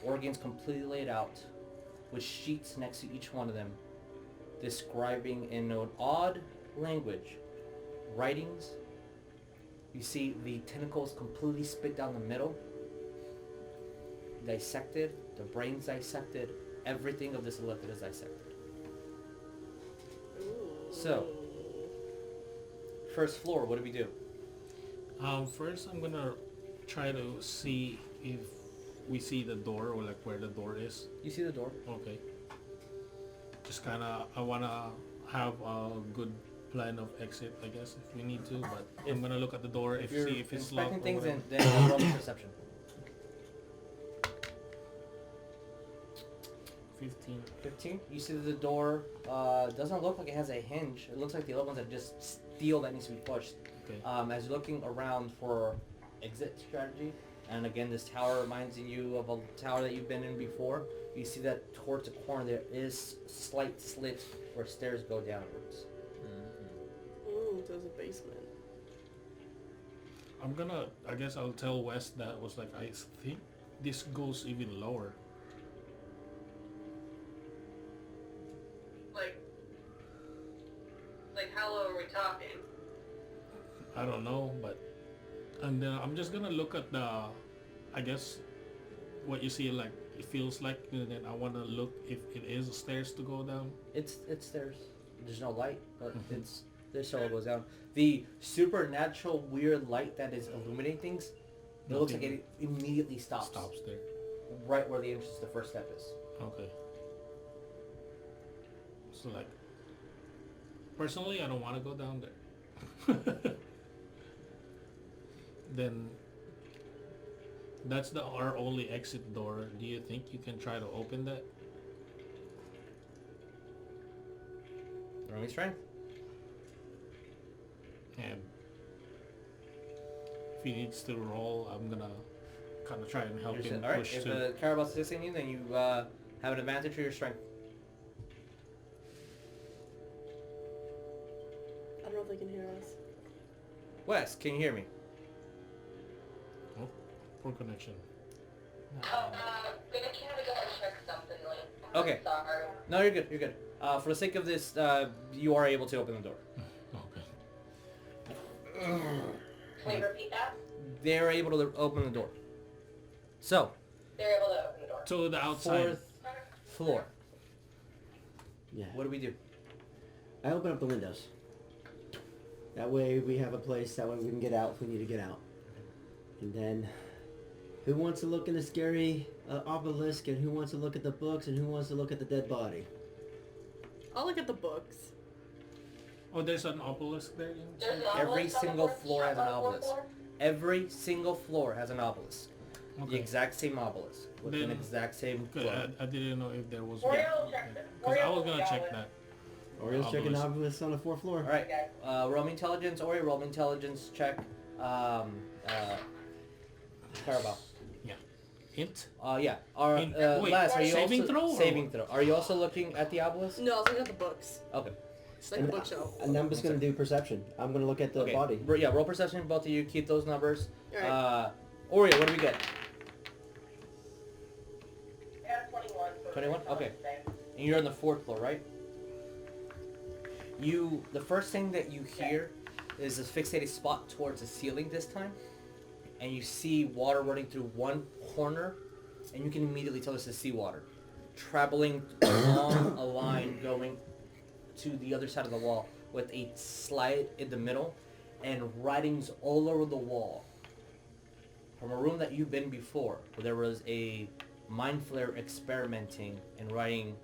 organs completely laid out, with sheets next to each one of them, describing in an odd language, writings. You see the tentacles completely split down the middle, dissected, the brain's dissected, everything of this illithid is dissected. So, first floor, what do we do?
First I'm gonna try to see if we see the door or like where the door is.
You see the door.
Okay. Just kinda, I wanna have a good plan of exit, I guess, if we need to, but I'm gonna look at the door
If you're
see if it's locked
inspecting
or
things,
whatever.
then roll perception.
15.
15. You see that the door doesn't look like it has a hinge. It looks like the other ones are just steel that needs to be pushed.
Okay.
As you're looking around for exit strategy, and again, this tower reminds you of a tower that you've been in before. You see that towards the corner there is slight slits where stairs go downwards.
Ooh, there's a basement.
I'm gonna, I guess I'll tell Wes that was like, I think this goes even lower.
Like how low are we talking?
I don't know, but, and then I'm just gonna look at the, I guess, what you see, like, it feels like, and then I wanna look if it is stairs to go down.
It's stairs. There's no light, but there's still goes down. The supernatural weird light that is illuminating things, it looks like it immediately stops.
Stops there.
Right where the entrance to the first step is.
Okay. So like, personally, I don't want to go down there. Then that's our only exit door. Do you think you can try to open that?
Roll me strength.
And if he needs to roll, I'm gonna kind of try and help him
Alright,
push
if
to.
the Cowrabao assisting you, then you have an advantage for your strength.
I don't know if they can hear us.
Wes, can you hear me?
Oh, poor connection.
Gonna go and check something, like.
Okay.
Sorry.
No, you're good. You're good. For the sake of this, you are able to open the door.
Okay.
Can we repeat that?
They're able to open the door. So,
They're able to open the door.
To the outside.
fourth floor.
Yeah.
What do we do?
I open up the windows. That way we have a place, that way we can get out if we need to get out. And then, who wants to look in the scary obelisk, and who wants to look at the books, and who wants to look at the dead body?
I'll look at the books.
Oh, there's an obelisk there.
There's an
Every
obelisk on the
single
fourth-
floor has an
on the fourth
obelisk.
floor?
Every single floor has an obelisk. The
Okay.
exact same obelisk. With an
Then-
exact same
Good.
floor.
I didn't know if there was.
Oriel checked it.
Because I
Oriel
was gonna
got
check
it.
that.
Oriel's checking the
Obelisk.
obelisk on the 4th floor.
Alright,
Okay.
roll me intelligence, Ori, roll me intelligence check. Cowrabao.
Hint.
Yeah. Are,
Wait,
Laz, are you
saving
also...
throw or
Saving
what?
throw. Are you also looking at the obelisk?
No, I was looking at the books.
Okay.
It's like a bookshelf.
And I'm just going to do perception. I'm going to look at the
Okay.
body.
Yeah, roll perception, both of you. Keep those numbers.
Alright.
Oria, what do we get?
I got 21. for
21?
Thursday.
Okay. And you're on the 4th floor, right? The first thing that you hear is a fixated spot towards the ceiling this time. And you see water running through one corner, and you can immediately tell this is seawater. Traveling along a line going to the other side of the wall with a slide in the middle and writings all over the wall. From a room that you've been before, where there was a mind flare experimenting and writing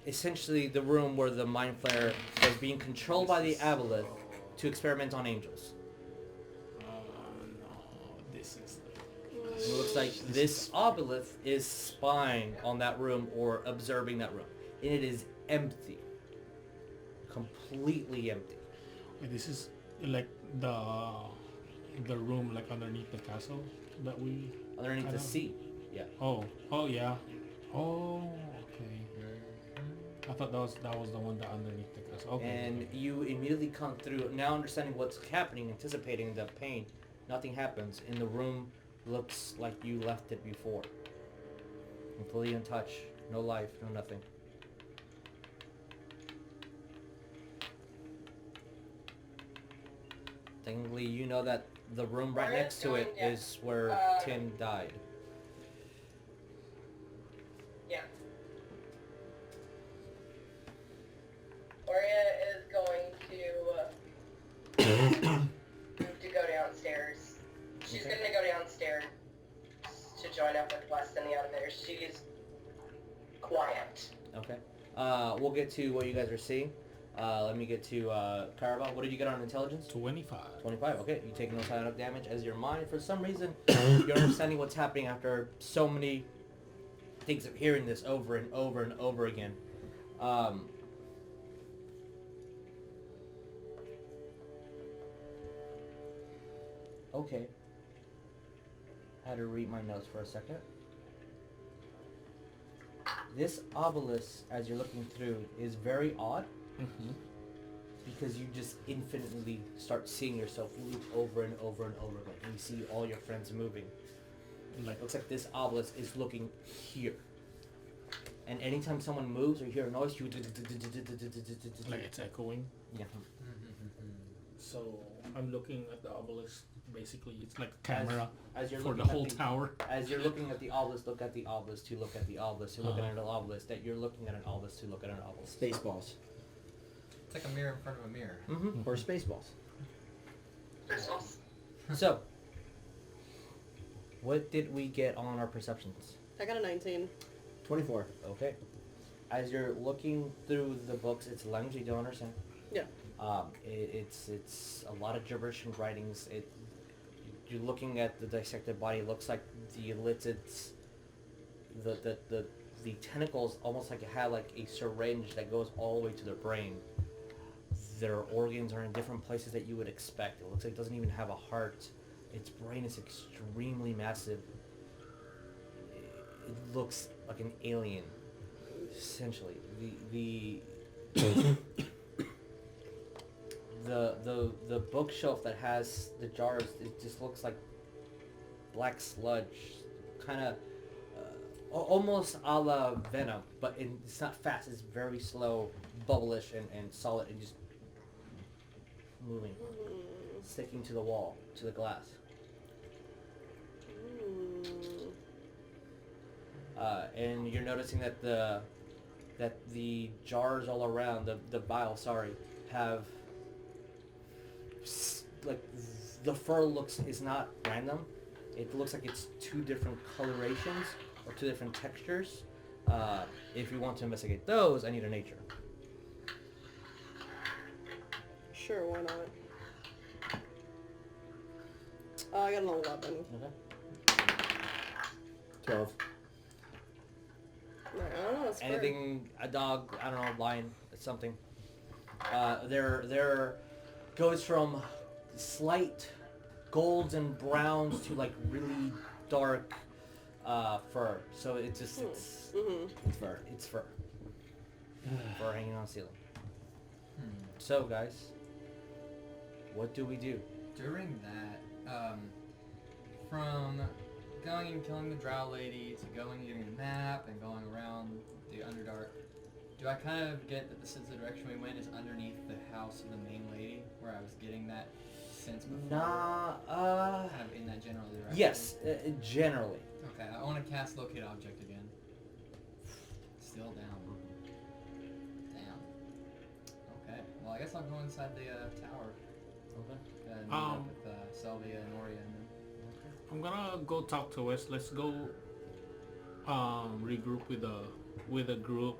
essentially the room where the mind flare was being controlled by the aboleth to experiment on angels.
No, this is.
It looks like this obelisk is spying on that room or observing that room. And it is empty. completely empty.
Wait, this is like the room like underneath the castle that we.
Underneath
I
the
know.
sea. Yeah.
Oh yeah. Oh okay. I thought that was the one that underneath the castle. Okay.
And you immediately come through, now understanding what's happening, anticipating the pain. Nothing happens. And the room looks like you left it before. Completely untouched. No life, no nothing. Technically, you know that the room right
Oria's
next to it
going, yeah.
is where Tim died.
Yeah. Oria is going to go downstairs. She's
Okay.
going to go downstairs to join up with West in the elevator. She's quiet.
Okay. We'll get to what you guys are seeing. Let me get to Cowrabao. What did you get on intelligence?
25.
25. Okay. You take no scientific damage as your mind, for some reason, you're understanding what's happening after so many things of hearing this over and over and over again. Okay. I had to read my notes for a second. This obelisk, as you're looking through, is very odd
Mm-hmm.
because you just infinitely start seeing yourself loop over and over and over again. And you see all your friends moving.
Like
It looks like this obelisk is looking here. And anytime someone moves or you hear a noise, you...
like it's echoing.
Yeah.
So I'm looking at the obelisk. Basically, it's like a camera
As you're
for
looking
the whole
at the,
tower.
As you're looking at the obelisk, look at the obelisk to look at the obelisk to look at an obelisk, that you're looking at an obelisk to look at an obelisk.
Spaceballs.
It's like a mirror in front of a mirror.
Mm-hmm.
Or Spaceballs.
Crystals.
So, what did we get on our perceptions?
I got a 19.
24.
Okay. As you're looking through the books, it's language you don't understand.
Yeah.
It's a lot of gibberish and writings. You're looking at the dissected body. It looks like the elliptids, the tentacles almost like it had like a syringe that goes all the way to their brain. Their organs are in different places that you would expect. It looks like it doesn't even have a heart. Its brain is extremely massive. It looks like an alien, essentially. The bookshelf that has the jars, it just looks like black sludge, kind of almost a la Venom, but it's not fast. It's very slow, bubblish, and solid, and just moving, sticking to the wall, to the glass. And you're noticing that the jars all around, the vial, have like the fur is not random. It looks like it's two different colorations or two different textures. If you want to investigate those, I need a nature.
Sure, why not? I got an 11.
Okay.
12.
Like, I don't know, it's fair.
Anything, a dog, I don't know, lion, something. There goes from slight golds and browns to like really dark fur. So it's just it's fur. It's fur. Fur hanging on the ceiling. So guys, what do we do?
During that, from going and killing the Drow lady to going and getting a map and going around the Underdark, do I kind of get that the sense of direction we went is underneath the house of the main lady, where I was getting that sense before? Kind of in that general direction?
Yes, generally.
Okay, I want to cast Locate Object again. Still down. Damn. Okay, well I guess I'll go inside the tower.
Okay.
And meet up with Selvia and Oria and them.
I'm gonna go talk to Wes. Let's go regroup with a group,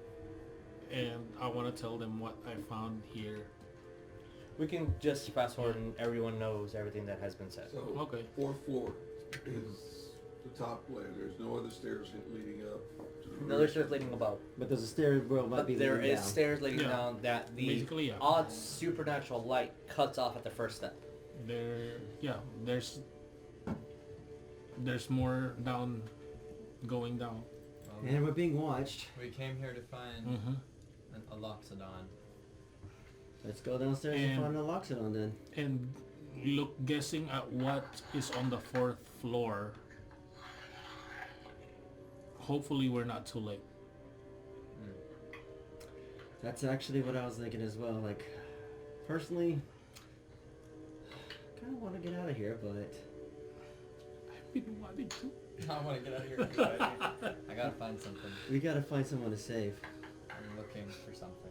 and I want to tell them what I found here.
We can just fast forward and everyone knows everything that has been said.
So,
Okay.
4th floor is, top layer. There's no other stairs leading up. To the
Another stairs leading above.
But there's a stairwell might
But
be
there
leading
is
down.
stairs leading
Yeah.
down that the
Basically, yeah.
odd supernatural light cuts off at the first step.
There's more down, going down.
Well,
And we're being watched.
we came here to find
Mm-hmm.
a Loxodon.
Let's go downstairs and
And-
find the Loxodon then.
And guessing at what is on the 4th floor. Hopefully we're not too late.
That's actually what I was thinking as well. Like, personally, kind of want to get out of here, but
I've been wanting to.
I want to get out of here. Too. I gotta find something.
we gotta find someone to save.
I'm looking for something.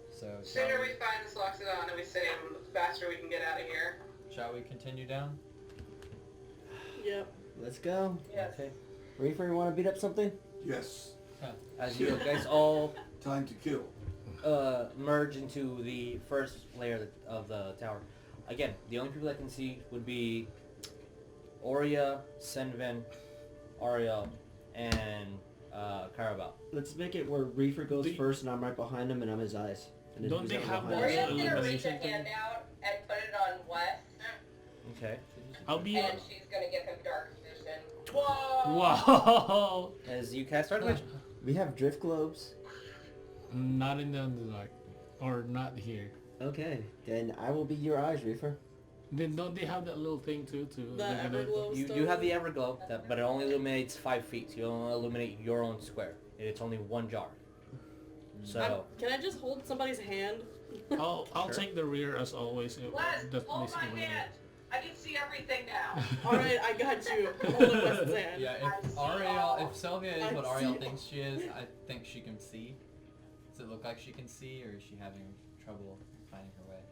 So
The sooner
shall
we find this Loxodon and we save him, the faster we can get out of here.
shall we continue down?
Yep.
Let's go.
Yes.
Okay.
Reefer, you want to beat up something?
Yes.
As you guys all
Time to kill.
merge into the first layer of the tower. Again, the only people that can see would be Oria, Senven, Ariell, and Cowrabao.
Let's make it where Reefer goes
Do you-
first and I'm right behind him and I'm his eyes. And then
Don't
who's
they
ever
have
behind
those
him.
Oria's gonna reach a
illumination thing?
hand out and put it on West,
Okay.
I'll be.
and she's gonna give him dark vision.
Wow!
As you cast Dark Vision.
We have drift globes.
Not in the Underdark. Or not here.
Okay, then I will be your eyes, Reefer.
Then don't they have that little thing too to
The
illuminate
Everglow
You
stuff.
do have the Everglow, but it only illuminates 5 feet. So you only illuminate your own square. It's only one jar. So
Can I just hold somebody's hand?
I'll
Sure.
take the rear as always.
Les,
That's
hold my
basically what I
hand. I can see everything now.
Alright, I got you. I'm holding West's hand.
Yeah,
I
if
see
Ariel,
all.
if Sylvia is
I
what
see
Ariel
all.
thinks she is, I think she can see. Does it look like she can see, or is she having trouble finding her way?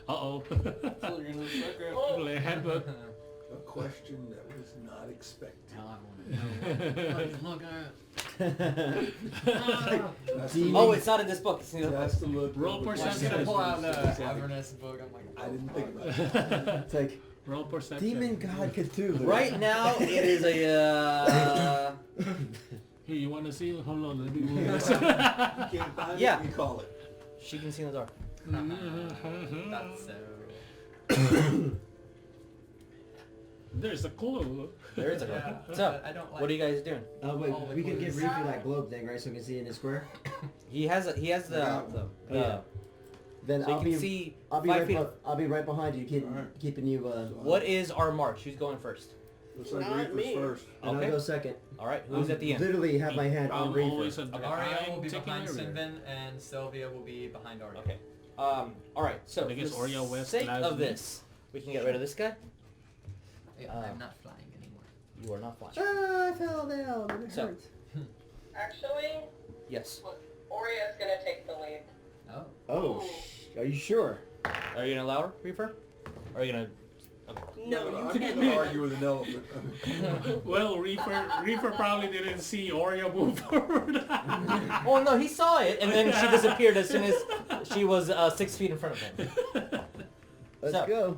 Uh-oh.
Oh.
A question that was not expected.
Now I want to know. Look
That's the
Demon-
oh,
look-
it's not in this book. It's in the book.
That's the look.
Roll
of the
perception.
I'm gonna
question.
pull out the
Specific.
Avernus book. I'm like,
I didn't think about it.
It's like,
Roll perception.
Demon God Cthulhu.
Right now, it is a.
Here, you want to see? Hold on, let me move this.
You can't find
Yeah.
it, you call it.
She can see in the dark.
that's so.
There's a clue.
There is a
Yeah,
dark. So,
I don't like.
what are you guys doing?
Oh wait,
All the
we can give
clues.
Reefer that globe thing, right? So we can see in his square.
He has the
Yeah. Then
so you
I'll
can
be
see
I'll be
5
right
feet.
I'll be right behind you,
Alright.
keeping you.
What is our march? Who's going first?
Looks like
Not
Reaper's
me.
first.
And
Okay.
I'll go second.
All right. Who's
I'm
at the end?
Literally have my hand on
I'm
Reefer.
always a
Ariel will be
taking
behind
my rear.
Senven, and Sylvia will be behind Ariel.
Okay. All right. So
I guess
for the
Oria, West,
sake of
Lazuli.
this, we can get rid of this guy.
Yeah, I'm not flying anymore.
You are not flying.
Ah, I fell down. and It
So-
hurts.
Actually,
Yes.
Oria's gonna take the lead.
Oh.
Oh, are you sure?
Are you gonna allow her, Reefer? Or are you gonna?
No,
I'm
you
gonna
can't.
argue with an elephant.
Well, Reefer probably didn't see Oria move forward.
Oh no, he saw it, and then she disappeared as soon as she was 6 feet in front of him.
Let's
So-
go.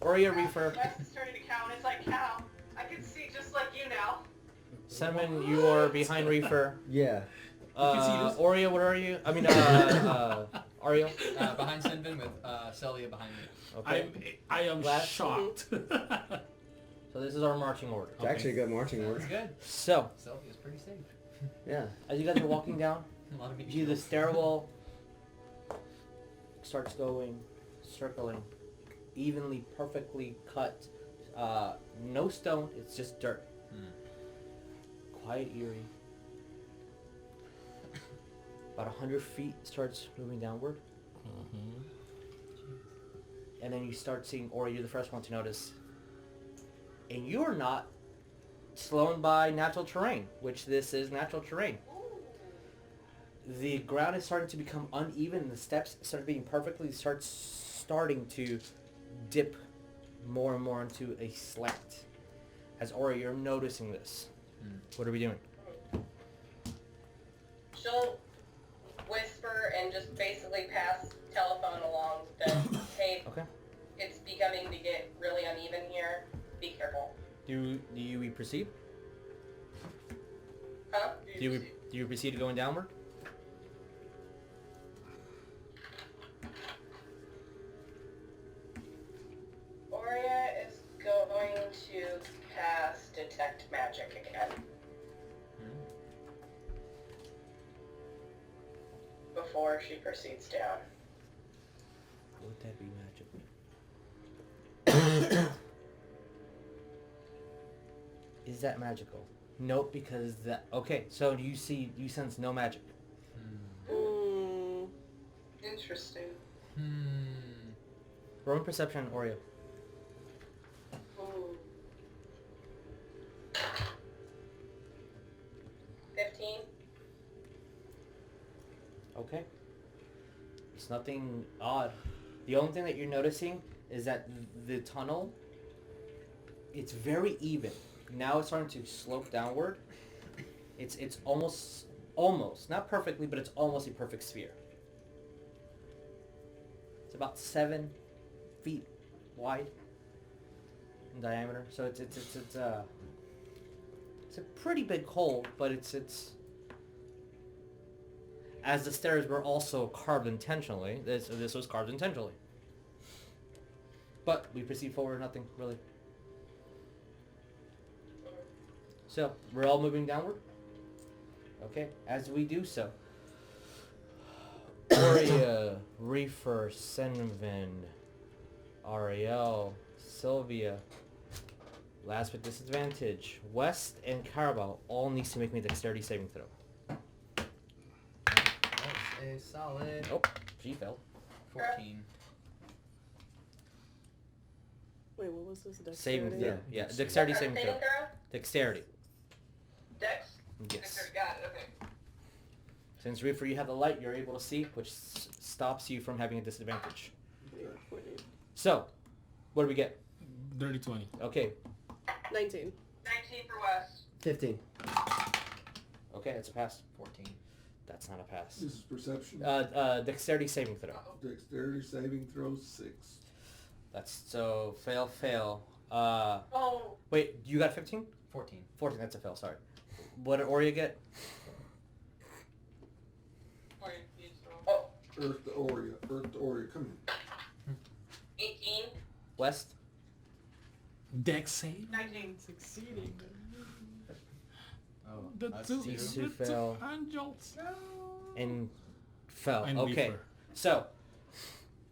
Oria, Reefer,
West is starting to count. It's like, cow. I can see just like you now.
Senven, you are behind Reefer.
Yeah.
can see this.
Oria, where are you? I mean, Ariel.
Behind Senven with Celia behind me.
Okay.
I am
Last-
shocked.
So this is our marching order.
It's actually a good marching
Sounds
order.
good.
So
Sylvia's pretty safe.
Yeah.
as you guys are walking down,
A lot of beach
you see the
balls.
stairwell starts going, circling, evenly, perfectly cut. No stone, it's just dirt. Quiet, eerie. About 100 feet starts moving downward. And then you start seeing Ori, you're the first one to notice. And you're not slowed by natural terrain, which this is natural terrain. The ground is starting to become uneven and the steps starting to dip more and more into a slant. As Ori, you're noticing this. What are we doing?
She'll whisper and just basically pass telephone along that, hey,
Okay.
it's beginning to get really uneven here. Be careful.
Do you proceed?
Huh?
Do you proceed going downward?
Oria is going to cast Detect Magic again. Before she proceeds down.
Would that be magic? Is that magical? Nope, because that... Okay, so you sense no magic.
Interesting.
Roll me perception, Oreo.
Ooh. 15.
Okay. It's nothing odd. The only thing that you're noticing is that the tunnel, it's very even. Now it's starting to slope downward. It's almost, not perfectly, but it's almost a perfect sphere. It's about 7 feet wide in diameter. So it's a pretty big hole, but it's as the stairs were also carved intentionally. This was carved intentionally. But we proceed forward, nothing really. So, we're all moving downward? Okay, as we do so. Oria, Reefer, Senven, Ariell, Sylvia, last with disadvantage, West and Cowrabao all needs to make me a dexterity saving throw.
That's a solid
Oh, she fell.
14.
Wait, what was this?
Saving
Dexterity?
throw. Yeah, dexterity saving throw.
Throw?
Dexterity.
Dex?
Yes.
Got it, okay.
Since Reefer, you have the light, you're able to see, which stops you from having a disadvantage. So, what do we get?
Dirty 20.
Okay.
19.
19 for West.
15.
Okay, it's a pass.
14.
That's not a pass.
This is perception.
Dexterity saving throw.
Dexterity saving throw 6.
That's so fail.
Oh.
Wait, you got 15?
14.
14. That's a fail. Sorry. What did Oria get?
Oh.
Earth to Oria. Come in.
18.
West.
Dex save.
19.
Succeeding.
Oh,
The
that's
two,
two.
Two
the
fell.
two angels.
And fell.
And
Okay.
Reefer.
So,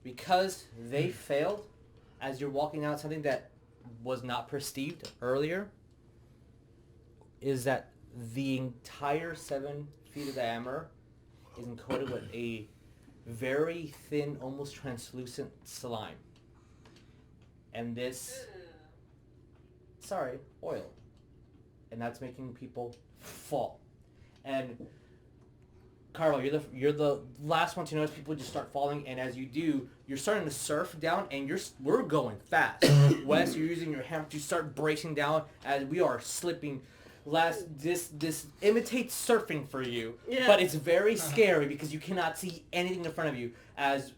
because they failed, as you're walking out, something that was not perceived earlier is that the entire 7 feet of diameter is coated with a very thin, almost translucent slime. And this, oil. And that's making people fall. And Carlo, you're the last one to notice people just start falling, and as you do, you're starting to surf down, and we're going fast. Wes, you're using your hammer to start bracing down as we are slipping. This imitates surfing for you,
Yeah.
but it's very scary because you cannot see anything in front of you as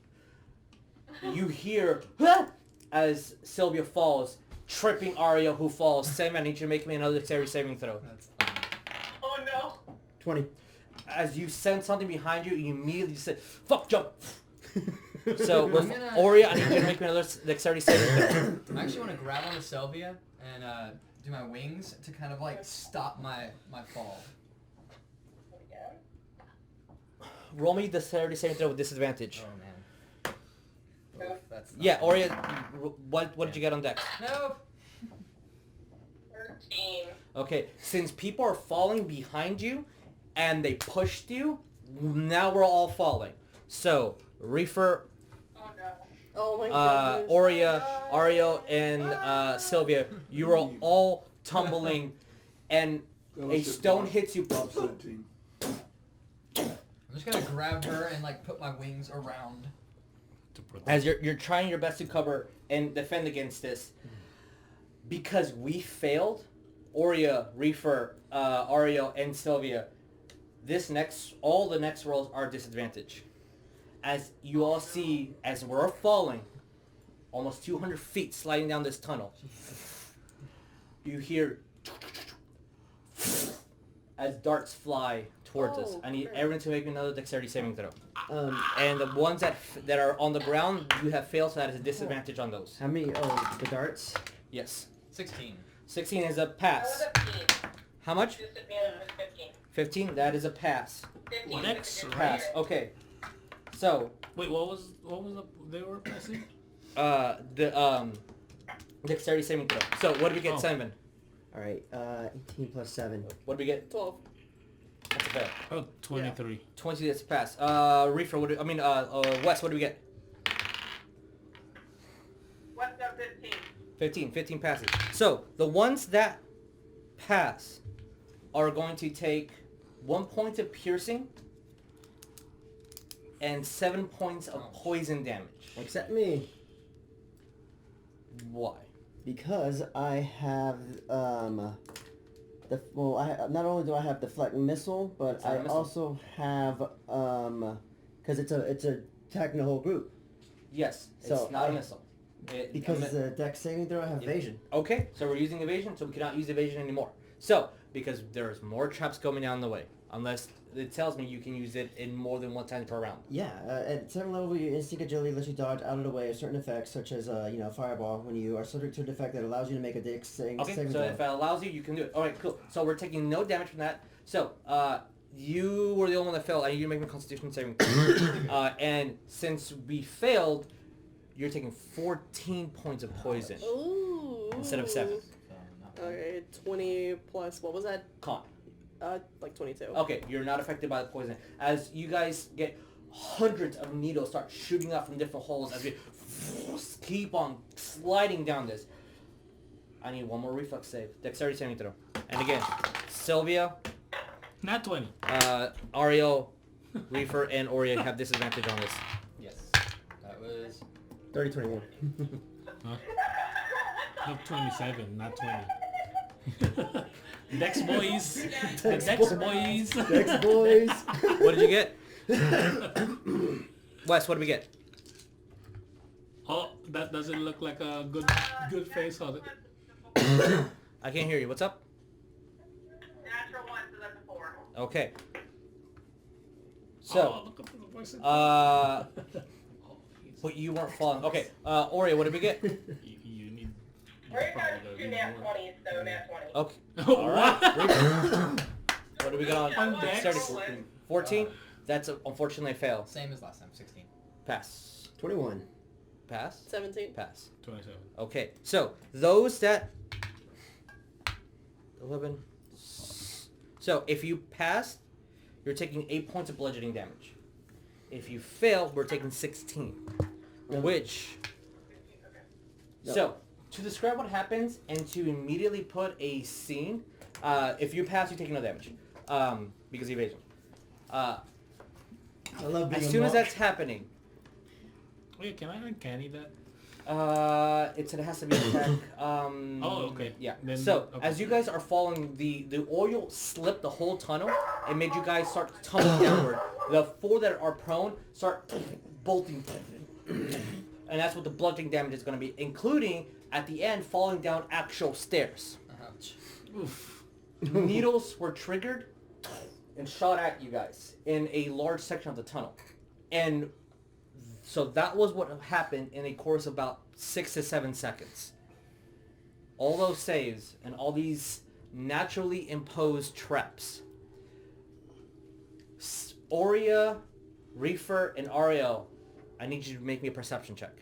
you hear as Sylvia falls, tripping Ariell, who falls. Same, I need you to make me another dexterity saving throw.
That's funny.
Oh no.
20.
As you sense something behind you, you immediately say, "Fuck, jump!" So,
I'm gonna-
Oria, I need you to make me another dexterity saving throw.
I actually want to grab onto Sylvia and do my wings to kind of like stop my fall.
Roll me dexterity saving throw with disadvantage.
Oh man. Oof, that's not
Yeah,
good.
Oria, what did you get on dex?
No.
13.
Okay, since people are falling behind you, and they pushed you, now we're all falling. So, Reefer,
Oh no.
Oh my goodness.
Oria, Ariell, and Sylvia, you are all tumbling, and a stone hits you.
Bob 17.
I'm just gonna grab her and like put my wings around.
As you're trying your best to cover and defend against this. Because we failed, Oria, Reefer, Ariell, and Sylvia, all the next rolls are disadvantage. As you all see, as we're falling, almost 200 feet sliding down this tunnel. You hear as darts fly towards us. I need everyone to make another dexterity saving throw. And the ones that are on the ground, you have failed, so that is a disadvantage on those.
How many? Oh, the darts.
Yes.
16.
16 is a pass.
I was 15.
How much?
Disadvantage was 15.
15. That is a pass.
15
Next
was a
Pass.
disadvantage.
Okay. So
Wait, what was they were passing?
the dexterity saving throw. So what do we get,
Oh.
Senven?
All right. 18 plus 7.
What do we get?
12.
That's a fail.
Oh, 23.
20. That's a pass. Reefer. Wes. What do we get?
What's up, 15?
15. 15 passes. So the ones that pass are going to take 1 point of piercing and 7 points of poison damage.
Except me,
Why?
because I have not only do I have deflect missile, but
It's not a
I
missile.
also have because it's attacking the whole group.
Yes.
So
it's not a
I-
missile.
Because it's a dex saving throw, I have evasion.
Okay, so we're using evasion, so we cannot use evasion anymore. So, because there's more traps coming down the way. Unless it tells me you can use it in more than one time per round.
Yeah, at 7 level, your instinct agility lets you dodge out of the way of certain effects, such as fireball, when you are subject to an effect that allows you to make a dex saving
Okay,
saving
so
throw.
if it allows you, you can do it. Alright, cool. So we're taking no damage from that. So, you were the only one that failed. I need you to make a constitution saving throw. And since we failed, you're taking 14 points of poison
Ooh.
instead of 7.
So not bad.
Okay, 20 plus, what was that?
Con.
Like 22.
Okay, you're not affected by the poison. As you guys get hundreds of needles start shooting out from different holes as we keep on sliding down this. I need one more reflex save. Dexterity saving throw. And again, Sylvia,
Not 20.
Ariell, Reefer, and Oria have disadvantage on this.
Yes. That was
30, 21.
Huh? No, 27, not 20. Dex boys. The Dex boys.
Dex boys.
What did you get? Wes, what did we get?
Oh, that doesn't look like a good face on it.
I can't hear you. What's up?
Natural 1, so that's a 4.
Okay.
Oh,
So,
look up the voice.
uh, but you weren't falling. Okay, Oria, what did we get?
You need.
We're
probably
going
gotta
to
be
nat
more.
20s, so nat 20.
Okay.
What?
Alright. What do we got on
On Dex?
dexterity? 14? That's unfortunately a fail.
same as last time, 16.
Pass.
21.
Pass?
17.
Pass.
27.
Okay, so those that... 11... So if you pass, you're taking 8 points of bludgeoning damage. If you fail, we're taking 16. Which...
No.
So, to describe what happens and to immediately put a scene, if you pass, you take no damage. Because of evasion.
I love being
As
a
soon as
monk.
that's happening,
Wait, can I uncanny that?
it has to be an attack.
Oh, okay.
Yeah.
Then-
So
okay.
as you guys are following, the oil slipped the whole tunnel and made you guys start tumbling downward. The 4 that are prone start bolting, and that's what the bludgeoning damage is going to be, including at the end falling down actual stairs.
Ouch.
Oof.
Needles were triggered and shot at you guys in a large section of the tunnel, and so that was what happened in a course of about 6 to 7 seconds. All those saves and all these naturally imposed traps. Oria, Reefer, and Ariell, I need you to make me a perception check.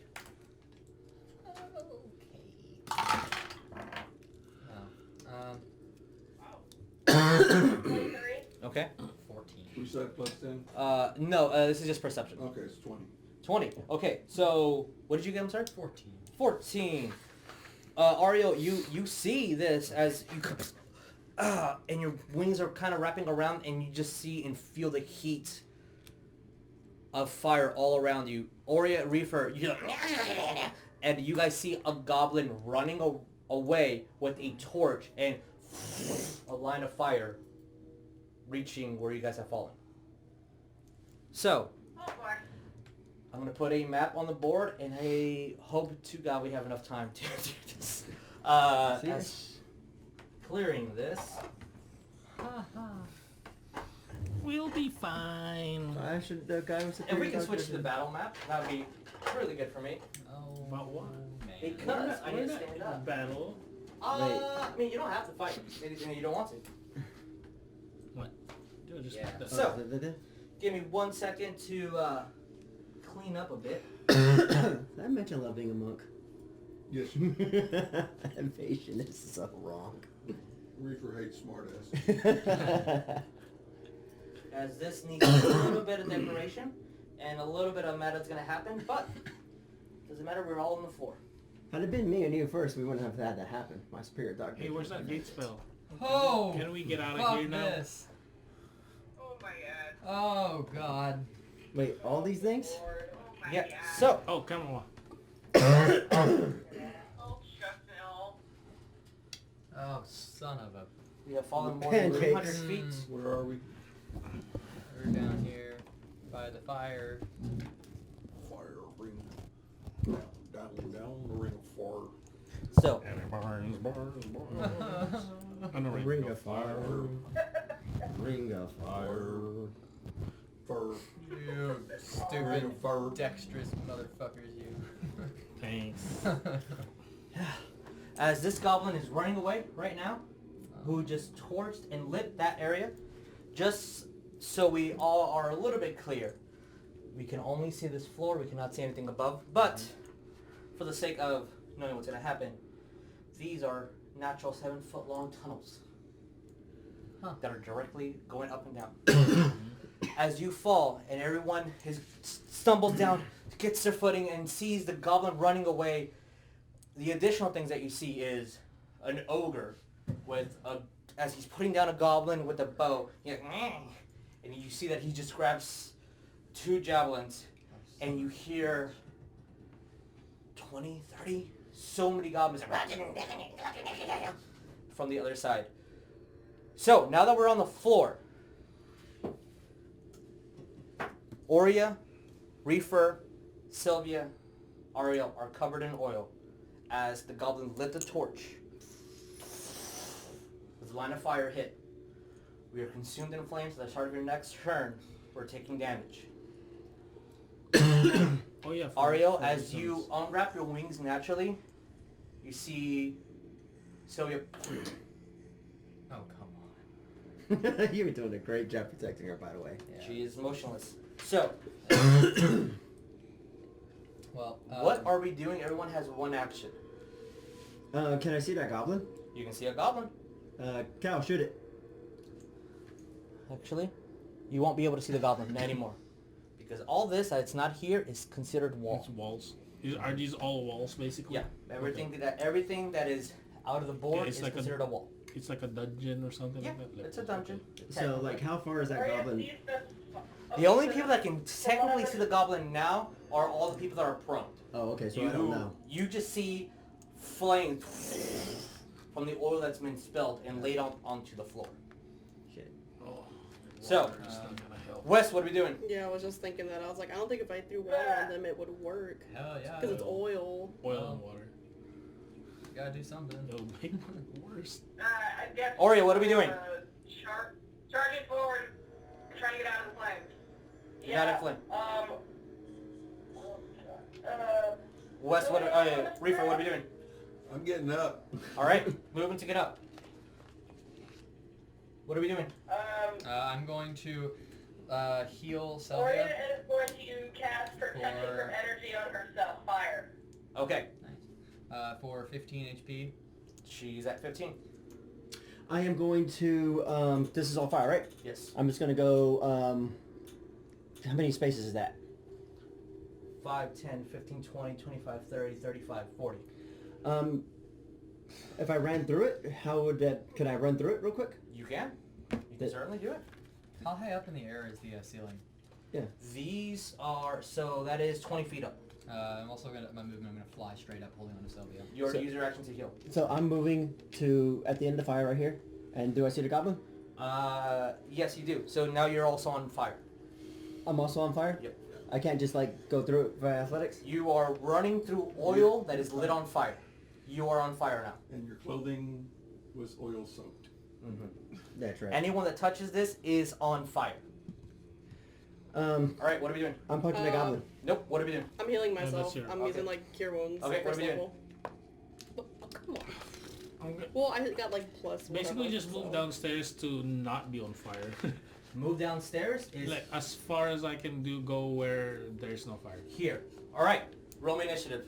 Okay. Oh.
23.
Okay?
14.
Who's that plus 10?
No, this is just perception.
Okay, it's 20.
20. Okay, so what did you get? I'm sorry?
14.
14. Ariell, you see this as you and your wings are kind of wrapping around, and you just see and feel the heat of fire all around you. Oria, Reefer, and you guys see a goblin running away with a torch and a line of fire reaching where you guys have fallen. So,
Oh boy.
I'm going to put a map on the board, and I hope to God we have enough time to do this. As clearing this.
We'll be fine.
Actually, the guy was.
If we can switch to the battle map, that would be really good for me.
Oh,
About what?
man.
Because I need to stand up.
Battle.
I mean, you don't have to fight anything you don't want to.
What? Dude, just
Yeah.
put that-
So, give me 1 second to clean up a bit.
Did I mention love being a monk?
Yes,
Invasion is so wrong.
Reefer hates smartass.
As this needs a little bit of decoration and a little bit of meta's gonna happen, but doesn't matter, we're all on the floor.
Had it been me and you first, we wouldn't have had that happen. My spirit dog.
Hey, where's that gate spell?
Oh!
Can we get out of
Fuck
here now?
this.
Oh my god.
Oh, God.
Wait, all these things?
Lord. Oh my
Yeah,
god.
so,
Oh, come on.
Oh, shut the
Oh, son of a...
we have fallen more than
Pancakes.
300 feet.
Where are we?
We're down here by the fire.
Fire ring. Down the ring of fire.
So,
Barns. On the
Ring of fire. Ring of fire.
Fur.
You stupid,
Ring of fire.
dexterous motherfuckers, you.
Thanks.
as this goblin is running away right now, who just torched and lit that area, just so we all are a little bit clear, we can only see this floor, we cannot see anything above, but for the sake of knowing what's going to happen, these are natural 7-foot long tunnels that are directly going up and down. As you fall and everyone stumbles down, gets their footing and sees the goblin running away, the additional things that you see is an ogre with as he's putting down a goblin with a bow, and you see that he just grabs 2 javelins, and you hear 20, 30, so many goblins from the other side. So, now that we're on the floor, Oria, Reefer, Sylvia, Ariell are covered in oil as the goblin lit the torch. As the line of fire hit, we are consumed in flames. At the start of your next turn, we're taking damage.
Oh yeah.
Ariell, as you unwrap your wings naturally, you see Sylvia.
Oh, come on.
You were doing a great job protecting her, by the way.
Yeah.
She is motionless. So,
Well,
what are we doing? Everyone has one action.
Can I see that goblin?
You can see a goblin.
Cal, shoot it.
Actually, you won't be able to see the goblin anymore. Because all this that's not here is considered wall.
It's walls. Are these all walls, basically?
Yeah, everything that is out of the board
it's
is
like
considered a wall.
It's like a dungeon or something
Yeah,
like that?
it's a dungeon.
So, like, how far is that goblin?
The only people that can technically see the goblin now are all the people that are prone.
Oh, okay, so I don't know.
You just see flames from the oil that's been spilled and laid onto the floor.
Shit.
Oh,
So,
water is not gonna help.
Wes, what are we doing?
Yeah, I was just thinking that. I was like, I don't think if I threw water on them, it would work.
Hell yeah.
Because it's oil.
Oil and water.
You gotta do something.
It'll make it worse.
I guess.
Oria, what are we doing?
Charging forward. Trying to get out of the flames.
You got it, Flynn. Wes, Reefer, what are we doing?
I'm getting up.
All right, moving to get up. What are we doing?
I'm going to heal
Oria
Sylvia.
is going to cast protection from energy on herself. Fire.
Okay,
Nice. For 15 HP.
she's at 15.
I am going to, this is all fire, right?
Yes.
I'm just going to go, how many spaces is that?
5, 10, 15, 20, 25, 30, 35, 40.
If I ran through it, how would that, could I run through it real quick?
You can. You can certainly do it.
How high up in the air is the ceiling?
Yeah.
These are, so that is 20 feet up.
I'm also gonna my movement. I'm gonna fly straight up, holding on to Sylvia.
You already
So-
use your action to heal.
So I'm moving to, at the end of the fire right here, and do I see the goblin?
Yes, you do. So now you're also on fire.
I'm also on fire?
Yep.
I can't just like go through it by athletics?
You are running through oil that is lit on fire. You are on fire now.
And your clothing was oil soaked.
That's right.
Anyone that touches this is on fire. Alright, what are we doing?
I'm punching the goblin.
Nope, what are we doing?
I'm healing
that's
myself.
your-
I'm using like cure wounds.
Okay, what
first
are we doing?
level. Oh, come on.
I'm go-
Well, I got like plus.
Basically,
whatever,
just move
so.
downstairs to not be on fire.
Move downstairs is
Like as far as I can do, go where there's no fire.
here. Alright, roll me initiative.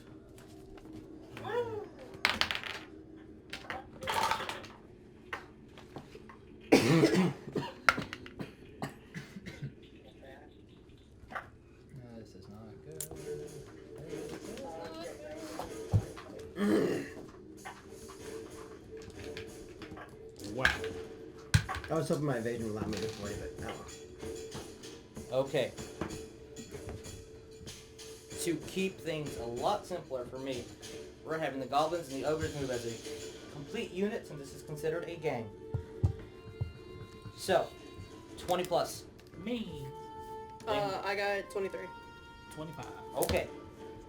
This is not good.
Wow.
I was hoping my evasion would allow me to play, but no.
Okay. To keep things a lot simpler for me, we're having the goblins and the ogres move as a complete unit, since this is considered a gang. So, 20 plus.
Me.
I got 23.
25.
Okay.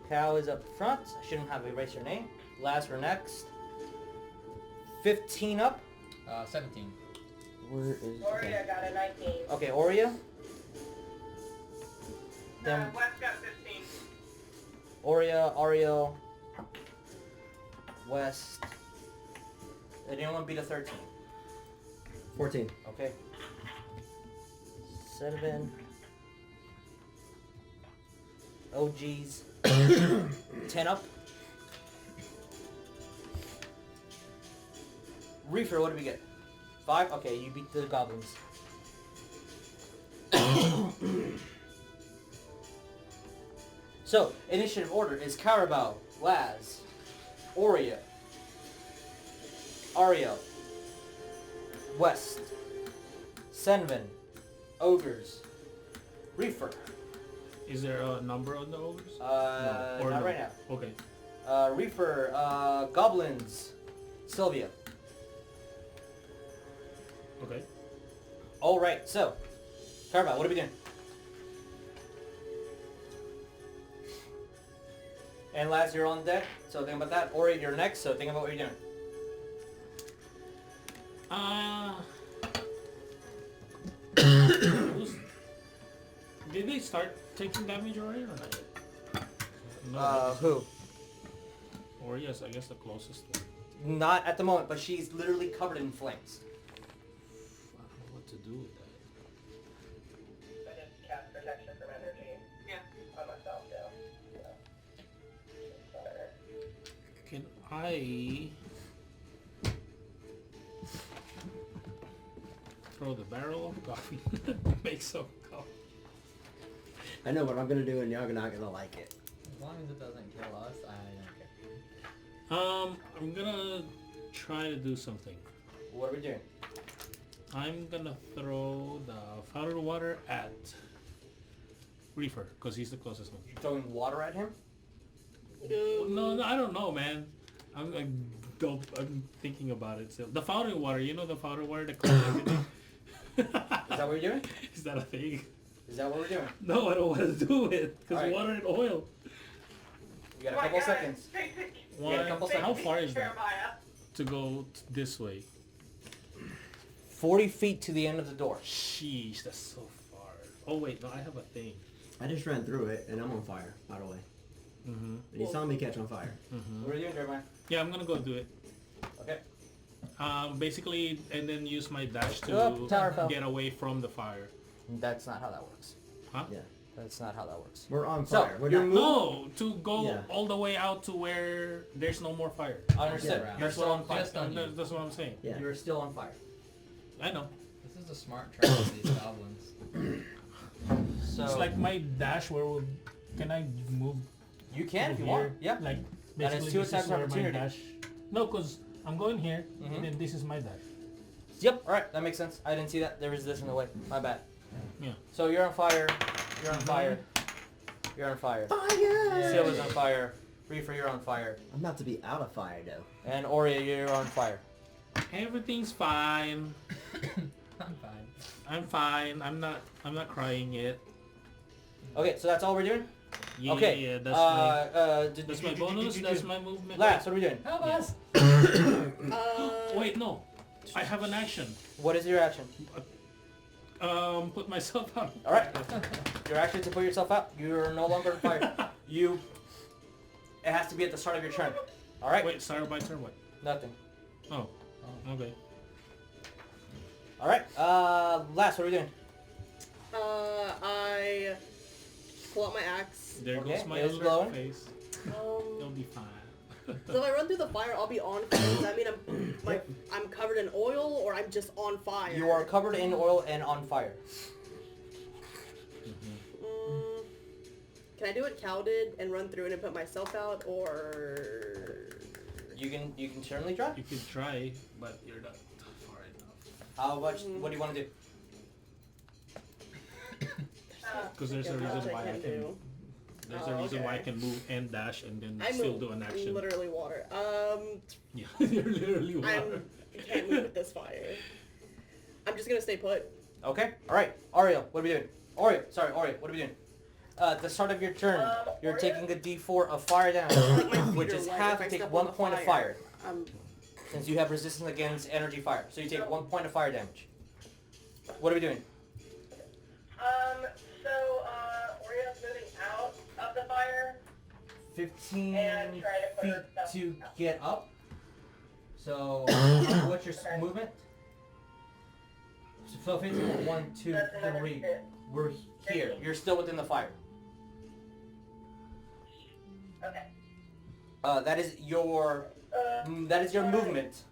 Cow is up front. I shouldn't have erased your name. Last or next. 15 up.
17.
Where is...
Oria
Okay,
got a 19.
okay Oria. Then
West got 15.
Oria, Ariell, West. Did anyone beat a 13?
14.
Okay. Senven. OGs. 10 up. Reefer, what did we get? 5? Okay, you beat the goblins. So, initiative order is Cowrabao, Laz, Oria, Ariell, West, Senven, Ogres, Reefer.
Is there a number on the ogres? Or
Not
no?
right now.
Okay.
Reefer, Goblins, Sylvia.
Okay.
Alright, so, Cowrabao, what are we doing? And Laz, you're on deck, so think about that. Ori, you're next, so think about what you're doing.
Did they start taking damage already or not yet? No,
Who?
Or yes, I guess the closest one.
Not at the moment, but she's literally covered in flames.
I don't know what to do with that.
I just cast protection from energy.
Yeah.
On myself, yeah.
Can I throw the barrel of coffee? Make some coffee.
I know what I'm gonna do and you're not gonna like it.
As long as it doesn't kill us, I don't care.
I'm gonna try to do something.
What are we doing?
I'm gonna throw the fountain water at Reefer, because he's the closest one.
You're throwing water at him?
No, I don't know, man. I'm thinking about it still. The fountain water, you know the fountain water that cleans everything?
Is that what you're doing?
Is that a thing?
Is that what we're doing?
No, I don't want to do it, because
Alright.
water and oil.
You got a couple seconds.
One,
got a couple seconds.
how far is that to go this way?
40 feet to the end of the door.
Sheesh, that's so far. Oh wait, no, I have a thing.
I just ran through it and I'm on fire, by the way.
Mm-hmm.
And you saw me catch on fire.
Mm-hmm.
What are you doing, Jeremiah?
Yeah, I'm gonna go do it.
Okay.
Basically, and then use my dash to
Oh, tower fell.
get away from the fire.
That's not how that works.
Huh?
Yeah.
That's not how that works.
We're on
So,
fire. We're
you're
not.
No, to go
Yeah.
all the way out to where there's no more fire.
Understood.
Yeah.
You're still on fire.
Just on you.
That's what I'm saying.
Yeah.
You're still on fire.
I know.
This is a smart trap for these goblins.
So
It's like my dash where can I move
you can if you
here?
want. Yeah.
Like
That is
basically
two
this
attacks
is where my
opportunity.
dash. No, because I'm going here,
Mhm.
and then this is my dash.
Yep. All right. That makes sense. I didn't see that. There was this in the way. My bad.
Yeah.
So you're on fire. You're on fire. You're on fire.
Fire!
Silva's on fire. Reefer, you're on fire.
I'm about to be out of fire though.
And Oria, you're on fire.
Everything's fine.
I'm fine.
I'm fine. I'm not crying yet.
Okay, so that's all we're doing?
Yeah,
Okay.
yeah, that's
That's
my bonus. That's my movement.
Last, what are we doing?
Help us!
Wait, no. I have an action.
What is your action?
Put myself out.
Alright. Your action is to put yourself out. You're no longer fired. It has to be at the start of your turn. Alright?
Wait, start my turn. What?
Nothing.
Oh. Okay.
Alright, last, what are we doing?
I pull out my axe.
There
Okay,
goes my
it is
alert
glowing.
face.
Um,
It'll be fine.
so if I run through the fire, I'll be on fire. Does that mean I'm covered in oil, or I'm just on fire?
You are covered in oil and on fire.
Can I do what Cal did and run through it and put myself out, or?
You can certainly try.
You could try, but you're not far enough.
How much? What do you want to do?
Because there's a reason why I can. There's a reason why I can move and dash and then still do an action.
Literally water.
Yeah, you're literally water.
I can't move with this fire. I'm just gonna stay put.
Okay. All right. Ariell, what are we doing? Oria, what are we doing? At the start of your turn, you're taking a D4 of fire damage, which is half. You take 1 point of fire. Since you have resistance against energy fire, so you take 1 point of fire damage. What are we doing?
Oria's moving out of the fire.
15
And try to put
feet
herself
to
out.
get up. So, what's your movement? So 15, 1, 2,
That's another
3.
hit.
We're here. You're still within the fire.
Okay.
That is your movement.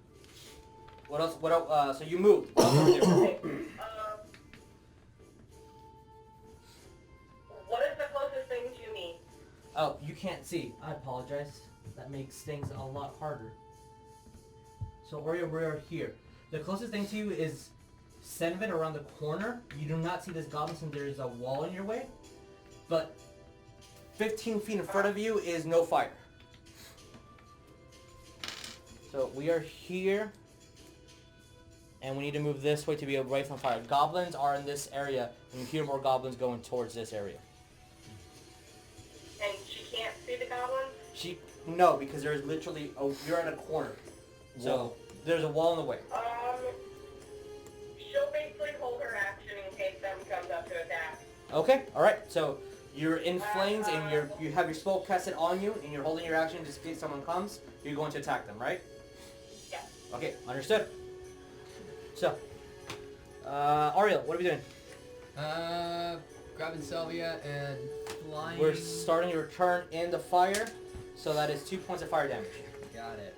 What else? What else? So you moved. What else are we doing?
What is the closest thing to me?
Oh, you can't see. I apologize. That makes things a lot harder. So Oria, we're here. The closest thing to you is Senven around the corner. You do not see this goblin since there is a wall in your way. But 15 feet in front of you is no fire. So we are here. And we need to move this way to be away from fire. Goblins are in this area, and you hear more goblins going towards this area.
And she can't see the goblins?
No, because there's literally you're at a corner. So there's a wall in the way.
She'll basically hold her action in case someone comes up to attack.
Okay, alright. So you're in flames and you have your spell casted on you and you're holding your action just in case someone comes. You're going to attack them, right?
Yeah.
Okay, understood. So, Ariell, what are we doing?
Grabbing Sylvia and flying.
We're starting your turn in the fire, so that is 2 points of fire damage.
Got it.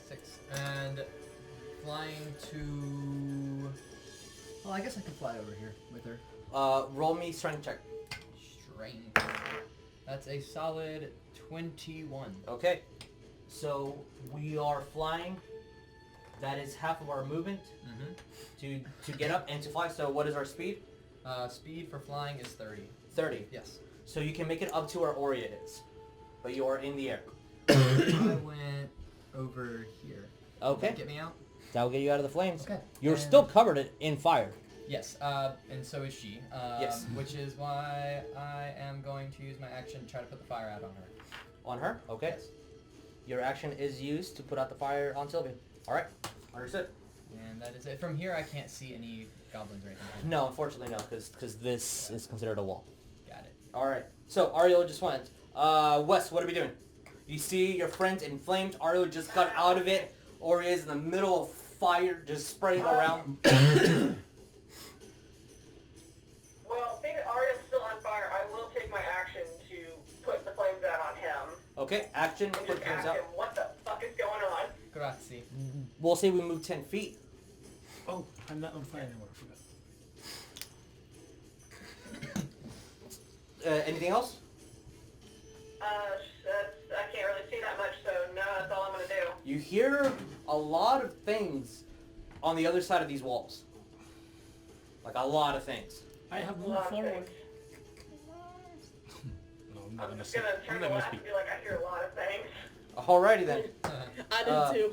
6. And flying to... Well, I guess I can fly over here with her.
Roll me strength check.
Strength. That's a solid 21.
Okay, so we are flying. That is half of our movement to get up and to fly. So what is our speed?
Speed for flying is 30.
30.
Yes.
So you can make it up to where Oria is, but you are in the air.
I went over here.
Okay.
Get me out?
That'll get you out of the flames.
Okay.
You're
And-
still covered in fire.
Yes, and so is she.
Yes.
Which is why I am going to use my action to try to put the fire out on her.
On her? Okay.
Yes.
Your action is used to put out the fire on Sylvia. Alright. Understood.
And that is it. From here, I can't see any goblins or anything.
No, unfortunately no, because this is considered a wall.
Got it.
Alright. So, Ariel just went. Wes, what are we doing? You see your friends in flames. Ariel just got out of it. Oria is in the middle of fire, just spraying around.
Well, being that Ariel's still on fire, I will take my action to put the flames out on him.
Okay, action.
And
Put
just
flames
ask
out.
him what the fuck is going on.
Grazie.
We'll say we move 10 feet.
Oh, I'm not on fire anymore. I forgot.
Anything else?
I can't really see that much, so no, that's all I'm gonna do.
You hear a lot of things on the other side of these walls. Like a lot of things.
I have
A
moved
lot of
forward.
things.
No, I'm not
I'm
gonna
just
say.
gonna
I'm
turn
not
to
gonna
Wes
speak.
and be like, I hear a lot of things.
Alrighty then.
I did too.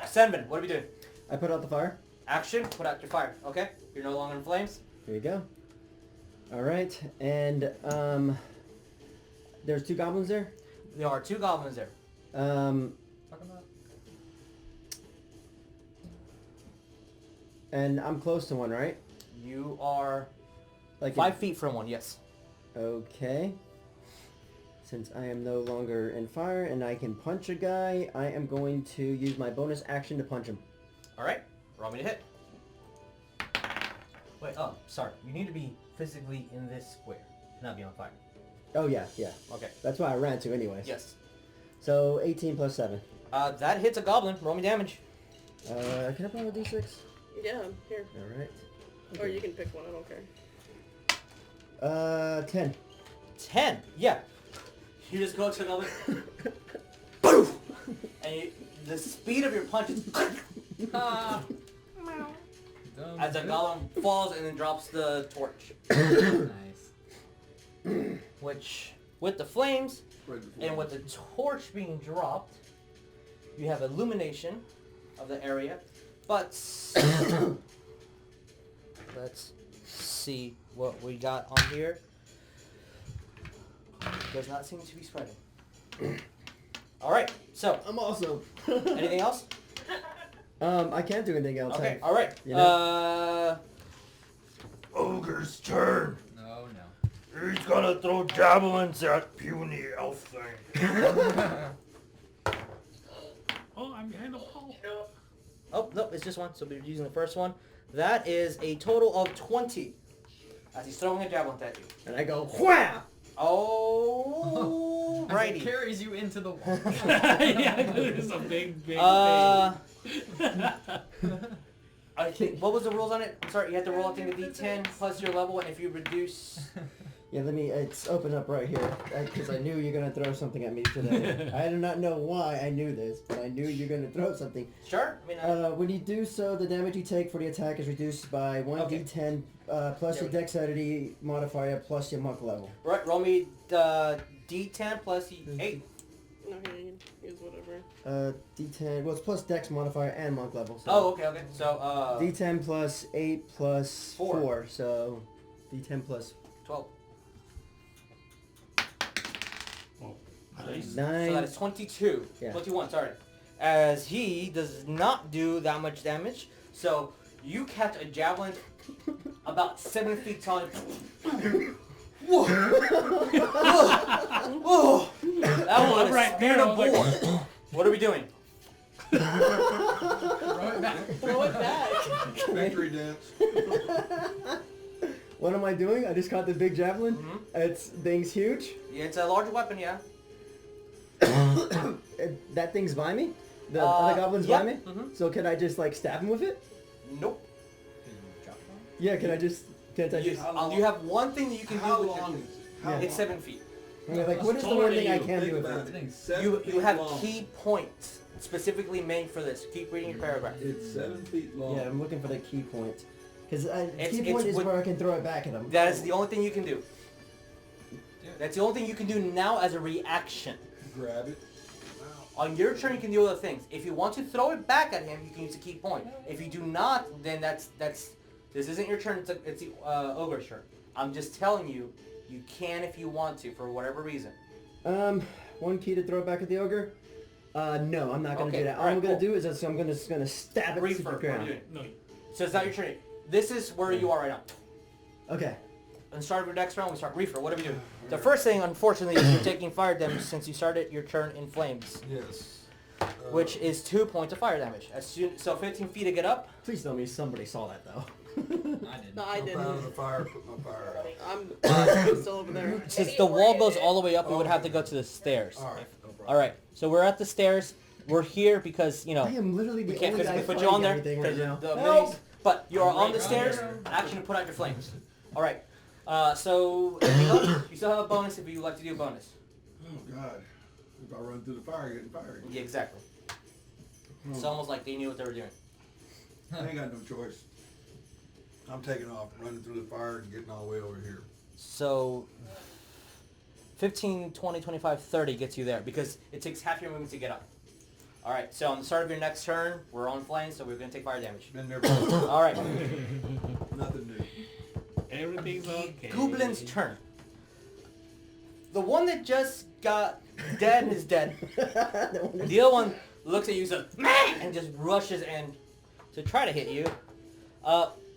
Senven, what are we doing?
I put out the fire.
Action, put out your fire. Okay? You're no longer in flames.
Here you go. All right, and there's 2 goblins there.
There are 2 goblins there.
Talk about.
And I'm close to one, right?
You are
Like
5 feet from one, yes.
Okay. Since I am no longer in fire and I can punch a guy, I am going to use my bonus action to punch him.
Alright, roll me to hit. Wait, oh, sorry. You need to be physically in this square, not be on fire.
Oh yeah, yeah.
Okay.
That's why I ran to anyways.
Yes.
So 18 plus 7.
That hits a goblin. Roll me damage.
Can I roll a d6?
Yeah, here.
All right.
Or you can pick one, I don't care.
10.
10. Yeah. You just go to another. Boom! And the speed of your punch is as the golem falls and then drops the torch.
Nice.
Which, with the flames
Spread the
and with the torch being dropped, you have illumination of the area. But let's see what we got on here. Does not seem to be spreading. Alright, so,
I'm also.
anything else?
I can't do anything else.
Okay, alright.
You know?
Ogre's turn.
No.
He's gonna throw javelins at puny elf thing.
Oh, I'm behind the wall.
Oh, no, it's just one, so we're using the first one. That is a total of 20. As he's throwing a javelin at you.
And I go, wham!
Oh,
As it
righty.
carries you into the wall.
Yeah, it's a big thing.
I think, what was the rules on it? I'm sorry, you have to roll, I think, a d10 plus your level, and if you reduce...
Yeah, it's open up right here, because I knew you're going to throw something at me today. I do not know why I knew this, but I knew you're going to throw something.
Sure. I mean,
When you do so, the damage you take for the attack is reduced by 1d10 plus your dexterity modifier plus your monk level.
right, roll me d10 plus 8.
No, here, you can use whatever.
D10, well, it's plus dex modifier and monk level. So
Oh, okay. So,
D10 plus 8 plus
4.
4, so D10 plus
12.
Nice.
9.
So that is 22.
Yeah.
21, sorry. As he does not do that much damage, so you catch a javelin about 7 feet tall. Whoa! Whoa! That one is
Right there,
scared
I
of
was like-
boar. What are we doing?
Throw it back.
Throw it back.
Victory dance.
What am I doing? I just caught the big javelin.
Mhm.
It's thing's huge.
Yeah, it's a large weapon, yeah.
That thing's by me. The other goblin's
yeah.
by me.
Mhm.
So can I just like stab him with it?
Nope.
Did you drop it on?
Yeah. Can I just? Can't I
You,
just?
you have one thing that you can
How
do with
long
your...
is it? How
Yeah.
It's 7 feet.
Okay, like what is the
taller
one
than
thing I
you.
can do
Think
with
about
it?
it.
It's
7
You
feet
have
long.
key points specifically made for this. Keep reading your paragraph.
It's 7 feet long.
Yeah, I'm looking for the key point. Because
It's-
key
it's
point is
with-
where I can throw it back at him.
That is the only thing you can do.
Do it.
That's the only thing you can do now as a reaction.
Grab it.
On your turn, you can do other things. If you want to throw it back at him, you can use a key point. If you do not, then that's this isn't your turn. It's the ogre's turn. I'm just telling you, you can if you want to for whatever reason.
One key to throw it back at the ogre. No, I'm not gonna
Okay,
do that. All
alright,
I'm gonna
cool.
do is I'm gonna stab it to
Reefer,
the
what are you
ground.
doing?
No,
So it's not your turn. This is where you are right now.
Okay.
On the start of your next round, we start Reefer. What do we do? The first thing, unfortunately, is you're taking fire damage since you started your turn in flames,
Yes.
which is 2 points of fire damage. So 15 feet to get up.
Please tell me somebody saw that though.
I didn't.
No, I
Jump out of the
didn't.
fire, put my fire out.
I'm still over there.
Since the wall goes all the way up, we would have to go to the stairs.
Alright, no problem.
All right, so we're at the stairs. We're here because, you know,
I am literally
we
the
can't
only guy
physically put
fighting
you on there.
everything right now.
The
Help!
minis, but you are
I'm
on the
right
stairs.
here.
Action to put out your flames. All right. So anything else? You still have a bonus if you would like to do a bonus.
Oh God. If I run through the fire, getting fired.
Yeah, exactly. It's almost like they knew what they were doing.
I ain't got no choice. I'm taking off, running through the fire and getting all the way over here.
So 15, 20, 25, 30 gets you there because it takes half your movement to get up. All right, so on the start of your next turn, we're on flames, so we're going to take fire damage.
Been there before.
All right.
Nothing new.
Everything's okay.
Goblin's turn. The one that just got dead is dead. The other one looks at you and just rushes in to try to hit you.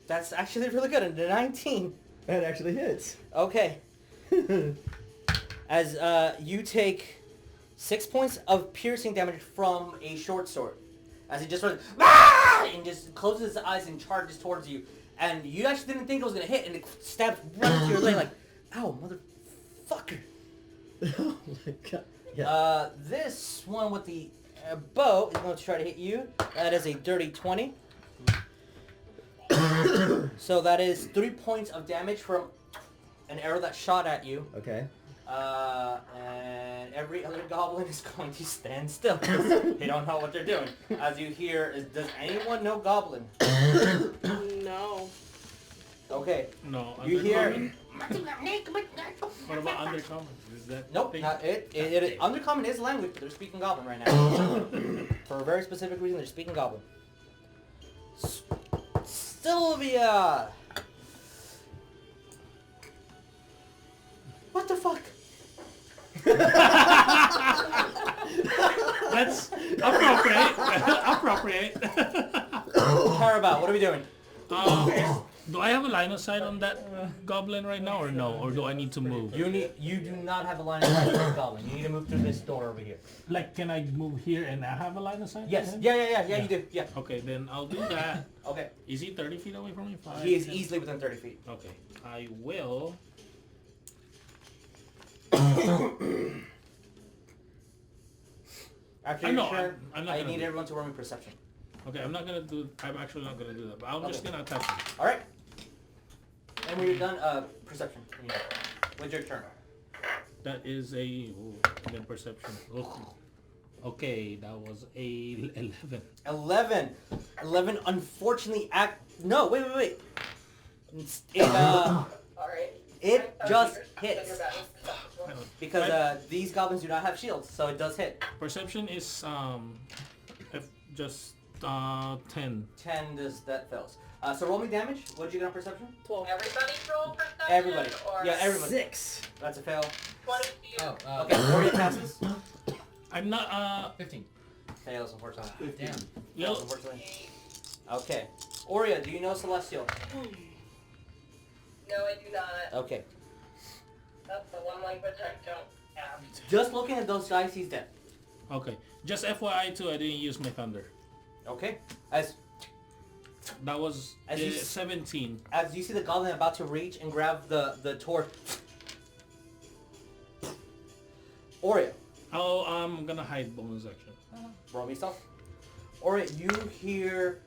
That's actually really good. And the 19.
That actually hits.
Okay. As you take 6 points of piercing damage from a short sword. As he just runs and just closes his eyes and charges towards you. And you actually didn't think it was going to hit, and it stabs right into your leg like, ow, motherfucker.
Oh my god. Yeah.
This one with the bow is going to try to hit you. That is a dirty 20. So that is 3 points of damage from an arrow that shot at you.
Okay.
And every other goblin is going to stand still. They don't know what they're doing. As you hear, does anyone know goblin?
No.
Okay.
No.
You hear...
What about undercommon? Is that
Nope,
thing?
not it. Undercommon is language, but they're speaking goblin right now. For a very specific reason, they're speaking goblin. Sylvia! What the fuck?
That's appropriate.
Cowrabao, what are we doing?
Do I have a line of sight on that goblin right now, or no? Or do I need to move?
You do not have a line of sight on this goblin. You need to move through this door over here.
Like, can I move here and I have a line of sight?
Yes.
on him?
Yeah, you do. Yeah.
Okay, then I'll do that.
Okay.
Is he 30 feet away from me? 5,
He is
10?
easily within 30 feet.
Okay, I will.
After
I
your
know,
turn,
I'm not
I
gonna
need
do it.
everyone to roll me perception.
Okay, I'm actually not gonna do that, but I'm just
Okay.
gonna attack him.
Alright. And when you're done, perception. Yeah. With your turn.
That is a good perception. Ugh. Okay, that was a 11.
11, unfortunately, no, wait.
Alright.
It just
You're
hits.
back.
Because, these goblins do not have shields, so it does hit.
Perception is just 10.
10, that fails. So roll me damage. What did you get on perception?
12.
Everybody roll perception?
Everybody.
Or
Yeah, everybody.
6.
That's a fail.
20 you.
Okay, Oria passes.
I'm not
15.
Fails, unfortunately.
Damn.
Fails, unfortunately. Okay. Oria, do you know Celestial?
No, I do not.
Okay.
That's the one language I don't have.
Just looking at those dice, he's dead.
Okay. Just FYI too, I didn't use my thunder.
Okay. As
That was
As you
17.
you see the goblin about to reach and grab the torch. Oria,
Oh, I'm gonna hide bonus action.
roll me stealth. Oria, you hear...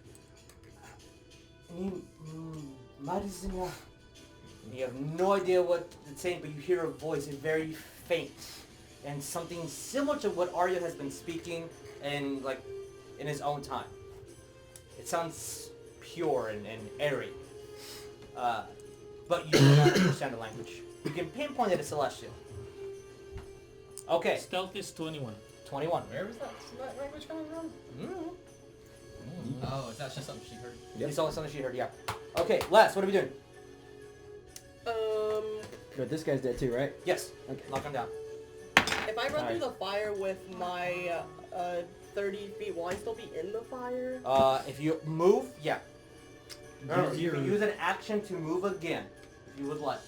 Marizinha. You have no idea what it's saying, but you hear a voice, it's very faint. And something similar to what Ariell has been speaking in his own time. It sounds pure and airy. But you do not understand the language. You can pinpoint it as Celestial. Okay,
Stealth is 21.
21.
Where was that language coming from? Oh, is that just something she heard?
It's only something she heard, yeah. Okay, Les, what are we doing?
But this guy's dead too, right?
Yes.
Okay.
Knock him down.
If I run through the fire with my 30 feet, will I still be in the fire?
If you move, yeah.
No,
You can use an action to move again, if you would like.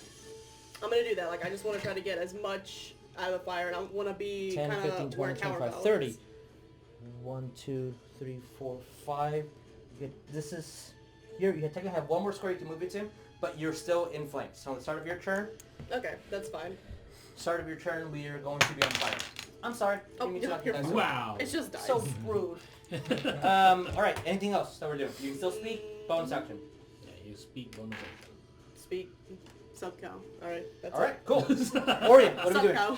I'm gonna do that. Like, I just want to try to get as much out of the fire, and I want to be
10,
kind
15,
of where
20, 25,
Cowrabao
30.
is.
1, 2, 3, 4, 5. This is... You technically have one more square you can move it to, but you're still in flames. So at the start of your turn,
Okay, that's fine.
we are going to be on fire. I'm sorry.
Oh,
Didn't mean to knock
you're
you guys
fine.
out.
Wow.
It's just dice.
So rude. Alright, anything else that we're doing? You can still speak, bonus action.
Yeah, you speak bonus action.
Speak. Sub-cow. Alright, that's
Alright, cool. Orion, what are we doing?
Sub-cow.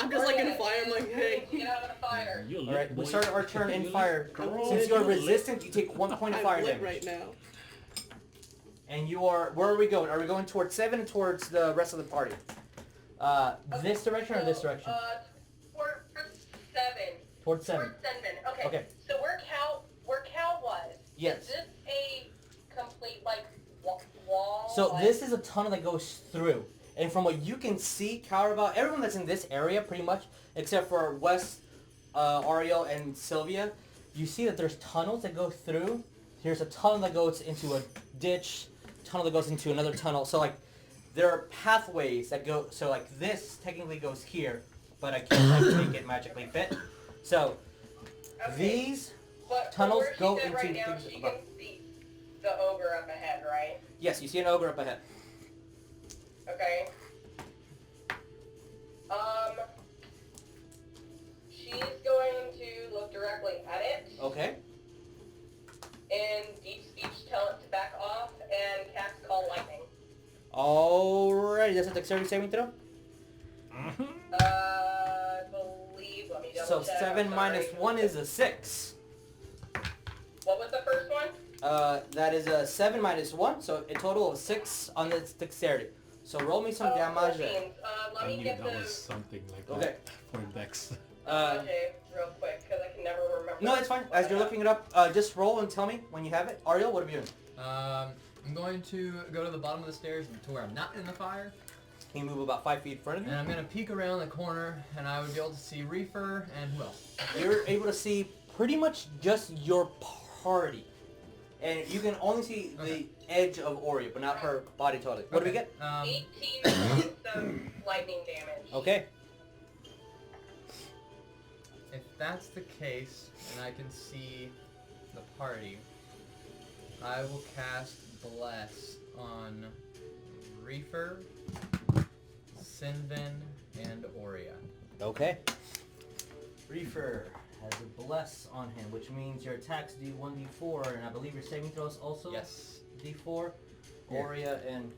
I'm just like in fire, I'm like, hey.
Get out of the fire.
You lit,
Alright, we
boy.
start our turn in
You
fire.
lit.
Since you're
You lit.
resistant, you take 1 point of fire
I'm lit
damage.
right now.
And you are... Where are we going? Are we going towards 7 or towards the rest of the party? This direction or this direction?
Towards 7.
Towards 7.
Towards Senven. Okay.
Okay.
So where Cow was.
Yes.
Is this a complete wall?
So this is a tunnel that goes through. And from what you can see, Cowrabao, everyone that's in this area pretty much, except for Wes, Ariell, and Sylvia, you see that there's tunnels that go through. Here's a tunnel that goes into a ditch, tunnel that goes into another tunnel. So like, there are pathways that go, so like this technically goes here, but I can't like, make it magically fit. So these tunnels go into
right now,
things
she
above.
can see the ogre up ahead, right?
Yes, you see an ogre up ahead.
Okay. She's going to look directly at it.
Okay.
And deep speech tell it to back off and cast Call Lightning.
Alrighty, that's a dexterity saving throw.
I believe, let me double
So
check.
7
I'm
minus
sorry.
1 is a 6.
What was the first one?
That is a 7 minus 1, so a total of 6 on this dexterity. So roll me some damage.
14. Let
I
me
knew
get
that
the...
was something like
Okay.
that for Dex.
okay, real quick, because I can never remember.
No, it's fine. As you're looking it up, just roll and tell me when you have it. Ariell, what are you doing?
I'm going to go to the bottom of the stairs to where I'm not in the fire,
Can you move about 5 feet in front of
and
you?
I'm going to peek around the corner, and I would be able to see Reefer and who else?
You're able to see pretty much just your party. And you can only see the edge of Oria, but not her body totally. What do we get?
18 points of lightning damage.
Okay.
If that's the case, and I can see the party, I will cast Bless on Reefer, Senven, and Oria.
Okay. Reefer has a bless on him, which means your attacks do 1d4, and I believe your saving throws also
Yes.
d4.
Yeah.
Oria, and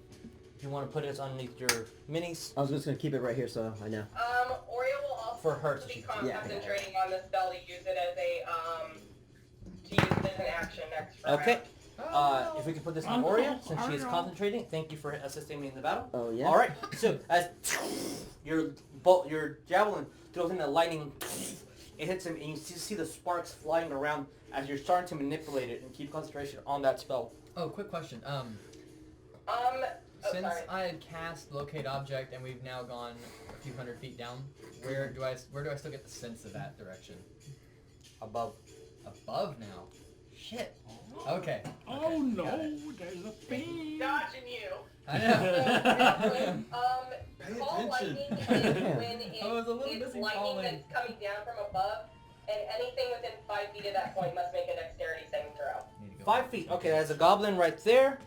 if you want to put it underneath your minis.
I was just gonna keep it right here so I know.
Oria will also
For her to
be
choose.
concentrating on the spell to use it as a, to use it as an action next round.
Okay. If we can put this on Oria, since she is concentrating, thank you for assisting me in the battle.
Oh yeah.
All right. So as your javelin throws in the lightning, it hits him, and you see the sparks flying around as you're starting to manipulate it and keep concentration on that spell.
Oh, quick question. Since
sorry.
I had cast Locate Object and we've now gone a few hundred feet down, where do I still get the sense of that direction?
Above.
Above now. Shit. Okay.
Oh no,
got it.
there's a thing.
Dodging you.
I know.
Pay
Call
attention.
lightning is when
I was a little
it's
busy
lightning
calling.
that's coming down from above, and anything within 5 feet of that point must make a dexterity saving throw.
Need to go
5 feet. Okay, there's a goblin right there.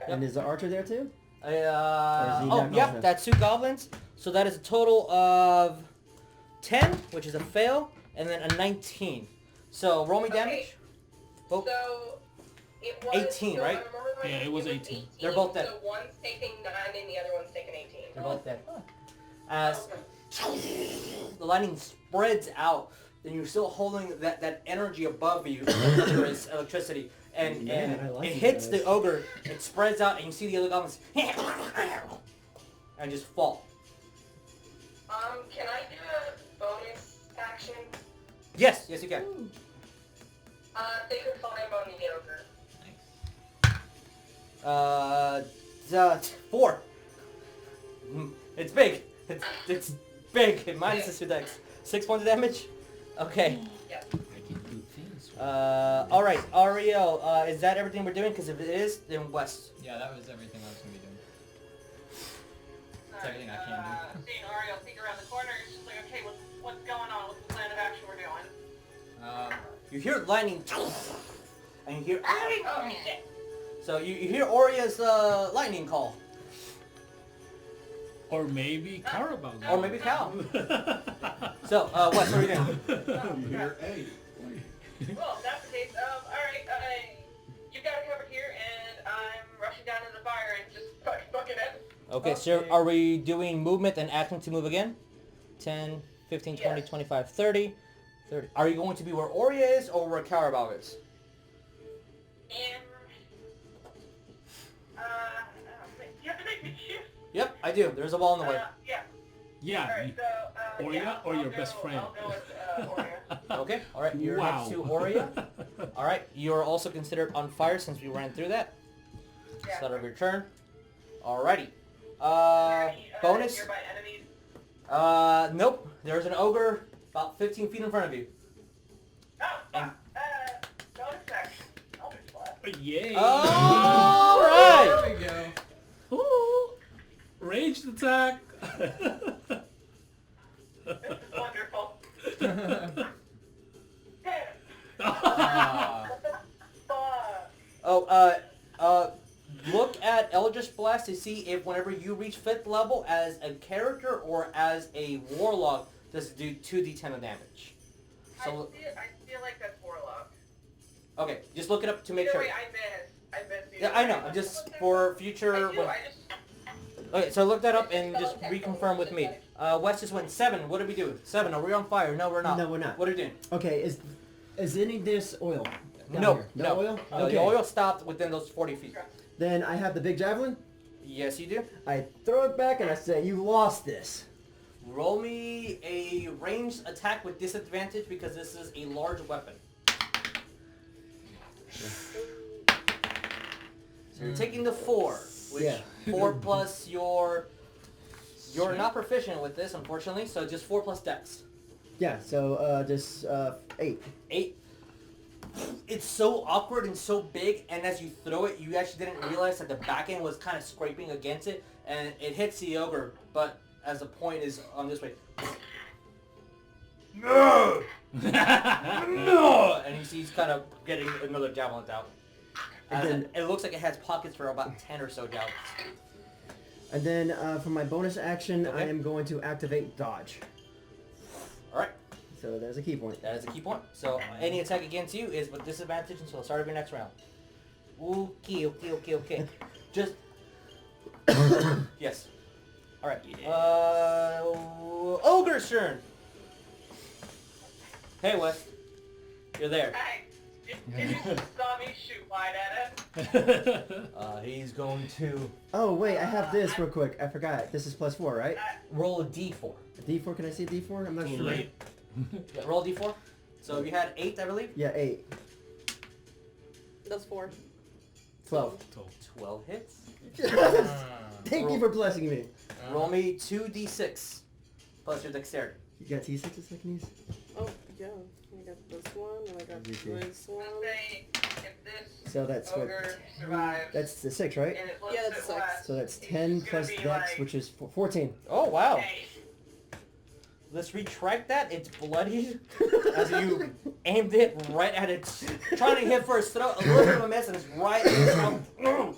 And is the archer there too? Or is he
Oh,
not
yep,
close
that's 2 goblins. So that is a total of 10, which is a fail, and then a 19. So roll me
Okay.
damage. Oh.
So it was
18,
so
right?
I remember right,
Yeah, it was 18.
They're both dead.
So one's taking 9 and the other one's taking 18.
They're both dead. As
Okay.
the lightning spreads out, and you're still holding that energy above you, temperature is electricity, and
Man, I like
it
you
hits
guys.
the ogre, it spreads out, and you see the other goblins and just fall.
Can I do a bonus action?
Yes, yes you can.
Sacred Flame on the ogre.
Nice.
4. It's big. It's big. It minuses 2 dex. 6 points of damage. Okay.
I can do things.
All right, Ariell. Is that everything we're doing? Because if it is, then West.
Yeah, that was everything I was going to be doing.
Alright,
everything I can do.
Seeing Ariel peek around the corner, she's just like, okay, what's going on? What's the plan of action we're doing?
You hear lightning, and you hear.
Oh, shit.
So you hear Oria's lightning call,
Or maybe Cowrabao.
or maybe Cal. So Wes, what are you doing?
You hear, hey,
Well, if that's the case, alright, you got it covered here, and I'm rushing down to the fire and just fucking it.
Okay, so are we doing movement and action to move again? 10, 15, 20,
Yes.
25, 30. 30. Are you going to be where Oria is or where Cowrabao is?
And, you have to make me choose.
Yep, I do. There's a wall in the way.
Yeah.
Yeah.
Alright, so,
Oria
yeah,
or
I'll
your
go-
best friend?
I'll go with, Oria.
Okay, alright, you're
Wow.
next to Oria. Alright, you're also considered on fire since we ran through that.
Yeah.
Start of your turn. Alrighty. Bonus.
Nearby enemies.
Nope. There's an ogre about 15 feet in front of you.
Oh, fuck. Bonus action. Eldritch Blast.
Yay!
Alright!
There we go.
Ooh, ranged attack.
This is wonderful.
Ah.
Fuck.
Look at Eldritch Blast to see if whenever you reach 5th level as a character or as a warlock, does it do 2d10 of damage.
I
So,
feel like that's Warlock.
okay, just look it up to make
Either
sure.
way, I missed.
Yeah, I know. Just for future. Okay, so look that up and just reconfirm with me. Wes just went 7. What did we do? 7. Are we on fire? No, we're not.
No, we're not.
What are we doing?
Okay, is any of this oil? down
No,
here?
no.
oil?
No,
Okay.
the oil stopped within those 40 feet.
Then I have the big javelin.
Yes, you do.
I throw it back and I say, "You lost this."
Roll me a ranged attack with disadvantage because this is a large weapon. So you're taking the 4, which
Yeah.
4 plus your... You're not proficient with this, unfortunately, so just 4 plus dex.
Yeah. So just 8.
8. It's so awkward and so big, and as you throw it, you actually didn't realize that the back end was kind of scraping against it, and it hits the ogre, but as the point is on this way.
No!
No! And you see he's kind of getting another javelin out.
And then-
It looks like it has pockets for about 10 or so javelins.
And then for my bonus action,
Okay.
I am going to activate dodge.
Alright,
So there's a key point.
that is a key point. So any attack against you is with disadvantage until the start of your next round. Okay. Just... Yes. Alright. Ogre's turn! Hey, Wes. You're there.
Hey, did you saw me shoot wide at him?
He's going to
Oh wait, I have this real quick. I forgot. This is +4, right?
roll a d4.
A D4? Can I see a D4? I'm not sure.
Late.
Yeah, roll a d4. So you had 8, I believe?
Yeah, 8.
That's 4.
12.
12 hits.
Thank you for blessing me.
Roll me 2d6 plus your dexterity.
You got T6s I can use?
Oh, yeah. I got this one, and I got
Me too.
this one.
Let's say if this
So that's what?
ogre survives,
That's the 6, right?
and it looks
Yeah, that's
at
6.
Wes,
So that's
he's
10
just
plus
gonna
Dex,
be like,
which is 14.
Oh, wow.
hey,
Let's retract that. It's bloody as you aimed it right at its... Trying to hit for its throat. A little bit of a miss, and it's right at its throat.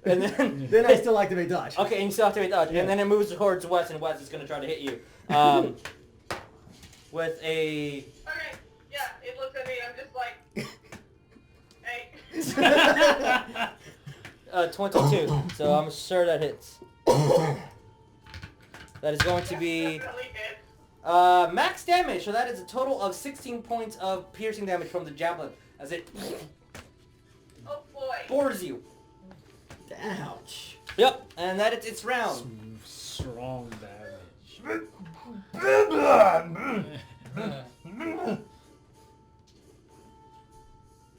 And then...
Then I still activate dodge.
Okay, and you still activate dodge.
Yeah.
And then it moves towards Wes, and Wes is going to try to hit you. With a...
okay, yeah, it looks at me, I'm just like, hey.
22. So I'm sure that hits. That is going to be
Definitely hit.
max damage. So that is a total of 16 points of piercing damage from the javelin as it
Oh boy.
bores you.
Ouch.
Yep, and that is its round.
Strong damage.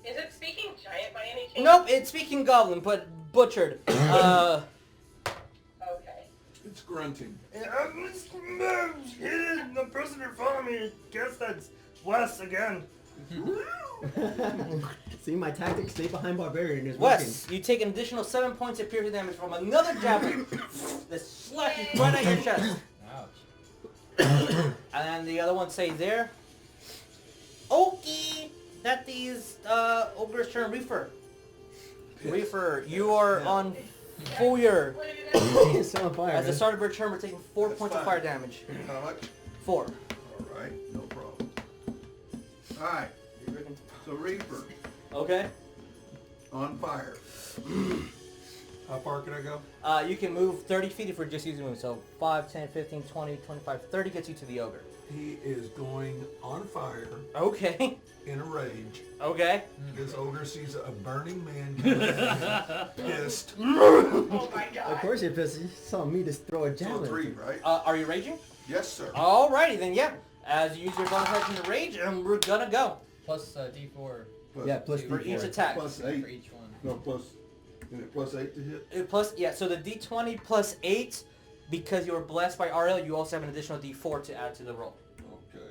Is it speaking giant by any chance?
Nope, it's speaking goblin, but butchered.
Okay.
It's grunting.
The person in front of me, guess that's Wes again.
See, my tactic, stay behind Barbarian, is working.
Wes, you take an additional 7 points of piercing damage from another javelin that slashes right at your chest.
Ouch.
And then the other one stays there. Okay, that is Ogre's turn. Reefer. Reefer, you are on fire.
It's so on fire.
As the
man.
start of your turn, we're taking 4
That's
points of
fine.
fire damage.
How much?
4.
Alright, no problem. Alright, so Reefer,
Okay.
on fire. How far can I go?
You can move 30 feet if we're just using move. So 5, 10, 15, 20, 25, 30 gets you to the ogre.
He is going on fire
Okay.
in a rage.
Okay.
This ogre sees a burning man coming at him, pissed.
Oh my god.
Of course you're pissed. You saw me just throw a
So
javelin.
3, right?
Are you raging?
Yes, sir.
Alrighty then, yeah. As you use your bonus action to rage, and we're gonna go.
Plus D4
Plus
Yeah, plus
two
For
D4.
each attack.
Plus
for
8.
each one.
No, plus. And it plus 8 to hit?
So the D20 plus 8, because you were blessed by Ariell, you also have an additional D4 to add to the roll.
Okay.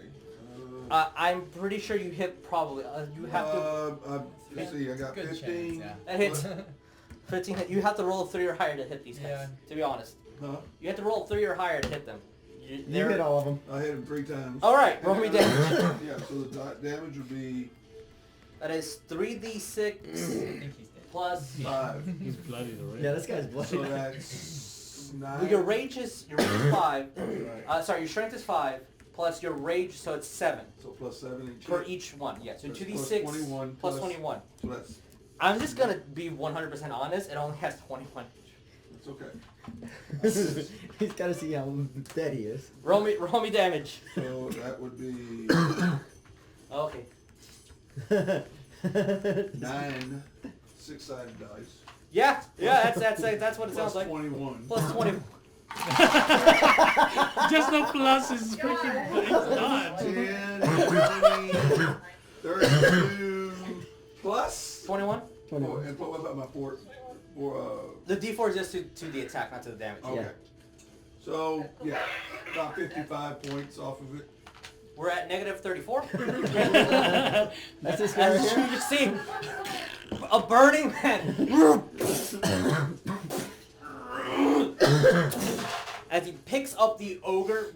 I'm pretty sure you hit probably. You have to.
Let's see, I got
Good
15.
chance,
That hits. 15 hit. You have to roll a 3 or higher to hit these guys.
Yeah.
To be honest,
Huh?
you have to roll a 3 or higher to hit them.
You hit all of them.
I hit him 3 times.
All right, roll me damage.
Yeah, so the damage would be
That is 3d6
I think he's dead.
plus.
5.
He's bloody already.
Yeah, this guy's bloody.
So that's 9.
Your rage is 5.
Right.
Sorry, your strength is 5 plus your rage, so it's 7
So plus 7 each.
for each one. Yeah, so
That's
2d6
plus 21
plus
plus-
21.
So that's
I'm just gonna be 100% honest. It only has 21.
okay.
He's got to see how dead he is.
Roll me damage.
So that would be
Okay.
9 6-sided dice.
Yeah, that's what it sounds
Plus
like.
21.
Plus 20.
Just the plus is freaking it's not.
10, 20, 32 plus
21.
And what about my 4?
The D4 is just to the attack, not to the damage.
Okay. So yeah, about 55 points off of it.
We're at negative 34.
That's this guy right
As you
here.
can see, a burning man. As he picks up the ogre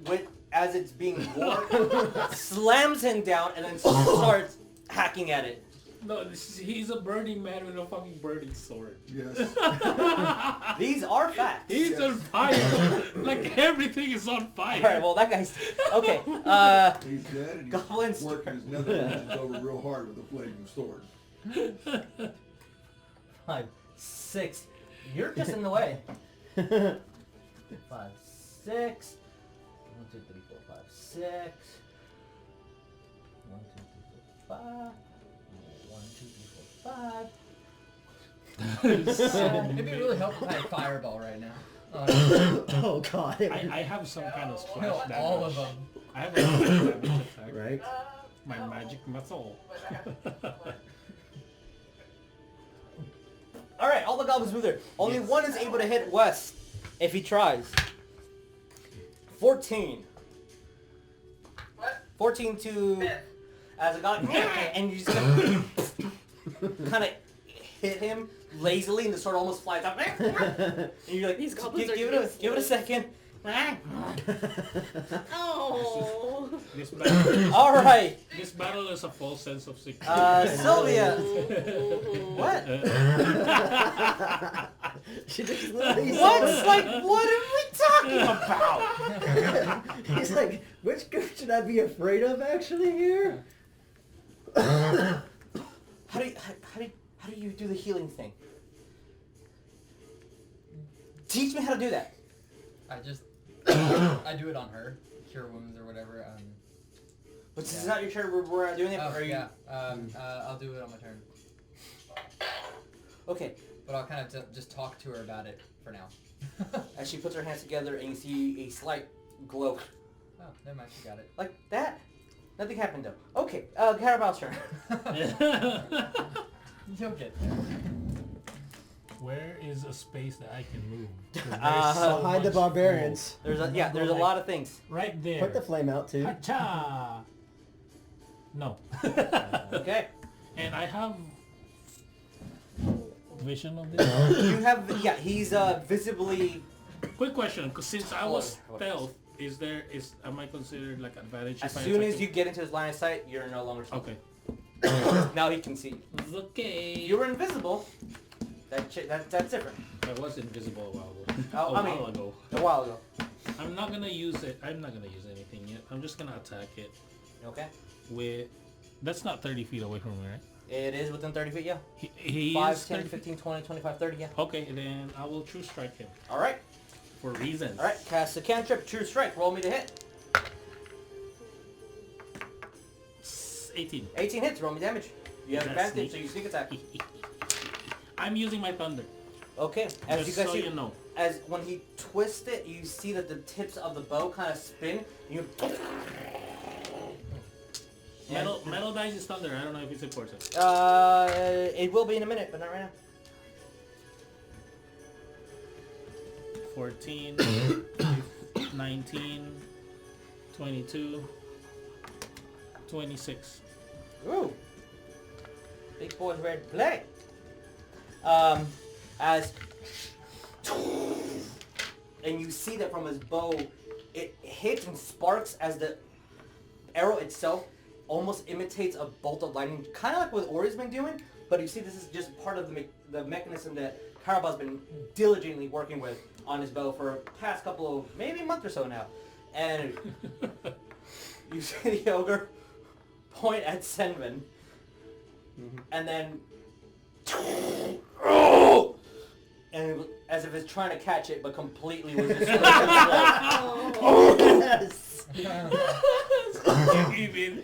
as it's being warped, slams him down, and then starts hacking at it.
No, he's a burning man with a fucking burning sword.
Yes.
These are facts.
He's on fire. Like everything is on fire.
Alright, well that guy's... Okay,
He's dead and he's
Goblins.
working his nether regions over real hard with a flaming sword.
5, 6. You're just in the way. 5, 6. 1, 2, 3, 4, 5, 6. 1, 2, 3, 4, 5. 1, 2, 3, 4, 5.
It'd be really helpful if I had fireball right now.
Oh god.
I have some kind of splash
No,
damage.
all of them.
I have a splash damage attack.
Right?
My magic muscle.
Alright, all the goblins move there. Only one is able to hit West if he tries. 14.
What?
14 to...
Fifth.
As a god, and you just kind of hit him lazily, and the sword almost flies out. And you're like,
These goblins are
give it a second.
Oh.
This battle,
All right,
this battle is a false sense of security.
Sylvia. What?
She just literally
What's
said-
like? What are we talking about?
He's like, which group should I be afraid of actually here?
How do you do the healing thing? Teach me how to do that.
I do it on her. Cure wounds or whatever.
But this is not your turn. We're doing it.
Oh,
Or
yeah. I'll do it on my turn.
Okay.
But I'll kind of just talk to her about it for now.
As she puts her hands together, and you see a slight glow,
Oh, never mind. She got it.
like that. Nothing happened though. Okay. Cowrabao's turn.
You'll get there.
Where is a space that I can move? 'Cause there's
Behind the
much
barbarians.
There's a lot of things.
floor. Right there.
Put the flame out too.
Hacha! No.
Okay.
And I have vision of this.
You have he's visibly.
Quick question, because since I was
Hold
stealth, am I considered like advantage?
As
if I
soon
attack
as you get into his line of sight, you're no longer.
him? Okay.
Now he can see you.
Okay.
You were invisible. That's different.
I was invisible a while ago.
Oh,
a while ago.
A while ago.
I'm not gonna use it. I'm not gonna use anything yet. I'm just gonna attack it
Okay.
with. That's not 30 feet away from me, right?
It is within 30 feet. Yeah.
He
5,
is
10,
30
15, 20, 25, 30. Yeah.
Okay, then I will true strike him
All right.
for reasons.
All right. Cast a cantrip. True strike. Roll me to hit.
18.
18 hits. Roll me damage. You have
That's
advantage, so
sneaky.
you sneak attack.
I'm using my thunder.
Okay. As
Just
you guys
so
see,
you know.
as when he twists it, you see that the tips of the bow kind of spin. And you.
Metal dice is thunder. I don't know if it's important.
It will be in a minute, but not right now.
14, 19, 22, 26.
Ooh. Big boy's ready to play. As and you see that from his bow, it hits and sparks as the arrow itself almost imitates a bolt of lightning, kind of like what Oria's been doing. But you see, this is just part of the mechanism that Cowrabao's been diligently working with on his bow for the past couple of, maybe a month or so now. And you see the ogre point at Senven, and then and as if it's trying to catch it, but completely was just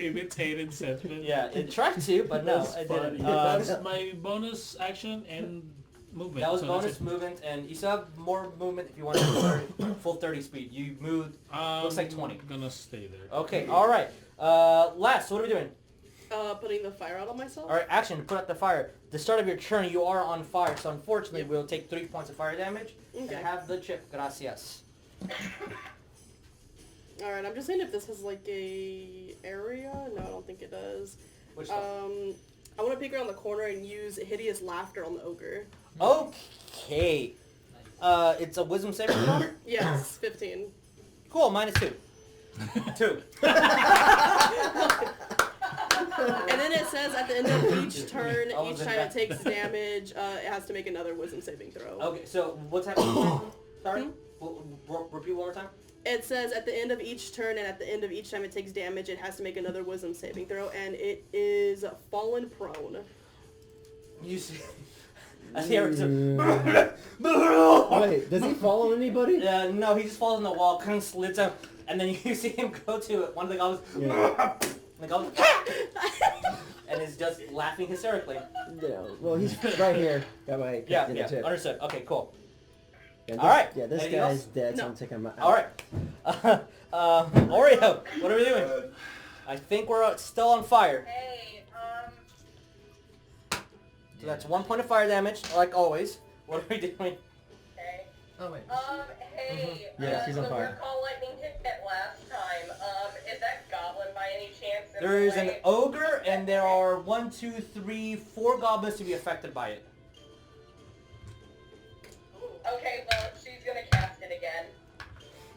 Imitated Senven.
Yeah, it tried to, but no,
That's
it
funny.
didn't.
That's my bonus action and movement.
That was
so
bonus
that's it.
movement, and you still have more movement if you want to full 30 speed. You moved, looks like 20.
I'm gonna stay there.
Okay, alright. Last, so what are we doing?
Putting the fire out on myself.
Alright, action, put out the fire. The start of your turn, you are on fire, so unfortunately we'll take 3 points of fire damage.
Okay.
And have the chip, gracias.
Alright, I'm just saying if this has like a area. No, I don't think it does.
Which
I want to peek around the corner and use hideous laughter on the ogre.
Okay. It's a wisdom saving throw?
Yes, 15.
Cool, minus 2. 2.
And then it says at the end of each turn,
Oh,
each
the
time it
back.
takes damage, it has to make another wisdom saving throw.
Okay, so what's happening? Sorry? Repeat one more time?
It says at the end of each turn and at the end of each time it takes damage, it has to make another wisdom saving throw, and it is fallen prone.
You see... I see Eric's...
Wait, does he follow anybody?
No, he just falls on the wall, kind of slits out, and then you see him go to it. One of the goblins...
Yeah.
And the goblin... and is just laughing hysterically.
Yeah, well, he's right here. Got my
Yeah,
in the tip.
understood. Okay, cool.
Yeah,
All right.
Yeah, this
Anything
guy's
else?
dead, so
No.
I'm taking him out.
Alright. Oreo, what are we doing? I think we're still on fire.
Hey,
So that's 1 point of fire damage, like always. What are we doing?
okay.
Oh wait.
Hey,
Yeah, she's on
the
fire.
recall lightning hit that last time. Is that goblin by any chance? in
There
the
is an
way?
ogre, and there are 1, 2, 3, 4 goblins to be affected by it.
Okay, well, she's gonna cast it again.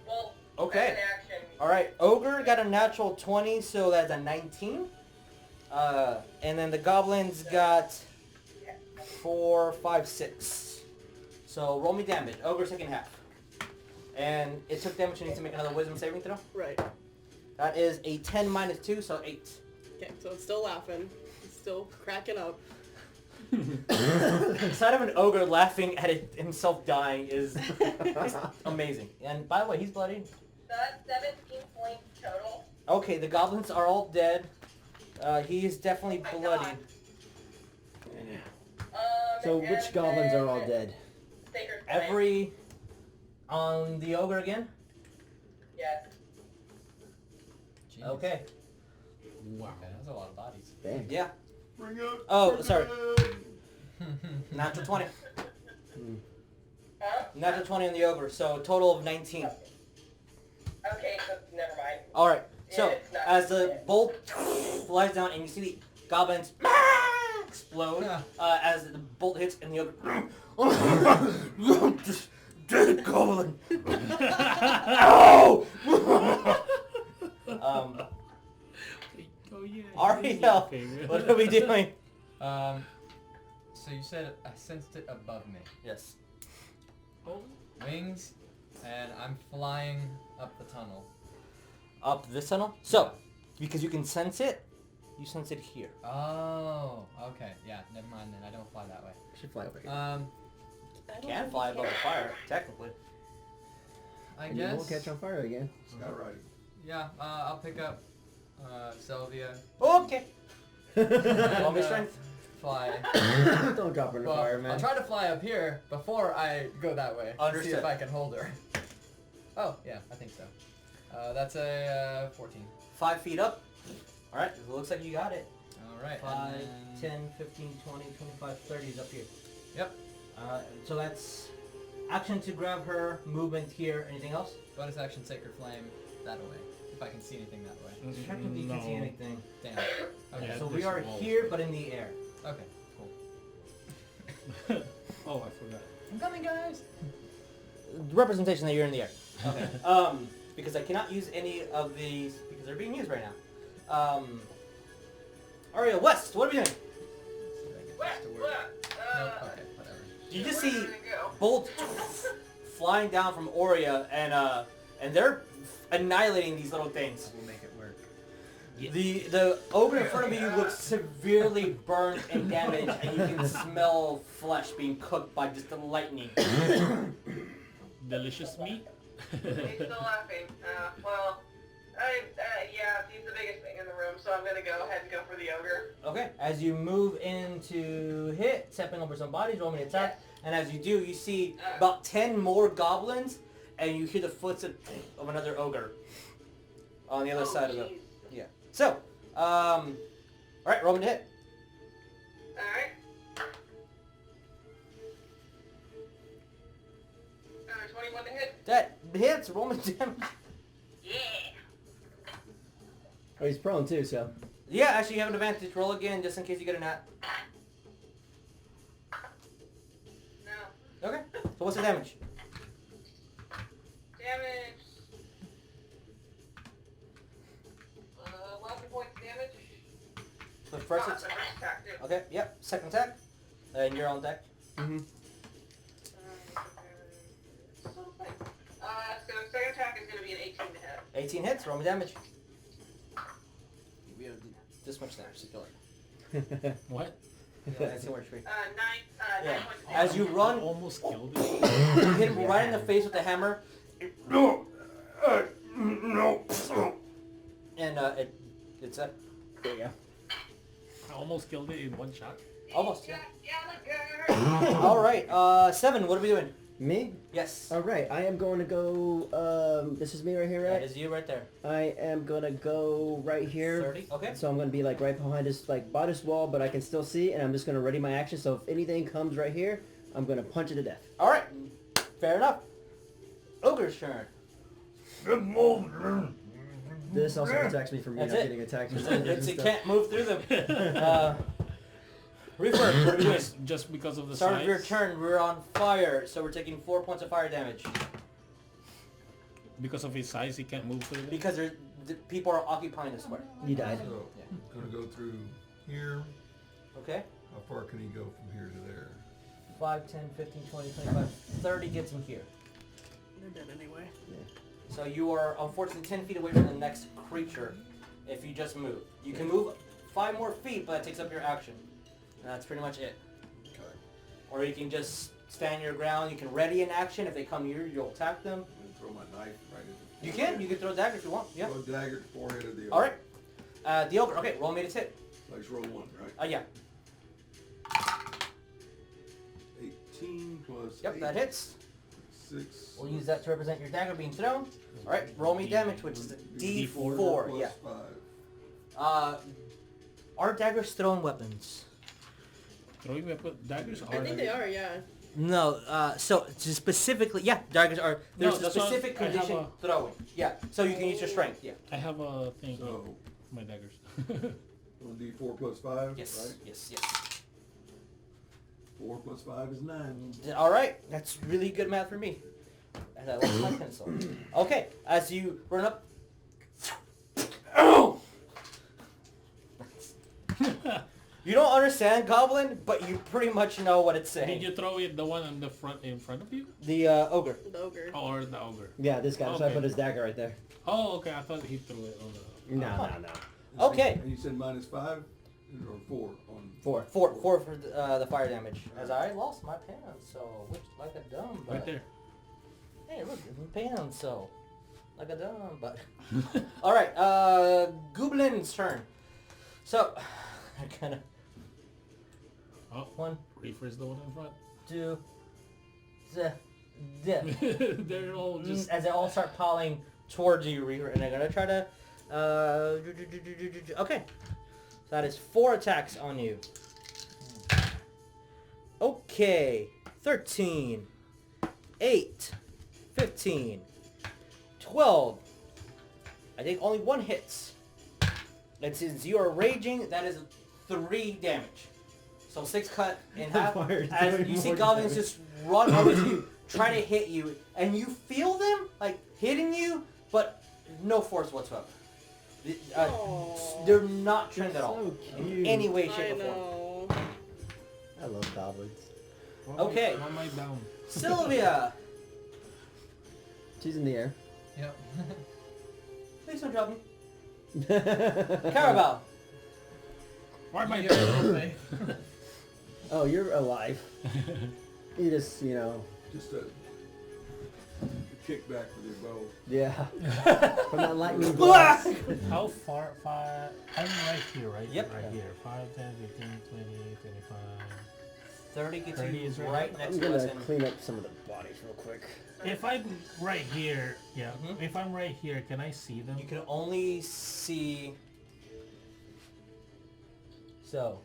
Well,
Okay.
that's an action.
Alright, ogre got a natural 20, so that's a 19. And then the goblins got 4, 5, 6. So roll me damage. Ogre second half. And it took damage, you need to make another wisdom saving throw.
Right.
That is a 10 minus 2, so 8.
Okay, so it's still laughing. It's still cracking up.
The sight of an ogre laughing at himself dying is amazing. And by the way, he's bloody.
So that's 17 points total.
Okay, the goblins are all dead. He is definitely
Oh my
bloodied.
So
and
which goblins are all
then
dead?
Sacred Flame.
Every... On the ogre again?
Yes.
Jeez.
Okay.
Wow.
Okay, that's a lot of bodies.
Damn.
Yeah.
Bring up.
Oh, sorry. Natural 20.
Huh?
Natural 20 on the ogre, so a total of 19.
Okay, so never mind.
Alright, so
It's not-
as the bolt flies down and you see the goblins explode as the bolt hits and the ogre... Dead goblin! Ow!
Oh yeah.
Ariell, what are we doing?
So you said I sensed it above me.
Yes.
Oh.
Wings, and I'm flying up the tunnel.
Up this tunnel? So, because you can sense it, you sense it here.
Oh, okay. Yeah, never mind then. I don't fly that way.
Should fly over here.
I
You
don't
can
think
fly
you
above the fire, technically.
I
And you
guess.
won't catch on fire again.
All right.
Yeah, I'll pick up Sylvia.
Okay.
and,
Want me strength?
Fly.
Don't drop her in the
Well,
fire, man.
I'll try to fly up here before I go that way. See
Understood.
if I can hold her. Oh, yeah, I think so. That's a 14.
5 feet up. Alright, it looks like you got it.
Alright.
5,
and then-
10, 15, 20, 25, 30 is up here.
Yep.
So that's action to grab her, movement here, anything else?
Bonus action, Sacred Flame, that way. If I can see anything that way.
Technically you can see
No.
anything.
Damn.
Yeah,
Okay.
So we
there's
are
walls.
here, but in the air.
Okay, cool.
Oh, I forgot.
I'm coming, guys!
The representation that you're in the air. Okay. Because I cannot use any of these because they're being used right now. Ariell, West, what are we doing?
See if I get
West,
this to work.
west.
Nope, okay, whatever.
You just
Where
see
are we gonna go?
bolts flying down from Oria, and they're annihilating these little things.
We'll make it work.
The ogre in front of you looks severely burned and damaged, and you can smell flesh being cooked by just the lightning.
Delicious meat.
He's still laughing. Yeah, he's the biggest thing in the room, so I'm gonna go ahead and go for the ogre.
Okay, as you move into hit, stepping over some bodies, roll me an attack, and as you do, you see about 10 more goblins, and you hear the footsteps of another ogre on the other side of the...
Jeez.
Yeah. So, alright, roll me to hit.
Alright. 21 to hit.
That hits, roll me damage.
Yeah.
Oh, he's prone too, so.
Yeah, actually you have an advantage. Roll again, just in case you get a nat.
No.
Okay, so what's the damage?
Damage. 11 points damage.
The first
That's
attack.
the first attack, too.
Okay, yep, second attack. And you're on deck.
Mm-hmm.
So second attack is going to be an 18 to hit.
18 hits, roll me damage. We have this much damage to kill it.
What?
Yeah, that's the worst for you.
9
Yeah.
points of
As
damage.
you run,
Almost killed it.
you hit him right in the face with the hammer,
No. No.
and it's a
There you go.
I almost killed it in one shot.
almost. Yeah.
Gallagher!
All right, Seven. What are we doing?
Me?
Yes.
All right. I am going to go. This is me right here,
That
right?
is you right there.
I am gonna go right here.
30. Okay.
So I'm gonna be like right behind this, like by this wall, but I can still see, and I'm just gonna ready my action. So if anything comes right here, I'm gonna punch it to death.
All right. Fair enough. Ogre's turn.
Good move.
This also protects me from
That's
not
it.
getting attacked.
It can't move through them. Reefer, what are we doing?
Just because of the
Start
size.
of your turn, we're on fire, so we're taking 4 points of fire damage.
Because of his size, he can't move through it.
Because the people are occupying the square.
You died.
So, gonna go through here.
Okay?
How far can he go from here to there?
5, 10, 15, 20, 25, 30 gets him here.
They're dead anyway.
So you are unfortunately 10 feet away from the next creature if you just move. You can move 5 more feet, but that takes up your action. And that's pretty much it.
Okay.
Or you can just stand your ground. You can ready an action. If they come here, you'll attack them.
I'm gonna throw my knife right at the
You can. You can throw a dagger if you want. Yeah.
Throw a dagger at the forehead of the
All right. The ogre. Okay, roll me to hit.
So I just roll 1, right?
Yeah.
18 plus
Yep,
8,
that hits.
6.
We'll use that to represent your dagger being thrown. All right, roll me damage, which is a D4.
plus
Yeah.
5.
Are daggers thrown weapons?
Throwing daggers are.
I think they are, yeah.
No. So specifically, yeah, daggers are. There's
No,
a
that's what
specific
I have
condition throwing. Yeah. So you can use your strength. Yeah.
I have a thing.
So,
My daggers.
1d4 plus 5,
Yes.
right?
Yes.
4 plus 5 is 9.
All right. That's really good math for me. As I lost my pencil. Okay. As you run up. Oh! You don't understand Goblin, but you pretty much know what it's saying.
Did you throw it the one on the front in front of you,
The ogre.
The ogre.
or the ogre?
Yeah, this guy. So I
Okay.
put his dagger right there.
Oh, okay. I thought he threw it on the.
No.
Okay.
And you said minus 5 or 4 on
4.
4 for the fire damage. As I lost my pants, so which like a dumb. But,
Right there.
Hey, look, pants, so like a dumb. But all right, Goblin's turn. So I kind of
Oh,
1,
Reefer's the one in front.
2,
They're all just.
as they all start piling towards you, Reefer, and they're gonna try to. Okay, so that is 4 attacks on you. Okay, 13, 8, 15, 12. I think only one hits. And since you are raging, that is 3 damage. So 6 cut in half. As you see goblins just run over to you, try to hit you, and you feel them like hitting you, but no force whatsoever. They're not trained at all in any way, shape, or form.
I love goblins.
Okay.
Why am I down?
Sylvia!
She's in the air.
Yep.
Please don't drop me. Cowrabao!
Why am I
You
down?
get
Oh, you're alive. You just,
Just a kickback with your bow.
yeah. From that lightning blast.
How far? I'm right here, right?
Yep.
Right here. 5, 10, 15, 20, 25.
30 gets
30
you
is right.
right next
I'm
to us.
gonna clean up some of the bodies real quick.
If I'm right here, yeah.
Mhm.
If I'm right here, can I see them?
You can only see... So,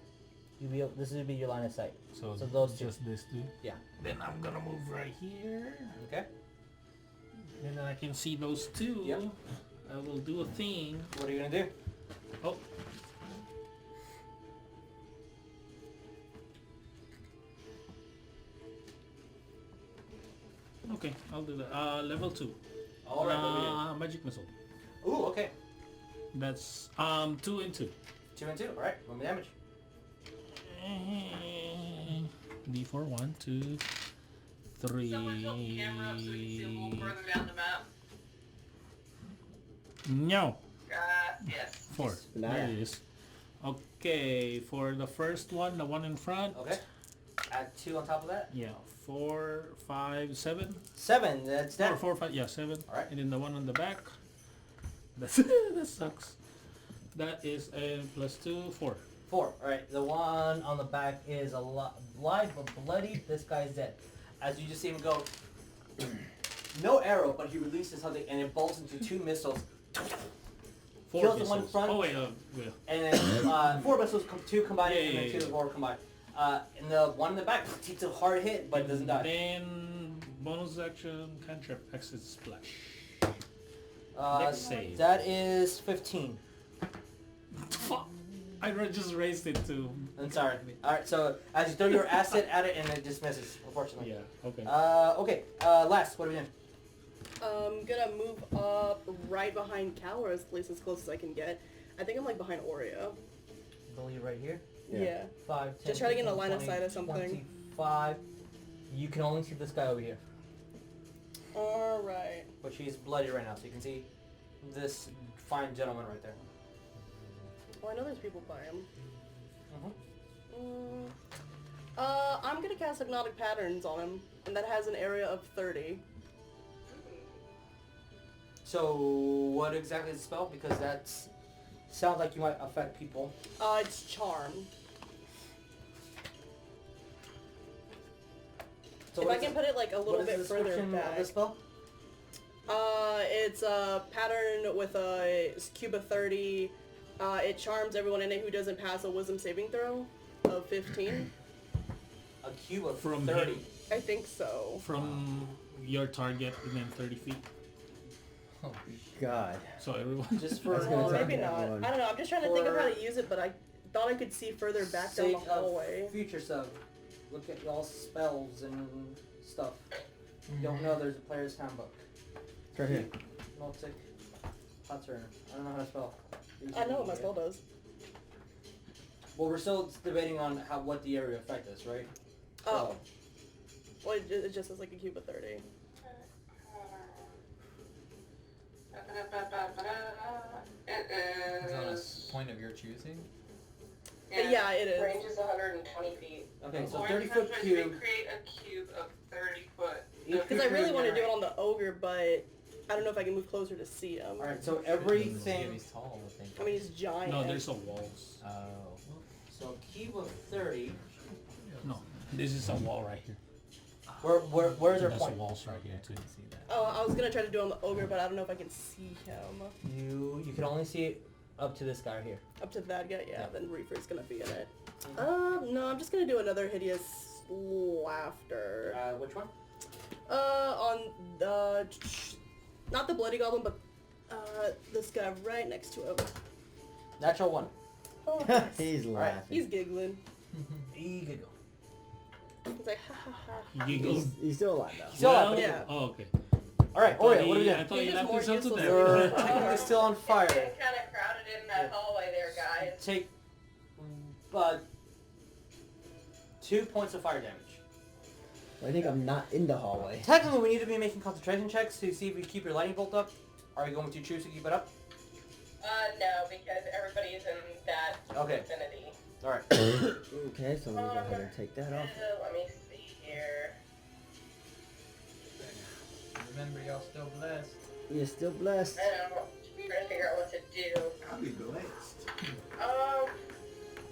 this would be your line of sight.
So
those two.
just this two?
Yeah.
Then I'm gonna move right here.
Okay.
And then I can see those two.
Yep.
I will do a thing.
What are you gonna do?
Oh. Okay, I'll do that. Level 2.
Alright, what do we
Magic missile.
do? Ooh, okay.
That's 2 and 2.
2 and 2. Alright, roll me damage.
D4 1, 2, 3.
Someone tilt the camera up so we can see a little further down the map.
No.
Yes.
4.
Nah.
There it is. Okay, for the first one, the one in front.
Okay. Add 2 on top of that.
Yeah, 4, 5, 7.
7, that's that.
4, 5, yeah, 7.
Alright.
And then the one on the back. That's that sucks. That is a +2, 4.
4. Alright, the one on the back is a lot live but bloody. This guy's dead. As you just see him go, no arrow, but he releases something and it bolts into 2 missiles.
4
Kills the
missiles.
one front.
Oh wait, yeah.
And then 4 missiles, 2 combined,
Yeah,
and then
yeah,
2
yeah.
more combined. And the one in the back takes a hard hit, but doesn't die.
Then bonus action, cantrip, exit splash.
Uh,
save.
that is 15.
Fuck! I just raised it to.
I'm sorry. Alright, so as you throw your asset at it and it just misses, unfortunately.
Yeah. Okay.
Okay, last, what are we doing?
I'm gonna move up right behind Cal, or at least as close as I can get. I think I'm like behind Oria.
I believe right here.
Yeah.
5, 10,
Just try to get in a
15,
line of
20,
sight or something.
25. You can only see this guy over here.
Alright.
But she's bloody right now, so you can see this fine gentleman right there.
Oh, I know there's people by him.
Mm-hmm.
I'm gonna cast Hypnotic Patterns on him, and that has an area of 30.
So, what exactly is the spell? Because that sounds like you might affect people.
It's Charm.
So
If I can put it like a little
what is
bit
the
further
description
back.
of the spell?
It's a pattern with a cube of 30. It charms everyone in it who doesn't pass a wisdom saving throw of 15.
A cube of
From
30.
him.
I think so.
From your target and then 30 feet.
God.
So everyone.
Just for
That's gonna
Well,
take
maybe not.
everyone.
I don't know. I'm just trying to think of how
For-
to use it, but I thought I could see further back down the
sake
hallway.
of future stuff. Look at y'all's spells and stuff. You don't know there's a player's handbook.
It's right here.
Multic. Hot turn. I don't know how to spell.
I know what my spell does.
Well, we're still debating on what the area effect is, right?
Oh. Well, it just says like a cube of 30.
Is on a point of your choosing?
Yeah, it is.
Range is 120 feet.
Okay, so
Or
30-foot
sometimes
cube.
we create a cube of 30 foot.
Because I really want to do it on the ogre, but I don't know if I can move closer to see him.
Alright, so
Yeah,
everything.
he's tall, I think.
I mean, he's giant.
No, there's a walls.
Oh.
So cube of 30.
No, this is a wall right here.
Where's our
There's
point?
walls right here too.
See that.
Oh, I was gonna try to do it on the ogre, but I don't know if I can see him.
You can only see it up to this guy right here.
Up to that guy, yeah,
Yeah.
then Reefer's gonna be in it. No, I'm just gonna do another hideous laughter.
Which one?
On the not the bloody goblin, but this guy right next to him.
Natural 1.
Oh,
He's
Alright.
laughing.
he's giggling.
Giggle.
He's like, ha ha ha.
Giggles.
He's still alive though.
Still
Well,
up.
Yeah.
Oh, okay.
Alright, Oria, what are we
I
doing?
thought you
He's
left
more
yourself to
useless.
there.
You're technically still on
It's
fire.
getting kind of crowded in that hallway there, guys.
Take 2 points of fire damage.
I think I'm not in the hallway.
Technically, we need to be making concentration checks to see if we keep your lightning bolt up. Are you going to choose to keep it up?
No, because everybody's in that
Okay.
vicinity.
Alright.
Okay, so I'm gonna go ahead and take that off.
Let me see here.
Remember, y'all still blessed.
You're still blessed.
I know. I'm trying to figure out what to do.
I'll be blessed.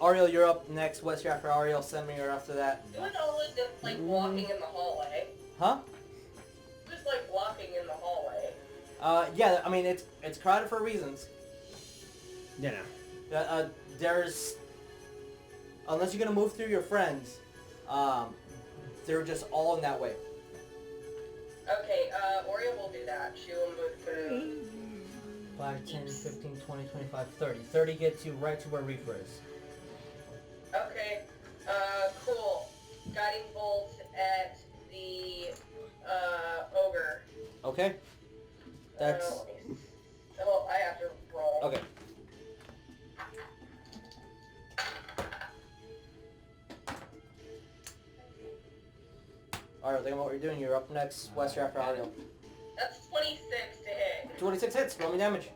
Ariell, you're up next. What's after Ariell? Send me or after that.
Who's always just like walking in the hallway?
Huh?
Who's like walking in the hallway?
Yeah, I mean, it's crowded for reasons.
Yeah.
There's... Unless you're gonna move through your friends, they're just all in that way.
Okay, Oria will do that. She will move through.
5, 10, 15, 20, 25, 30. 30 gets you right to where Reefer is.
Okay, cool. Guiding bolt at the, ogre.
Okay? That's...
Let me see. Oh, I have to roll.
Okay. Alright, think about what you're doing. You're up next. West after Ariell.
That's 26 to hit.
26 hits. Roll me damage.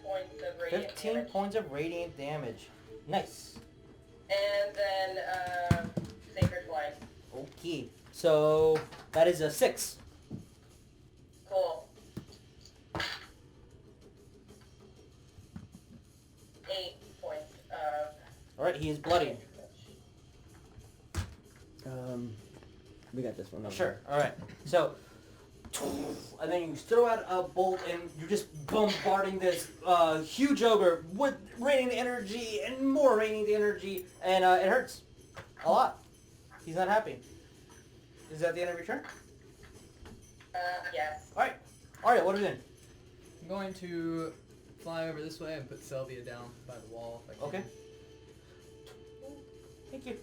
Points of radiant
15
damage.
points of radiant damage. Nice.
And then, Sacred Flame.
Okay. So, that is a 6.
Cool. 8 points of...
Alright, he is bloody.
We got this one. Over.
Sure. Alright. So, and then you throw out a bolt and you're just bombarding this huge ogre with raining the energy and more raining the energy, and it hurts a lot. He's not happy. Is that the end of your turn?
Yes.
Alright. Alright, what are we doing?
I'm going to fly over this way and put Selvia down by the wall. If I can.
Okay. Thank you.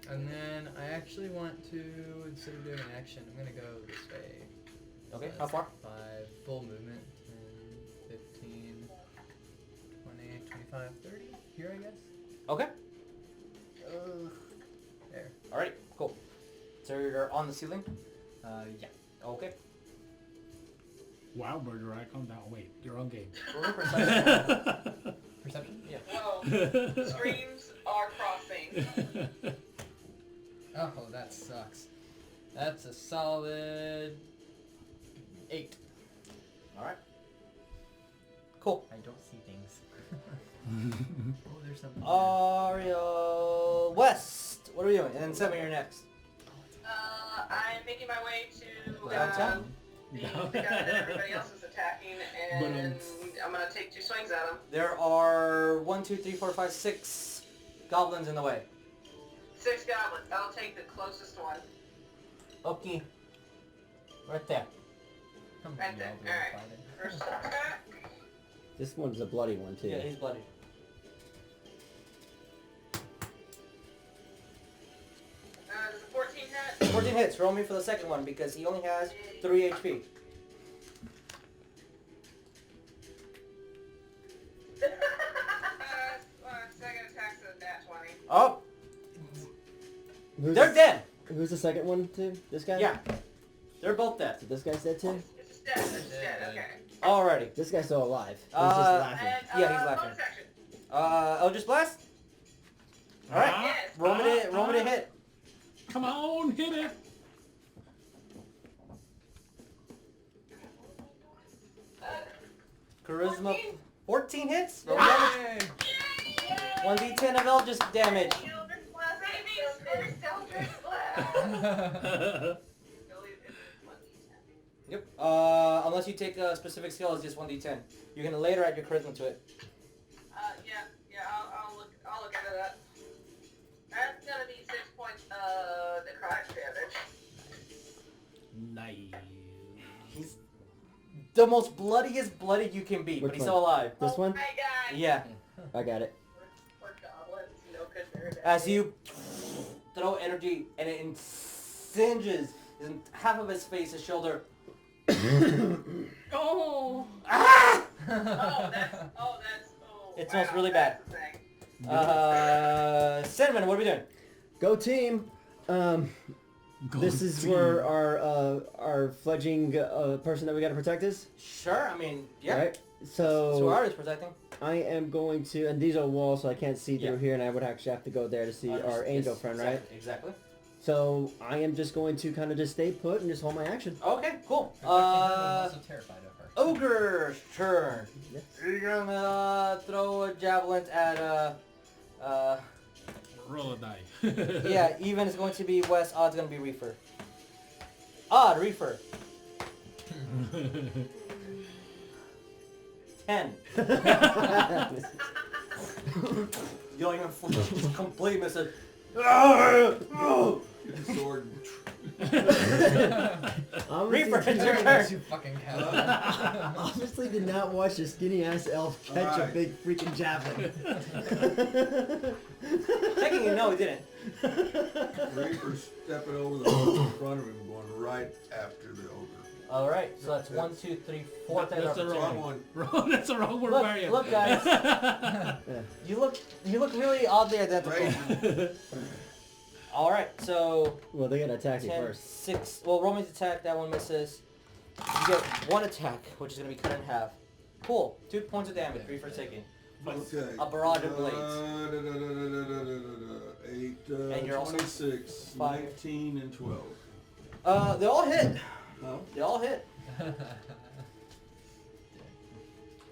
And then I actually want to, instead of doing an action, I'm going to go this way.
Okay,
So
how
that's
far?
5 full movement. 10, 15, 20, 25, 30. Here, I guess.
Okay.
There.
Alright, cool. So you're on the ceiling?
Yeah.
Okay.
Wow, murder icon. Now wait, you're on game.
Roll me perception.
Perception? Yeah.
Whoa. Streams are crossing.
Oh, that sucks. That's a solid 8.
Alright. Cool.
I don't see things. Oh, there's something.
Ariel West. What are we doing? And then Senven, you're next.
I'm making my way to
Downtown?
the guy that everybody else is attacking, and I'm gonna take 2 swings at him.
There are 1, 2, 3, 4, 5, 6 goblins in the way.
6 goblins. I'll take the closest one.
Okay. Right there.
Come
Right
on,
there.
y'all be
Alright.
fighting.
First attack.
This one's a bloody one too.
Yeah, he's bloody.
Does a 14 hit?
14 hits. Roll me for the second one because he only has 3 HP.
Second attack's a nat 20.
Oh!
Who's
They're
the,
dead!
Who's the second one too? This guy?
Yeah. They're both dead.
So this guy's dead too?
It's just dead. It's just dead. Okay.
Alrighty.
This guy's still alive. He's just laughing.
And,
Yeah, he's laughing.
bonus action.
Eldritch Blast? Alright.
Yes.
Roll me to hit.
Come on, hit it.
Charisma. 14 hits? Roll
Yay!
damage. 1d10 of Eldritch damage.
Eldritch Blast. Baby, Eldritch Blast.
Yep. Unless you take a specific skill, it's just 1d10. You can later add your charisma to it.
I'll look into that. That's gonna be 6 points of necrotic damage.
Nice.
He's the most bloodiest blooded you can be,
Which
but he's
one?
still alive.
This one?
My God.
Yeah.
I got it.
We're goblins, you know, because they're
As you throw energy and it singes half of his face, his shoulder.
Oh.
Ah! It smells
wow,
really bad.
that's the thing.
Senven, what are we doing?
Go team. This is where our fledgling person that we gotta protect is.
Sure, I mean, yeah.
Right.
So
So
ours is protecting.
I am going to, and these are walls, so I can't see through
Yeah.
here, and I would actually have to go there to see our angel friend, right?
Exactly.
So I am just going to kind of just stay put and just hold my action.
Okay, cool.
I'm also terrified of her.
Ogre's turn.
Yes.
You're gonna throw a javelin at
Roll a die.
yeah, even is going to be West, odd's gonna be Reefer. Odd, Reefer. 10. You don't even flinch, just completely miss it.
Get the sword.
Reefer, it's your
You
turn.
fucking cow.
Obviously did not watch a skinny ass elf catch a
Alright.
big freaking javelin.
Technically, no, he didn't.
Reefer's stepping over the hole in front of him, going right after the ogre.
Alright, so that's 1, 2, 3, 4
That's the
Wrong
wrong
one.
one. That's the wrong barbarian.
Look, guys. You look really oddly identical.
Right.
Alright, so
Well, they gotta attack you
10,
first.
6. Well, Roman's attack, that one misses. You get 1 attack, which is going to be cut in half. Cool. 2 points of damage, Reefer taking.
Okay.
A barrage of blades.
8,
And you're also
26,
5.
19, and 12.
They all hit.
No?
They all hit.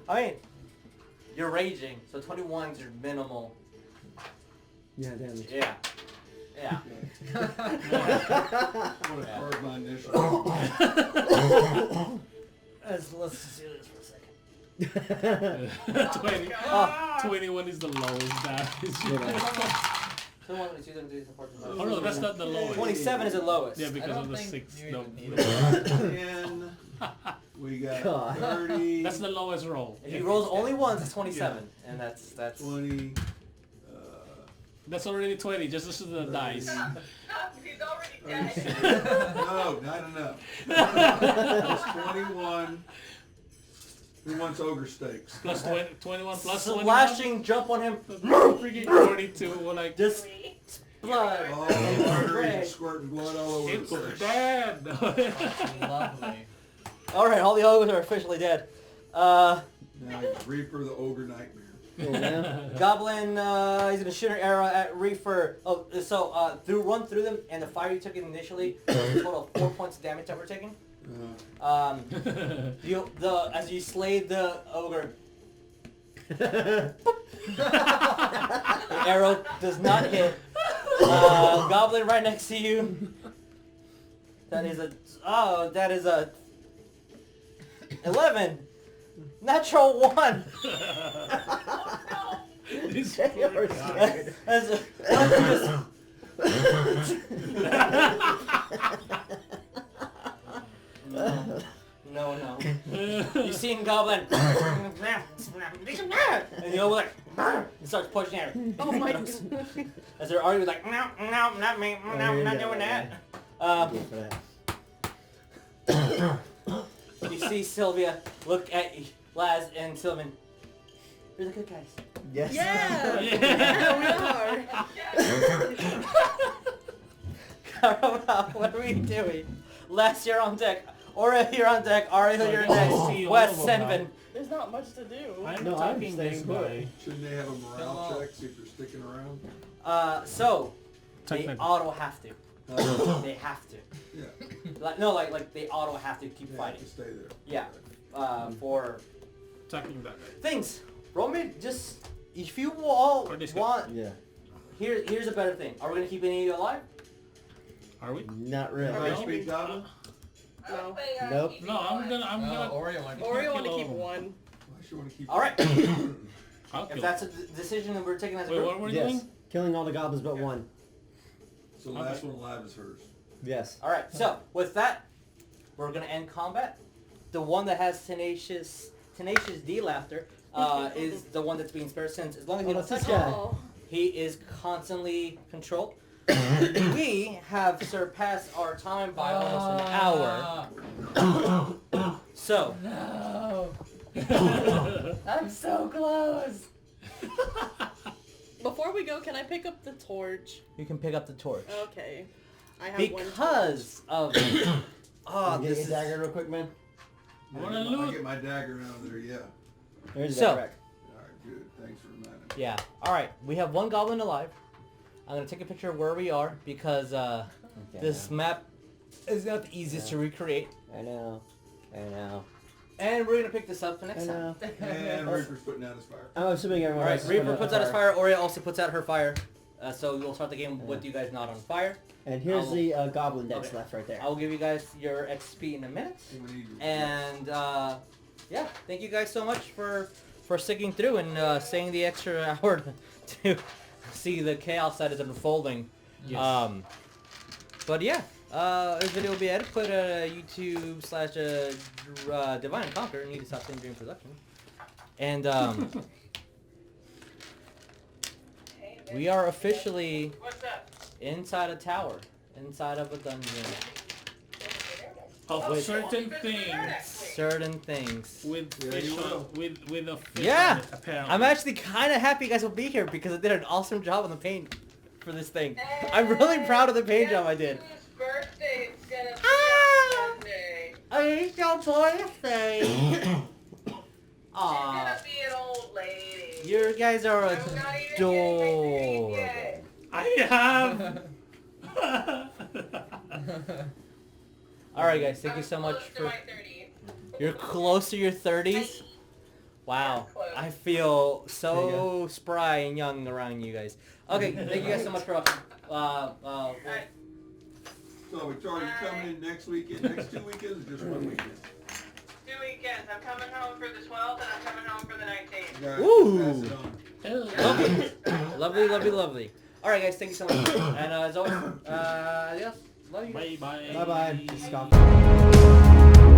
I mean, you're raging, so 21's your minimal.
Yeah, damage.
Yeah. Yeah.
I'm gonna card my initial.
Let's do this for a second.
20.
Oh.
21 is the lowest. That is.
So 1, 2, 3, 4, 5,
Oh no, that's not the lowest.
27 is the lowest.
Yeah,
I
because
don't
of the
think
6.
you
No.
even need
10. We got
God.
30.
That's the lowest roll.
If he rolls only once, it's 27, and that's
20.
That's already 20. Just listen to the dice.
He's already dead.
No, not enough. That's 21. Who wants ogre steaks?
Plus 20, 21 plus 21.
slashing jump on him.
Freaking 42. We're like,
Just blood.
Oh,
and
arteries
spray.
squirting blood all over
it's
the place.
bad.
Lovely.
All right, all the ogres are officially dead.
Now it's Reaper the ogre nightmare.
Cool, man.
Goblin, he's gonna shoot an arrow at Reefer. Oh, so run through them, and the fire you took initially, a total of 4 points of damage that we're taking. As you slay the ogre, the arrow does not hit. Goblin right next to you. That is a 11. Natural 1.
This
They are
poor guy.
scared.
No. You seen Goblin, and the ogre like, he starts pushing at her.
Oh my god.
As they're arguing like, no, not me, no, I'm not doing that. You see Sylvia look at Laz and Sylvan. You're the good guys.
Yes.
Yeah.
Yeah.
We are.
Cowrabao, what are we doing? Laz, you're on deck. Oria, you're on deck. Ariell, you're
Oh,
next.
see all
West,
of them
Senven.
There's not much to do.
I'm
No, I'm
attacking
staying
this
put.
guy.
Shouldn't they have a morale check, see if they're sticking around?
So they
Technically.
auto have to. They have to.
Yeah.
Like they auto have to keep
They have
fighting.
to stay there.
Yeah. For
Attacking that guy.
things. Roman, just if you all
Or this guy.
want,
Yeah.
here's a better thing. Are we gonna keep any of you alive?
Are we?
Not really.
Can I speak Goblin?
No.
Nope.
No, I'm gonna.
Oria wanted to
Oria want to
kill
keep
him.
one.
Why should you want to keep?
All right.
I'll
If
kill.
that's a decision that we're taking as a
Wait,
group.
what were you
Yes.
doing?
Killing all the goblins but one.
So the last one alive is hers.
Yes.
All right. So with that, we're gonna end combat. The one that has tenacious D laughter is the one that's being spared since as long as you don't
that's
touch
this
him,
guy.
Oh.
he is constantly controlled. We have surpassed our time by almost an hour. So
No. I'm so close.
Before we go, can I pick up the torch?
you can pick up the torch.
Okay. I have one
Because of
Get
this
your
is,
dagger real quick, man.
I get my dagger out of there, yeah.
There's
So-
that rack.
Alright, good. Thanks for reminding me.
yeah. All right, we have one goblin alive. I'm gonna take a picture of where we are because this map is not the easiest to recreate.
I know.
And we're gonna pick this up for next
I
time.
know.
And Reaper's putting out his fire.
I'm assuming everyone
All
else
right,
is
Reefer
putting
puts out his fire. Oria also puts out her fire. So we'll start the game with you guys not on fire.
And here's
I'll-
the goblin that's
okay.
left right there.
I will give you guys your XP in a minute.
We need to-
And yeah, thank you guys so much for sticking through and staying the extra hour to see the chaos that is unfolding.
Yes.
But yeah, this video will be edited. Put YouTube / Divine and Conquer. Need to stop saying Dream Production. And we are officially
What's up?
inside a tower, inside of a dungeon.
Of
Wait.
certain things
Certain things.
with
Yeah,
fish
you will.
with a fish
Yeah.
on it, apparently.
I'm actually kind of happy you guys will be here because I did an awesome job on the paint for this thing. I'm really proud of the paint job I did.
Whose birthday is gonna be
Ah!
on Sunday?
It's your birthday.
She's
Aw,
gonna be an old lady.
you guys are
I'm not even getting my
adorable.
drink yet.
I have.
All right, guys, thank you
I'm
so much
close to
for.
my 30s.
You're close to your 30s. Wow,
Close.
I feel
There
so spry and young around you guys. Okay, thank you guys so much for.
So Victoria, you coming in next weekend, next 2 weekends, or just 1 weekend?
2 weekends. I'm coming home for the 12th and I'm coming home for the 19th.
Guys,
Ooh.
pass it on.
Lovely, lovely, lovely. All right, guys, thank you so much. And as always, yes, love you.
Bye bye.
Bye bye. Scott.